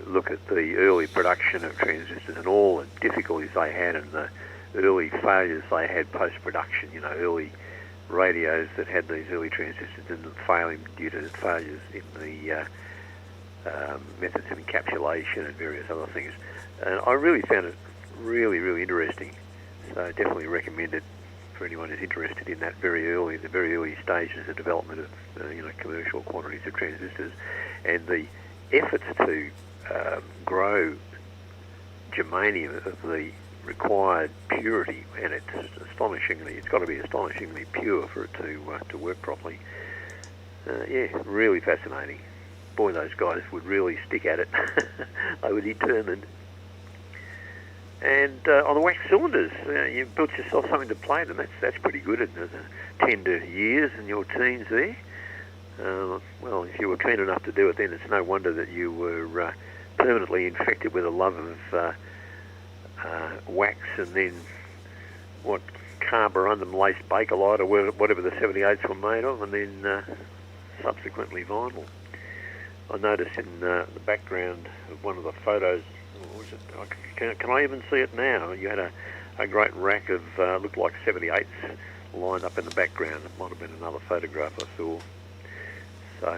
G: Look at the early production of transistors and all the difficulties they had and the early failures they had post-production, early radios that had these early transistors and failing due to failures in the methods of encapsulation and various other things. And I really found it really, really interesting. So I definitely recommend it for anyone who's interested in that the very early stages of development of commercial quantities of transistors, and the efforts to grow germanium of the required purity, and it's got to be astonishingly pure for it to work properly. Really fascinating. Boy, those guys would really stick at it. They were determined. And on the wax cylinders, you built yourself something to play them. That's pretty good in the tender years and your teens there. Well, if you were keen enough to do it then, it's no wonder that you were permanently infected with a love of wax, and then carborundum laced Bakelite or whatever the 78s were made of, and then subsequently vinyl. I noticed in the background of one of the photos, can I even see it now? You had a great rack of looked like 78s lined up in the background. It might have been another photograph I saw. So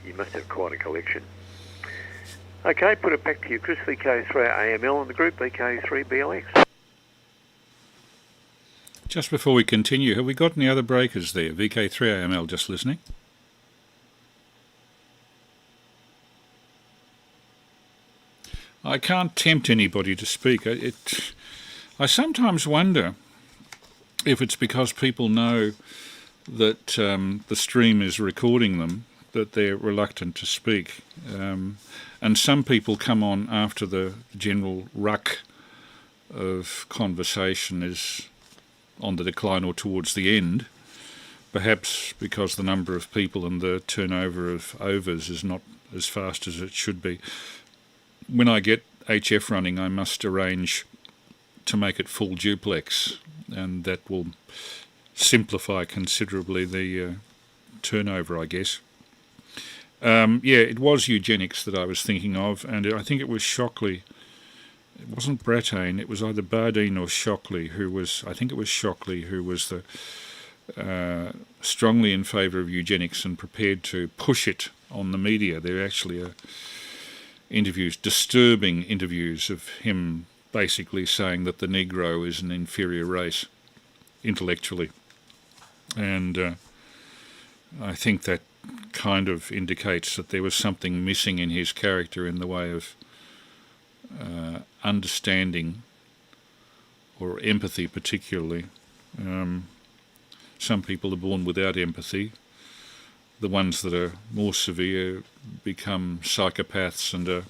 G: you must have quite a collection. Okay, put it back to you, Chris. VK3AML in the group, VK3BLX.
A: Just before we continue, have we got any other breakers there? VK3AML just listening. I can't tempt anybody to speak. I sometimes wonder if it's because people know that the stream is recording them, that they're reluctant to speak. And some people come on after the general ruck of conversation is on the decline or towards the end, perhaps because the number of people and the turnover of overs is not as fast as it should be. When I get HF running, I must arrange to make it full duplex, and that will simplify considerably the turnover, I guess. It was eugenics that I was thinking of, and I think it was Shockley. It wasn't Brattain, it was either Bardeen or Shockley who was the strongly in favour of eugenics and prepared to push it on the media. There actually are disturbing interviews of him basically saying that the Negro is an inferior race intellectually. And I think that kind of indicates that there was something missing in his character in the way of understanding or empathy particularly. Some people are born without empathy. The ones that are more severe become psychopaths and are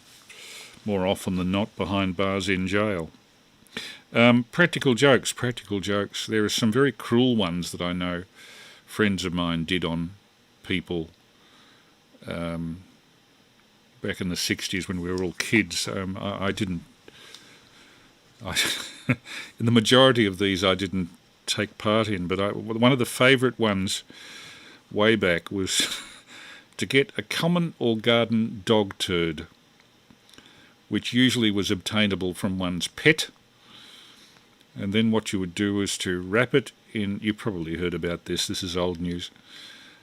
A: more often than not behind bars in jail. Practical jokes. There are some very cruel ones that I know friends of mine did on people back in the 60s when we were all kids. I didn't... in the majority of these I didn't take part in, but one of the favourite ones way back was to get a common or garden dog turd, which usually was obtainable from one's pet, and then what you would do is to wrap it in, you probably heard about this is old news,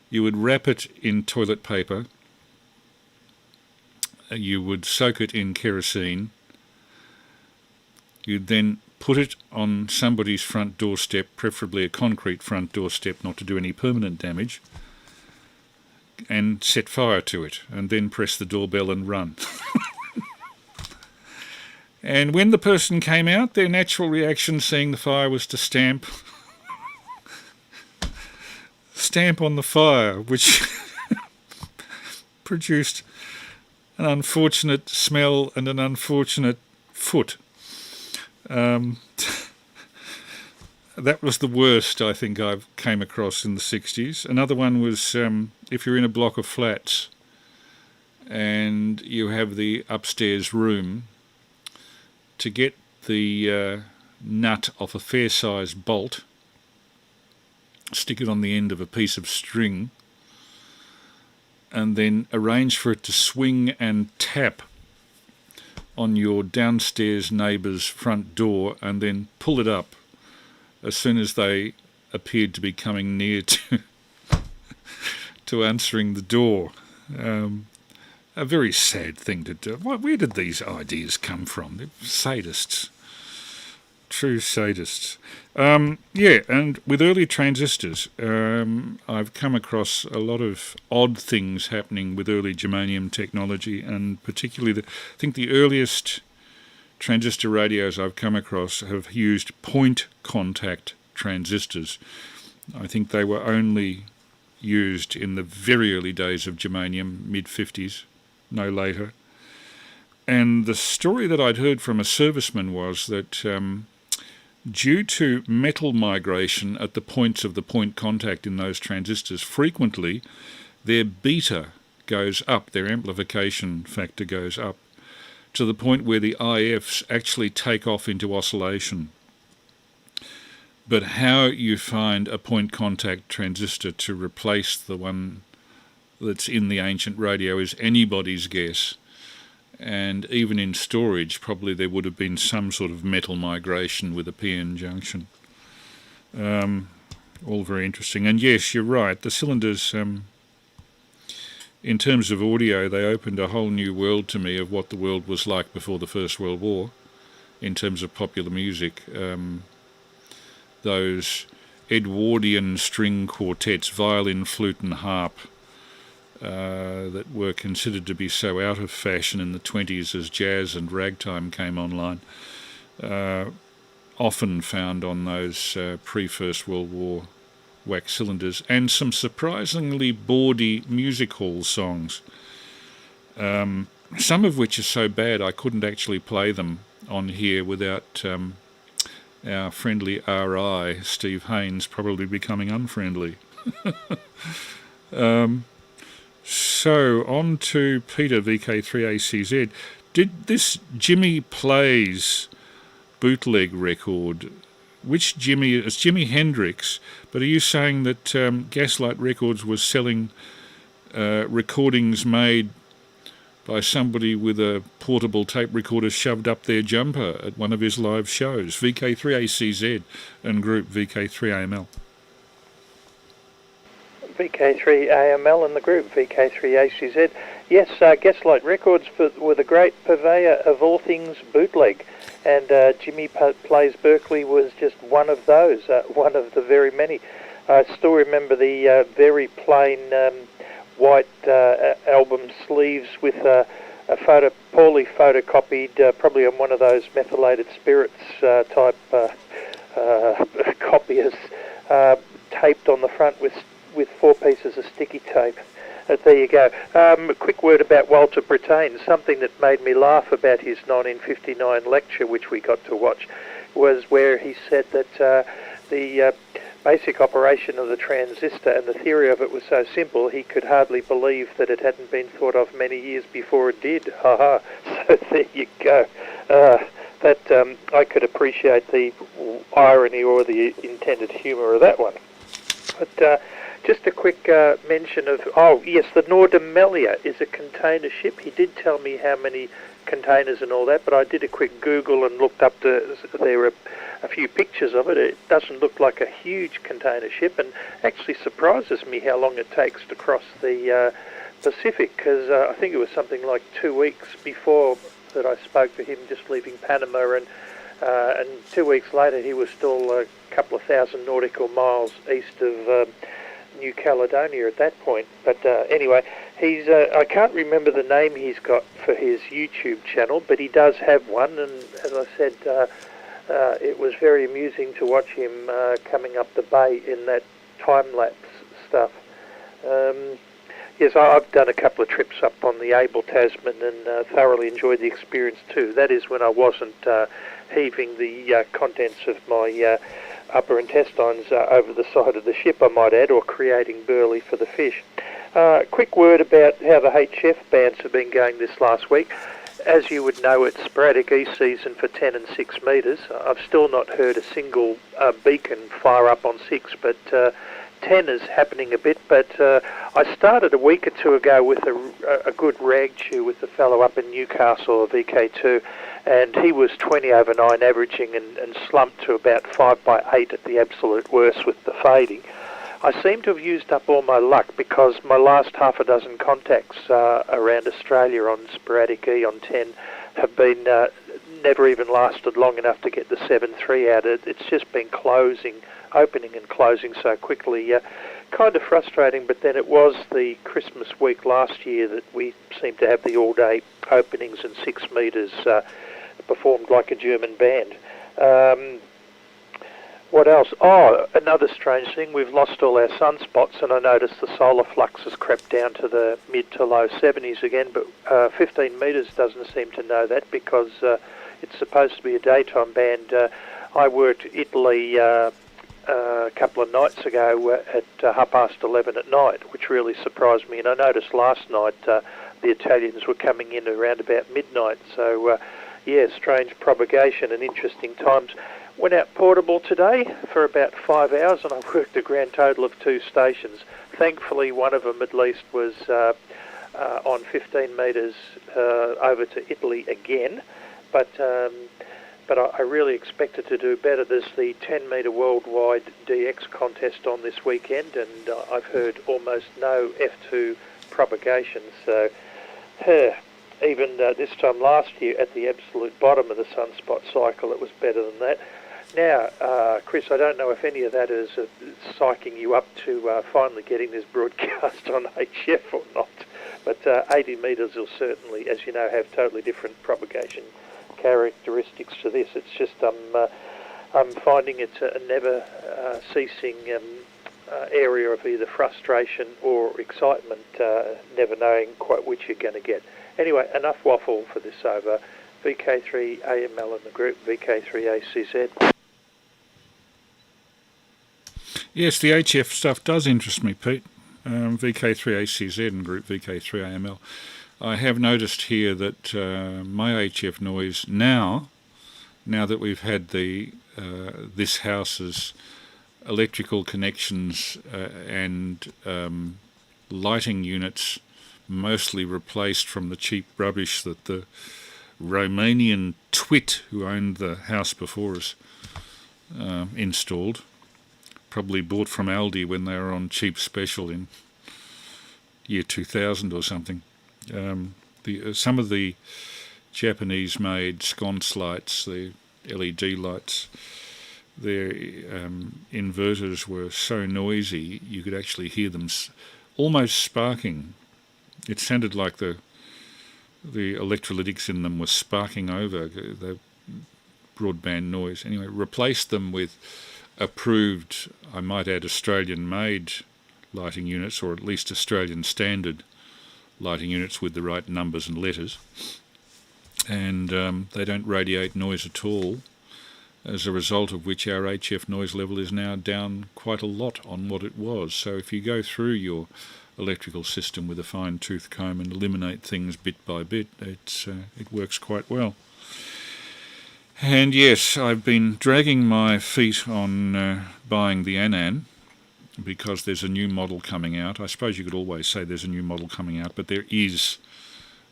A: you would wrap it in toilet paper, you would soak it in kerosene, you'd then put it on somebody's front doorstep, preferably a concrete front doorstep, not to do any permanent damage, and set fire to it, and then press the doorbell and run. And when the person came out, their natural reaction seeing the fire was to stamp on the fire, which produced an unfortunate smell and an unfortunate foot. That was the worst I think I came across in the 60s. Another one was if you're in a block of flats and you have the upstairs room, to get the nut off a fair-sized bolt, stick it on the end of a piece of string, and then arrange for it to swing and tap on your downstairs neighbour's front door, and then pull it up as soon as they appeared to be coming near to answering the door. A very sad thing to do. Where did these ideas come from? They're sadists. True sadists. Yeah, and with early transistors, I've come across a lot of odd things happening with early germanium technology, and particularly I think the earliest transistor radios I've come across have used point contact transistors. I think they were only used in the very early days of germanium, mid-50s, no later. And the story that I'd heard from a serviceman was that due to metal migration at the points of the point contact in those transistors, frequently their beta goes up, their amplification factor goes up, to the point where the IFs actually take off into oscillation. But how you find a point contact transistor to replace the one that's in the ancient radio is anybody's guess. And even in storage, probably there would have been some sort of metal migration with a PN junction. All very interesting. And yes, you're right, the cylinders, in terms of audio, they opened a whole new world to me of what the world was like before the First World War, in terms of popular music. Those Edwardian string quartets, violin, flute and harp, that were considered to be so out of fashion in the 20s as jazz and ragtime came online, often found on those pre-First World War wax cylinders, and some surprisingly bawdy music hall songs, some of which are so bad I couldn't actually play them on here without our friendly RI, Steve Haynes, probably becoming unfriendly. So, on to Peter, VK3ACZ. Did this Jimmy Plays bootleg record, which Jimmy, it's Jimi Hendrix, but are you saying that Gaslight Records was selling recordings made by somebody with a portable tape recorder shoved up their jumper at one of his live shows? VK3ACZ and group VK3AML.
F: VK3AML and the group VK3ACZ. Yes, Gaslight Records were the great purveyor of all things bootleg, and Jimmy Plays Berkeley was just one of those, one of the very many. I still remember the very plain white album sleeves with a poorly photocopied, probably on one of those methylated spirits type copiers, taped on the front with 4 pieces of sticky tape. There you go. A quick word about Walter Brattain. Something that made me laugh about his 1959 lecture, which we got to watch, was where he said that the basic operation of the transistor and the theory of it was so simple he could hardly believe that it hadn't been thought of many years before it did. So there you go. That I could appreciate the irony or the intended humour of that one. But just a quick mention of, oh yes, the Nordamelia is a container ship. He did tell me how many containers and all that, but I did a quick Google and looked up there were a few pictures of it. It doesn't look like a huge container ship, and actually surprises me how long it takes to cross the Pacific, because I think it was something like 2 weeks before that I spoke to him just leaving Panama, and 2 weeks later he was still a couple of thousand nautical miles east of New Caledonia at that point. But anyway, he's I can't remember the name he's got for his YouTube channel, but he does have one, and as I said, it was very amusing to watch him coming up the bay in that time-lapse stuff. Yes, I've done a couple of trips up on the Abel Tasman and thoroughly enjoyed the experience too. That is when I wasn't heaving the contents of my upper intestines over the side of the ship, I might add, or creating burley for the fish. Quick word about how the HF bands have been going this last week. As you would know, it's sporadic E-season for 10 and 6 metres. I've still not heard a single beacon fire up on 6, but 10 is happening a bit. But I started a week or two ago with a good rag chew with the fellow up in Newcastle, a VK2, and he was 20 over 9 averaging and slumped to about 5 by 8 at the absolute worst with the fading. I seem to have used up all my luck because my last half a dozen contacts around Australia on sporadic E on 10 have been never even lasted long enough to get the 7.3 out. It's just been opening and closing so quickly. Kind of frustrating, but then it was the Christmas week last year that we seemed to have the all-day openings, and 6 metres performed like a German band. What else? Oh, another strange thing, we've lost all our sunspots, and I noticed the solar flux has crept down to the mid to low 70s again, but 15 metres doesn't seem to know that, because it's supposed to be a daytime band. I worked Italy a couple of nights ago at 11:30 at night, which really surprised me, and I noticed last night the Italians were coming in around about midnight, so yeah, strange propagation and interesting times. Went out portable today for about 5 hours, and I worked a grand total of 2 stations. Thankfully, one of them at least was on 15 metres over to Italy again, but I really expected to do better. There's the 10-metre worldwide DX contest on this weekend, and I've heard almost no F2 propagation, so even this time last year at the absolute bottom of the sunspot cycle, it was better than that. Now, Chris, I don't know if any of that is psyching you up to finally getting this broadcast on HF or not, but 80 metres will certainly, as you know, have totally different propagation characteristics to this. It's just I'm finding it's a never ceasing area of either frustration or excitement, never knowing quite which you're going to get. Anyway, enough waffle for this over. VK3AML in the group, VK3ACZ.
A: Yes, the HF stuff does interest me, Pete. VK3ACZ and group VK3AML. I have noticed here that my HF noise now that we've had this house's electrical connections and lighting units mostly replaced from the cheap rubbish that the Romanian twit who owned the house before us installed, probably bought from Aldi when they were on cheap special in year 2000 or something. Some of the Japanese-made sconce lights, the LED lights, their inverters were so noisy you could actually hear them almost sparking. It sounded like the electrolytics in them were sparking over the broadband noise. Anyway, replaced them with approved, I might add, Australian-made lighting units, or at least Australian standard lighting units with the right numbers and letters. And they don't radiate noise at all, as a result of which our HF noise level is now down quite a lot on what it was. So if you go through your electrical system with a fine-tooth comb and eliminate things bit by bit, it works quite well. And yes, I've been dragging my feet on buying the Annan, because there's a new model coming out. I suppose you could always say there's a new model coming out, but there is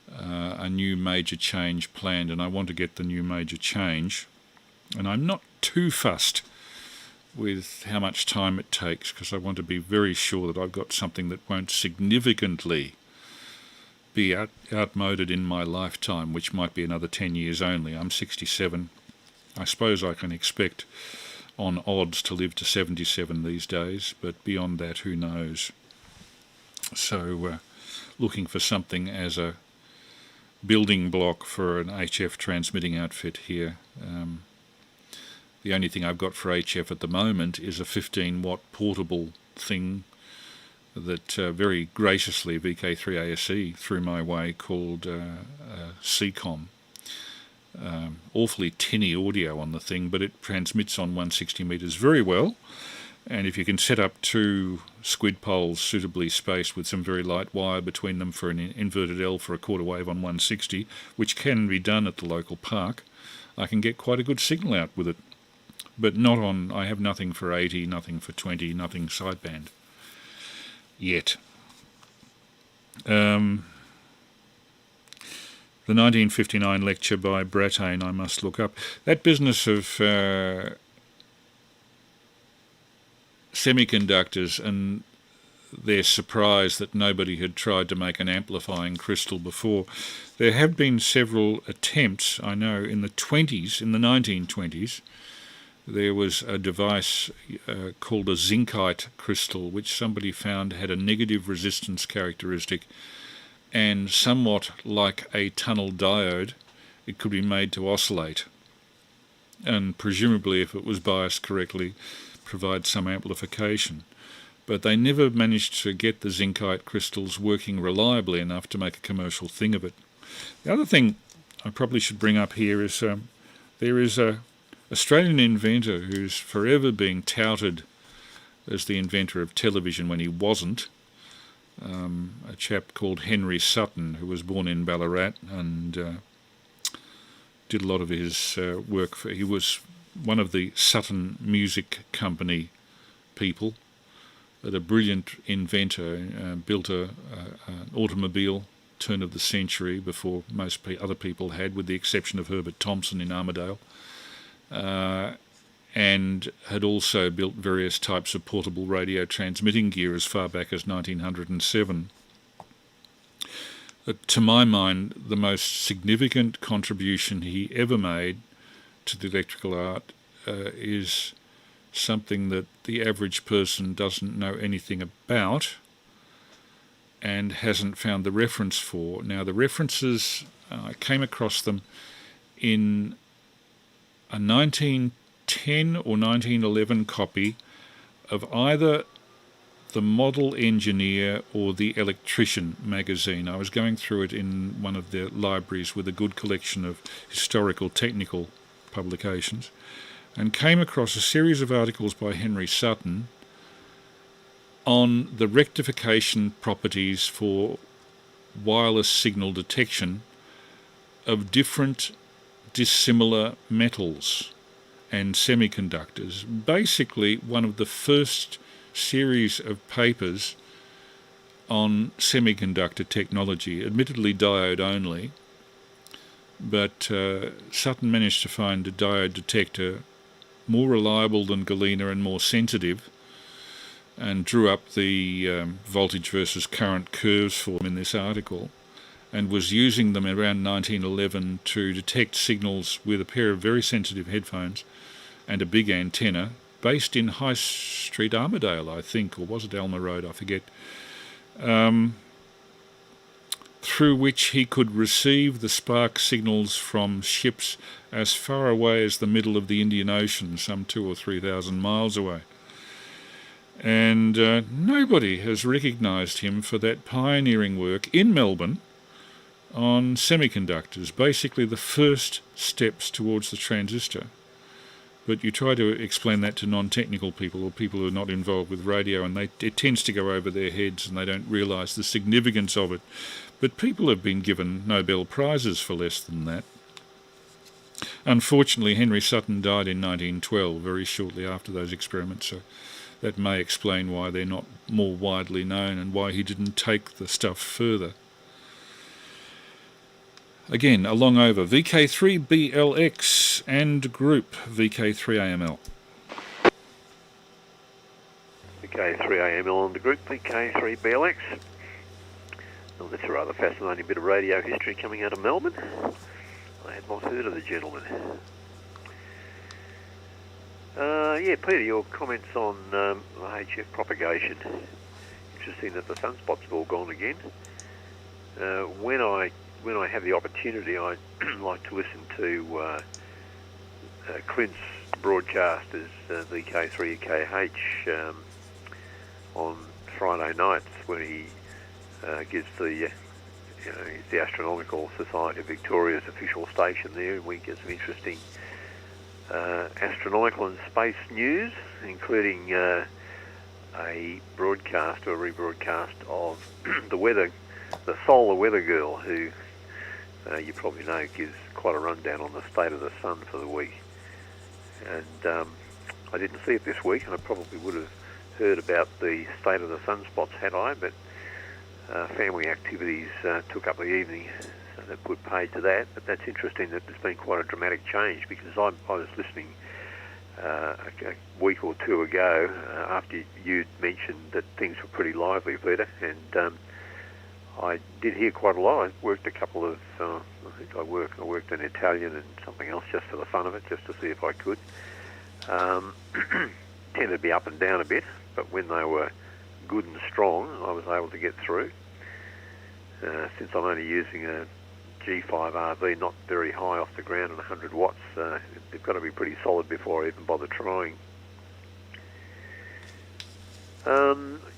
A: a new major change planned, and I want to get the new major change. And I'm not too fussed with how much time it takes, because I want to be very sure that I've got something that won't significantly be outmoded in my lifetime, which might be another 10 years only. I'm 67. I suppose I can expect on odds to live to 77 these days, but beyond that, who knows? So looking for something as a building block for an HF transmitting outfit here. The only thing I've got for HF at the moment is a 15-watt portable thing that very graciously VK3ASE threw my way, called CCOM. Awfully tinny audio on the thing, but it transmits on 160 metres very well. And if you can set up 2 squid poles suitably spaced with some very light wire between them for an inverted L for a quarter wave on 160, which can be done at the local park, I can get quite a good signal out with it. But not on, I have nothing for 80, nothing for 20, nothing sideband yet. The 1959 lecture by Brattain I must look up. That business of semiconductors and their surprise that nobody had tried to make an amplifying crystal before. There have been several attempts, I know, in the 1920s, there was a device called a zincite crystal, which somebody found had a negative resistance characteristic, and somewhat like a tunnel diode, it could be made to oscillate, and presumably, if it was biased correctly, provide some amplification. But they never managed to get the zincite crystals working reliably enough to make a commercial thing of it. The other thing I probably should bring up here is there is a Australian inventor who's forever being touted as the inventor of television when he wasn't, a chap called Henry Sutton, who was born in Ballarat and did a lot of his work he was one of the Sutton Music Company people, but a brilliant inventor, built an automobile turn of the century before most other people had, with the exception of Herbert Thompson in Armidale, and had also built various types of portable radio transmitting gear as far back as 1907. To my mind, the most significant contribution he ever made to the electrical art is something that the average person doesn't know anything about and hasn't found the reference for. Now, the references, I came across them in a 1910 or 1911 copy of either the Model Engineer or the Electrician magazine. I was going through it in one of the libraries with a good collection of historical technical publications, and came across a series of articles by Henry Sutton on the rectification properties for wireless signal detection of different dissimilar metals and semiconductors. Basically, one of the first series of papers on semiconductor technology, admittedly diode only, but Sutton managed to find a diode detector more reliable than galena and more sensitive, and drew up the voltage versus current curves for them in this article, and was using them around 1911 to detect signals with a pair of very sensitive headphones and a big antenna, based in High Street, Armidale, I think, or was it Alma Road, I forget, through which he could receive the spark signals from ships as far away as the middle of the Indian Ocean, some 2,000 or 3,000 miles away. And nobody has recognised him for that pioneering work in Melbourne on semiconductors, basically the first steps towards the transistor. But you try to explain that to non-technical people or people who are not involved with radio, and it tends to go over their heads and they don't realise the significance of it. But people have been given Nobel Prizes for less than that. Unfortunately, Henry Sutton died in 1912, very shortly after those experiments, so that may explain why they're not more widely known and why he didn't take the stuff further. Again, along over VK3BLX and group VK3AML.
G: VK3AML and the group VK3BLX. Well, that's a rather fascinating bit of radio history coming out of Melbourne. I had not heard of the gentleman. Yeah, Peter, your comments on the HF propagation. Interesting that the sunspots have all gone again. When I have the opportunity, I like to listen to Clint's broadcast as VK3KH on Friday nights, when he gives the the Astronomical Society of Victoria's official station there, and we get some interesting astronomical and space news, including a broadcast or a rebroadcast of the solar weather girl, who you probably know gives quite a rundown on the state of the sun for the week. And I didn't see it this week, and I probably would have heard about the state of the sunspots had I, but family activities took up the evening, so that put paid to that. But that's interesting that there's been quite a dramatic change, because I was listening a week or two ago, after you'd mentioned that things were pretty lively, Peter, and I did hear quite a lot. I worked a couple of, I think I worked in Italian and something else just for the fun of it, just to see if I could. Tended to be up and down a bit, but when they were good and strong, I was able to get through. Since I'm only using a G5RV, not very high off the ground and 100 watts, they've got to be pretty solid before I even bother trying.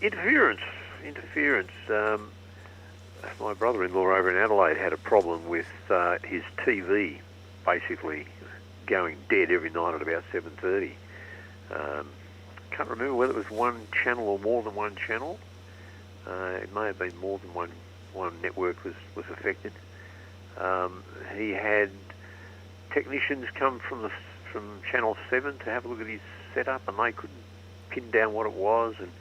G: Interference. My brother-in-law over in Adelaide had a problem with his TV basically going dead every night at about 7:30. Can't remember whether it was one channel or more than one channel. It may have been more than one network was affected. He had technicians come from Channel 7 to have a look at his setup, and they couldn't pin down what it was. And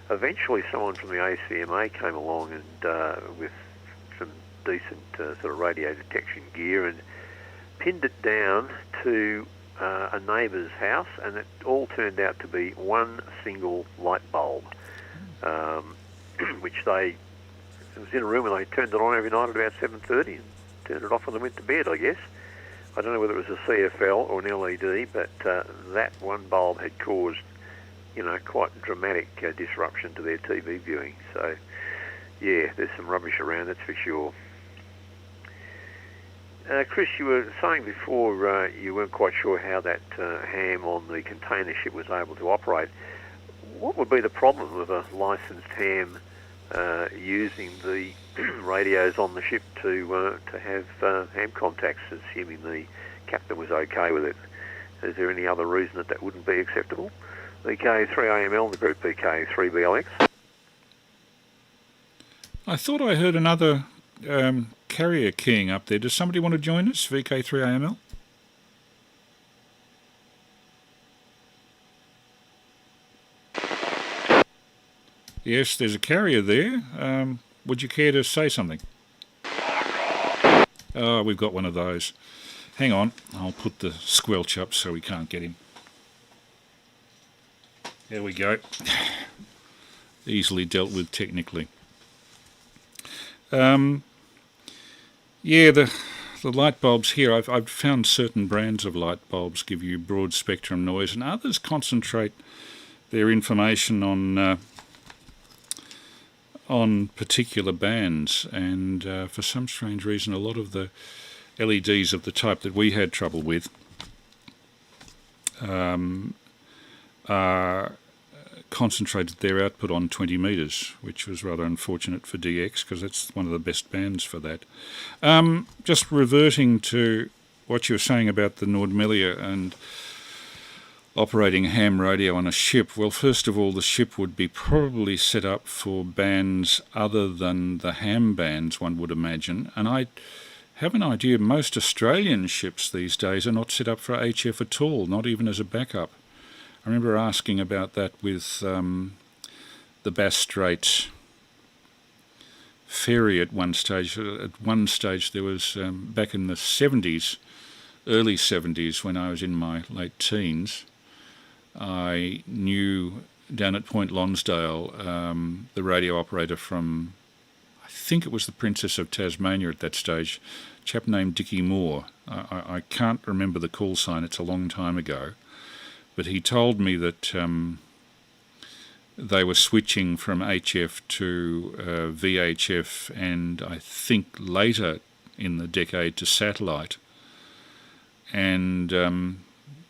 G: eventually, someone from the ACMA came along and with some decent sort of radio detection gear and pinned it down to a neighbour's house, and it all turned out to be one single light bulb, which it was in a room and they turned it on every night at about 7:30 and turned it off when they went to bed, I guess. I don't know whether it was a CFL or an LED, but that one bulb had caused, quite dramatic disruption to their TV viewing. So, yeah, there's some rubbish around, that's for sure. Chris, you were saying before you weren't quite sure how that ham on the container ship was able to operate. What would be the problem with a licensed ham using the radios on the ship to have ham contacts, assuming the captain was okay with it? Is there any other reason that wouldn't be acceptable? VK3AML, the group VK3BLX.
A: I thought I heard another carrier keying up there. Does somebody want to join us, VK3AML? Yes, there's a carrier there. Would you care to say something? Oh, we've got one of those. Hang on, I'll put the squelch up so we can't get him. There we go. Easily dealt with technically. Yeah, the light bulbs here, I've found certain brands of light bulbs give you broad spectrum noise, and others concentrate their information on particular bands, and for some strange reason a lot of the LEDs of the type that we had trouble with concentrated their output on 20 metres, which was rather unfortunate for DX because that's one of the best bands for that. Just reverting to what you were saying about the Nordmelia and operating a ham radio on a ship. Well, first of all, the ship would be probably set up for bands other than the ham bands, one would imagine, and I have an idea most Australian ships these days are not set up for HF at all, not even as a backup. I remember asking about that with the Bass Strait ferry at one stage. At one stage there was, back in the 70s, early 70s, when I was in my late teens, I knew down at Point Lonsdale the radio operator from, I think it was the Princess of Tasmania at that stage, a chap named Dickie Moore. I can't remember the call sign, it's a long time ago. But he told me that they were switching from HF to VHF, and I think later in the decade to satellite. And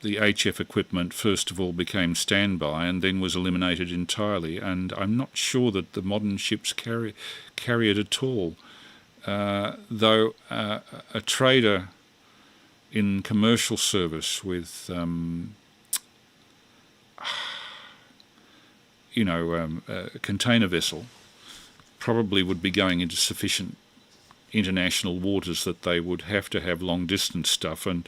A: the HF equipment first of all became standby and then was eliminated entirely. And I'm not sure that the modern ships carry it at all. Though a trader in commercial service with a container vessel probably would be going into sufficient international waters that they would have to have long distance stuff, and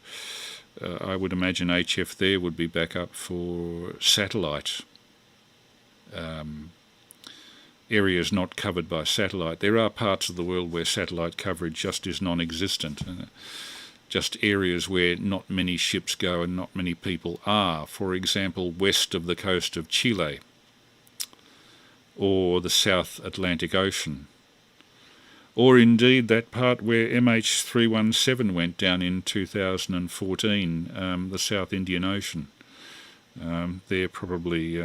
A: I would imagine HF there would be back up for satellite areas not covered by satellite. There are parts of the world where satellite coverage just is non-existent. just areas where not many ships go and not many people are. For example, west of the coast of Chile or the South Atlantic Ocean, or indeed that part where MH317 went down in 2014, the South Indian Ocean. They're probably,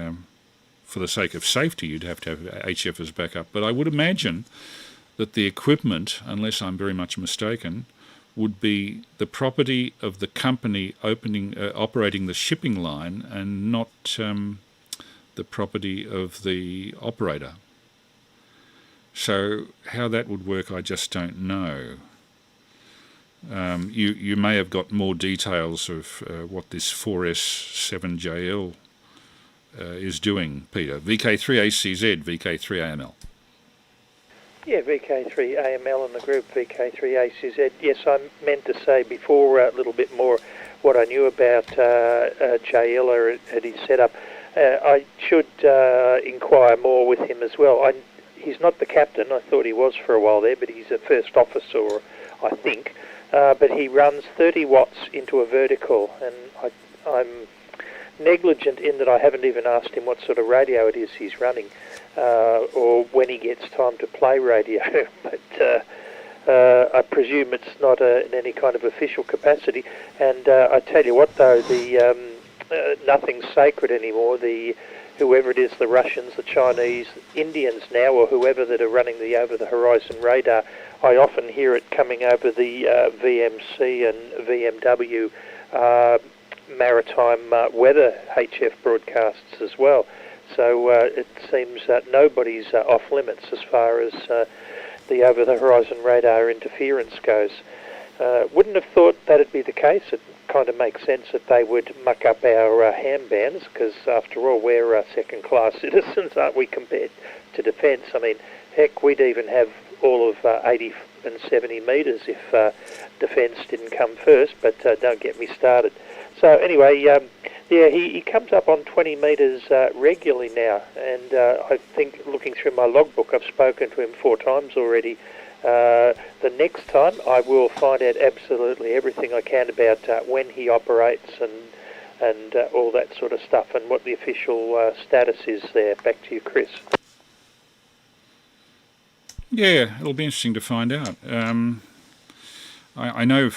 A: for the sake of safety, you'd have to have HF as backup. But I would imagine that the equipment, unless I'm very much mistaken, would be the property of the company operating the shipping line, and not the property of the operator. So how that would work, I just don't know. You may have got more details of what this 4S7JL is doing, Peter. VK3ACZ, VK3AML.
F: Yeah, VK3AML and the group VK3ACZ. Yes, I meant to say before a little bit more what I knew about Jayla at his setup. I should inquire more with him as well. He's not the captain. I thought he was for a while there, but he's a first officer, I think. But he runs 30 watts into a vertical, and I'm negligent in that I haven't even asked him what sort of radio it is he's running, or when he gets time to play radio. But I presume it's not in any kind of official capacity. And I tell you what, though, nothing's sacred anymore. Whoever it is, the Russians, the Chinese, Indians now, or whoever that are running the over-the-horizon radar, I often hear it coming over the VMC and VMW maritime weather HF broadcasts as well. So it seems that nobody's off limits as far as the over-the-horizon radar interference goes. Wouldn't have thought that'd be the case. It kind of makes sense that they would muck up our ham bands, because after all, we're second-class citizens, aren't we, compared to defence? I mean, heck, we'd even have all of 80 and 70 metres if defence didn't come first, but don't get me started. So anyway, yeah, he comes up on 20 metres regularly now, and I think, looking through my logbook, I've spoken to him 4 times already. The next time I will find out absolutely everything I can about when he operates and all that sort of stuff, and what the official status is there. Back to you, Chris.
A: Yeah, it'll be interesting to find out. I know,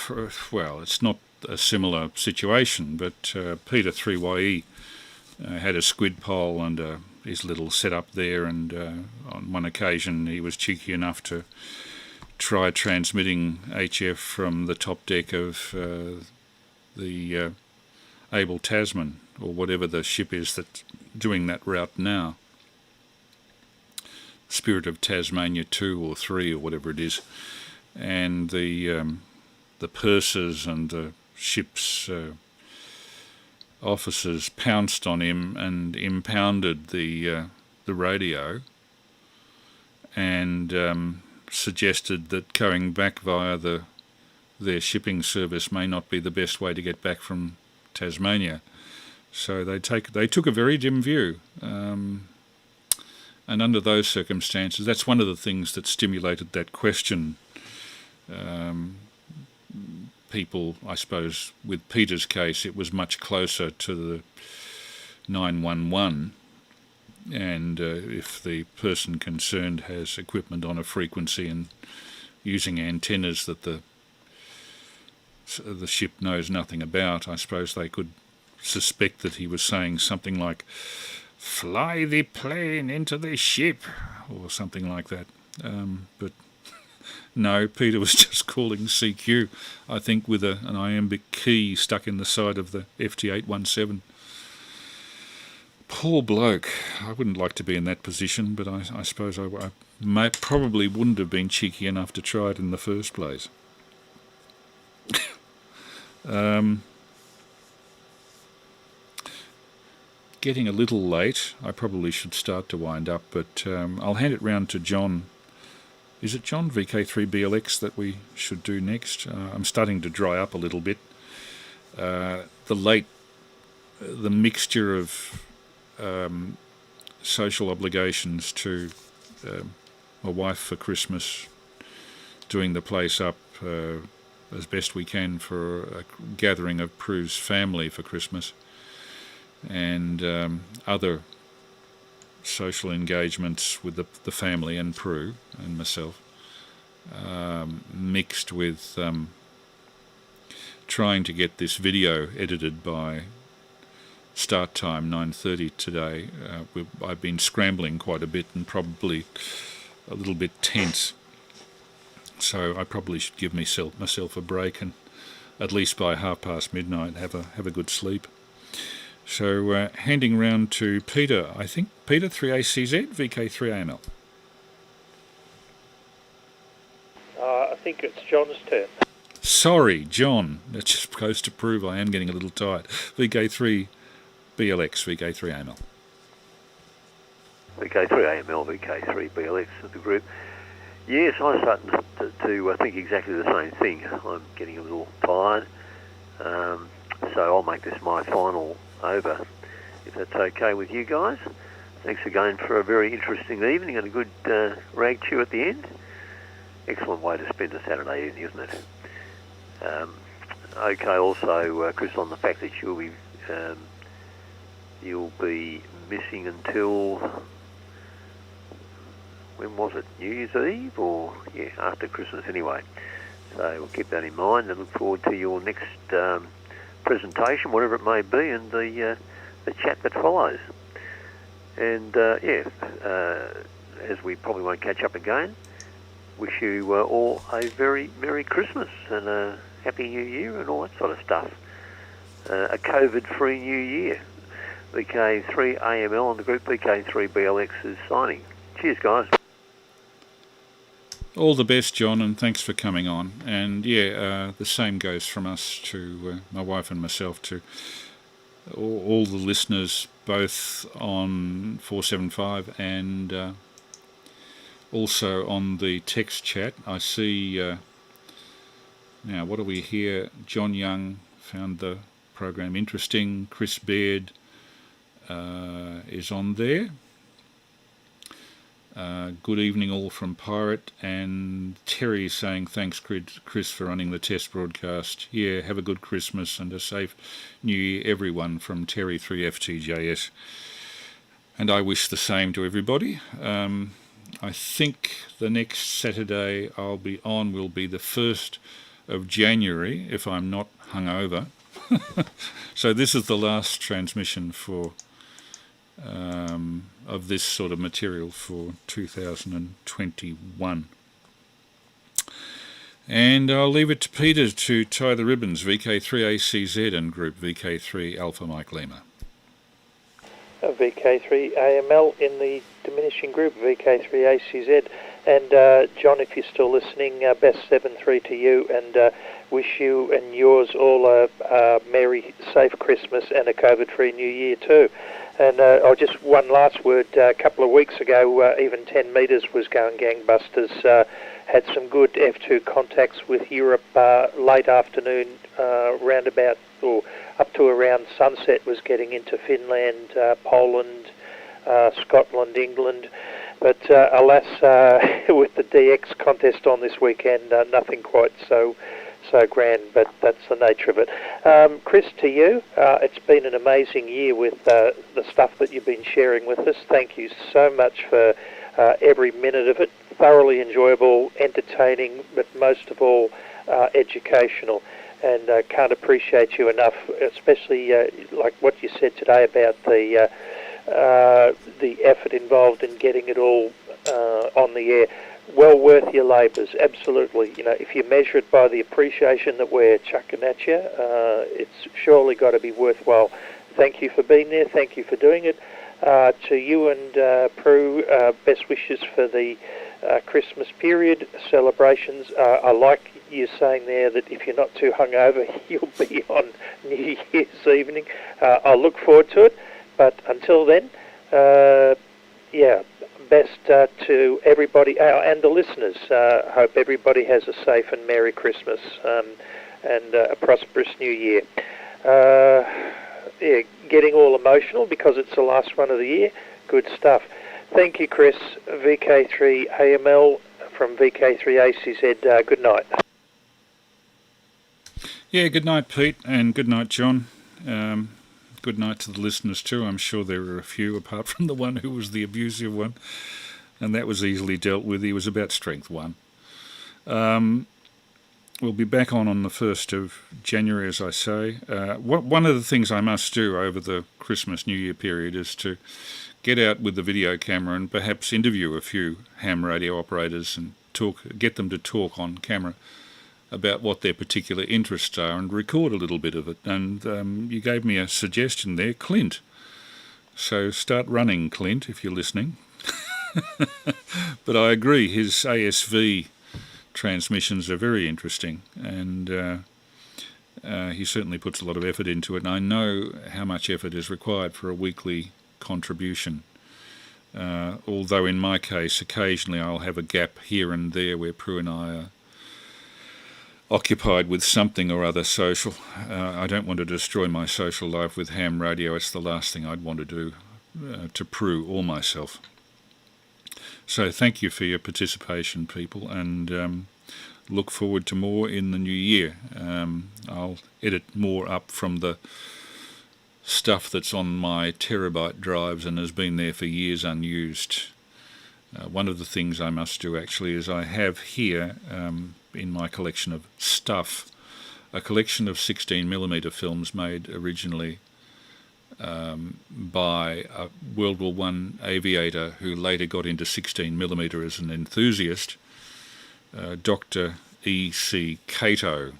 A: well, it's not a similar situation, but Peter 3YE had a squid pole and his little setup there, and on one occasion he was cheeky enough to try transmitting HF from the top deck of the Able Tasman, or whatever the ship is that's doing that route now. Spirit of Tasmania 2 or 3 or whatever it is. And the pursers and the ship's officers pounced on him and impounded the radio, and suggested that going back via their shipping service may not be the best way to get back from Tasmania. So they took a very dim view, and under those circumstances, that's one of the things that stimulated that question. People, I suppose, with Peter's case, it was much closer to the 911, and if the person concerned has equipment on a frequency and using antennas that the ship knows nothing about, I suppose they could suspect that he was saying something like, "Fly the plane into the ship," or something like that. But no, Peter was just calling CQ, I think, with an iambic key stuck in the side of the FT817. Poor bloke. I wouldn't like to be in that position, but I suppose I probably wouldn't have been cheeky enough to try it in the first place. Getting a little late. I probably should start to wind up, but I'll hand it round to John. Is it John, VK3BLX, that we should do next? I'm starting to dry up a little bit. The mixture of social obligations to my wife for Christmas, doing the place up, as best we can for a gathering of Prue's family for Christmas, and other social engagements with the family and Prue and myself, mixed with trying to get this video edited by start time 9:30 today. I've been scrambling quite a bit and probably a little bit tense, so I probably should give myself a break and at least by midnight have a good sleep. So handing round to Peter, I think. Peter, 3ACZ, VK3AML.
F: I think it's John's turn.
A: Sorry, John. That just goes to prove I am getting a little tired. VK3BLX, VK3AML.
G: VK3AML, VK3BLX of the group. Yes, I'm starting to think exactly the same thing. I'm getting a little tired, so I'll make this my final over, if that's okay with you guys. Thanks again for a very interesting evening and a good rag chew at the end. Excellent way to spend a Saturday evening, isn't it? Okay, also, Chris, on the fact that you'll be missing until, when was it? New Year's Eve, or yeah, after Christmas anyway. So we'll keep that in mind and look forward to your next presentation, whatever it may be, and the chat that follows. And as we probably won't catch up again, wish you all a very Merry Christmas and a Happy New Year and all that sort of stuff. A COVID-free New Year. VK3AML and the group VK3BLX is signing. Cheers, guys.
A: All the best, John, and thanks for coming on. And yeah, the same goes from us to my wife and myself, to all the listeners, both on 475 and also on the text chat. I see, now what do we hear? John Young found the program interesting. Chris Baird is on there. Good evening all from Pirate, and Terry saying thanks Chris for running the test broadcast. Yeah, have a good Christmas and a safe New Year everyone, from Terry 3FTJS. And I wish the same to everybody. I think the next Saturday I'll be on will be the 1st of January, if I'm not hungover. So this is the last transmission for of this sort of material for 2021. And I'll leave it to Peter to tie the ribbons. VK3ACZ and group VK3 Alpha Mike Lima.
F: VK3AML in the diminishing group, VK3ACZ. And John, if you're still listening, best 7-3 to you, and wish you and yours all a merry, safe Christmas and a COVID-free New Year too. And just one last word. A couple of weeks ago, even 10 metres was going gangbusters. Had some good F2 contacts with Europe late afternoon, roundabout, or up to around sunset, was getting into Finland, Poland, Scotland, England. But alas, with the DX contest on this weekend, nothing quite so grand, but that's the nature of it. Chris, to you, it's been an amazing year with the stuff that you've been sharing with us. Thank you so much for every minute of it. Thoroughly enjoyable, entertaining, but most of all, educational. And can't appreciate you enough, especially like what you said today about the effort involved in getting it all on the air. Well worth your labours, absolutely. You know, if you measure it by the appreciation that we're chucking at you, it's surely got to be worthwhile. Thank you for being there. Thank you for doing it. To you and Prue, best wishes for the Christmas period celebrations. I like you saying there that if you're not too hungover, you'll be on New Year's evening. I'll look forward to it. But until then, best to everybody and the listeners. Hope everybody has a safe and Merry Christmas and a prosperous New Year. Getting all emotional because it's the last one of the year. Good stuff. Thank you, Chris. VK3AML from VK3ACZ. Good night.
A: Yeah, good night, Pete, and good night, John. Good night to the listeners too. I'm sure there were a few, apart from the one who was the abusive one, and that was easily dealt with. He was about strength 1. We'll be back on the 1st of January, as I say. One of the things I must do over the Christmas New Year period is to get out with the video camera and perhaps interview a few ham radio operators and get them to talk on camera about what their particular interests are and record a little bit of it. And you gave me a suggestion there, Clint. So start running, Clint, if you're listening. But I agree, his ASV transmissions are very interesting, and he certainly puts a lot of effort into it, and I know how much effort is required for a weekly contribution. Although in my case, occasionally I'll have a gap here and there where Prue and I are occupied with something or other social. I don't want to destroy my social life with ham radio. It's the last thing I'd want to do to Prue or myself. So thank you for your participation, people, and look forward to more in the new year. I'll edit more up from the stuff that's on my terabyte drives and has been there for years unused. One of the things I must do actually is I have here in my collection of stuff a collection of 16mm films made originally by a World War I aviator who later got into 16mm as an enthusiast, Dr. E.C. Cato,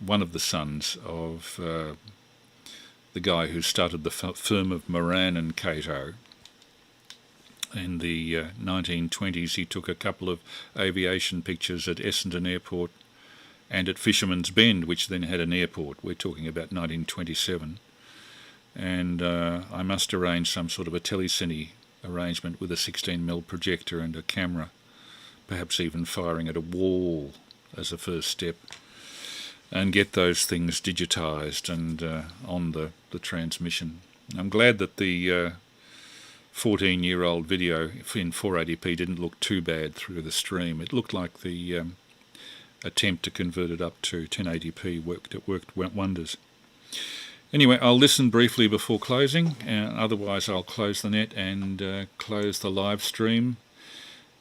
A: one of the sons of the guy who started the firm of Moran and Cato. In the 1920s, he took a couple of aviation pictures at Essendon Airport and at Fisherman's Bend, which then had an airport. We're talking about 1927. And I must arrange some sort of a telecine arrangement with a 16mm projector and a camera, perhaps even firing at a wall as a first step, and get those things digitised and on the transmission. I'm glad that the 14-year-old video in 480p didn't look too bad through the stream. It looked like the attempt to convert it up to 1080p worked wonders. Anyway, I'll listen briefly before closing, otherwise I'll close the net and close the live stream.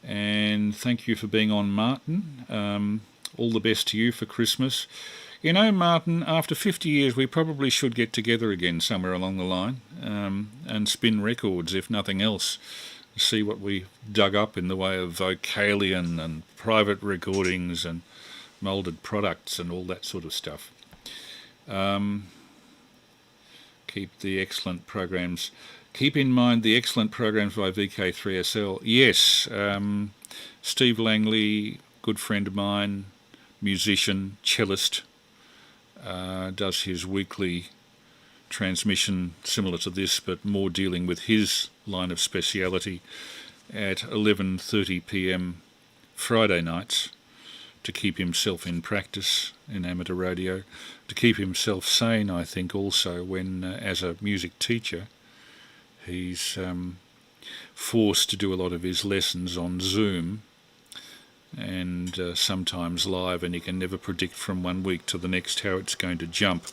A: And thank you for being on, Martin. All the best to you for Christmas. You know, Martin, after 50 years we probably should get together again somewhere along the line and spin records, if nothing else. See what we dug up in the way of vocalion and private recordings and moulded products and all that sort of stuff. Keep the excellent programs. Keep in mind the excellent programs by VK3SL. Yes, Steve Langley, good friend of mine, musician, cellist, does his weekly transmission similar to this, but more dealing with his line of speciality at 11:30 p.m. Friday nights to keep himself in practice in amateur radio, to keep himself sane, I think, also when, as a music teacher, he's forced to do a lot of his lessons on Zoom and sometimes live, and he can never predict from one week to the next how it's going to jump.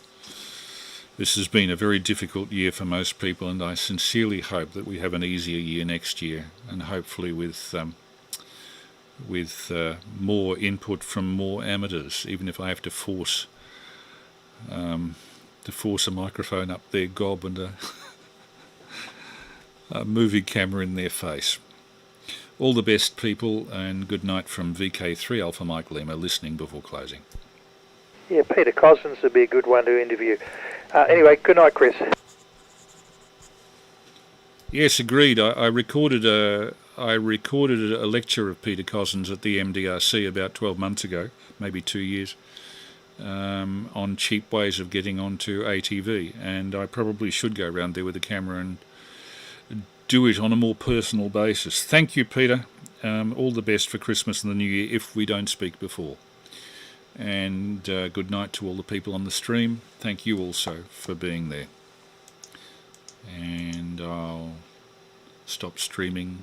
A: This has been a very difficult year for most people, and I sincerely hope that we have an easier year next year, and hopefully with more input from more amateurs, even if I have to force a microphone up their gob and a movie camera in their face. All the best, people, and good night from VK3 Alpha Mike Lima, listening before closing.
F: Yeah, Peter Cozzens would be a good one to interview. Anyway, good night, Chris.
A: Yes, agreed. I recorded a lecture of Peter Cozzens at the MDRC about 12 months ago, maybe 2 years, on cheap ways of getting onto ATV, and I probably should go around there with a camera and do it on a more personal basis. Thank you, Peter. All the best for Christmas and the New Year if we don't speak before. And good night to all the people on the stream. Thank you also for being there. And I'll stop streaming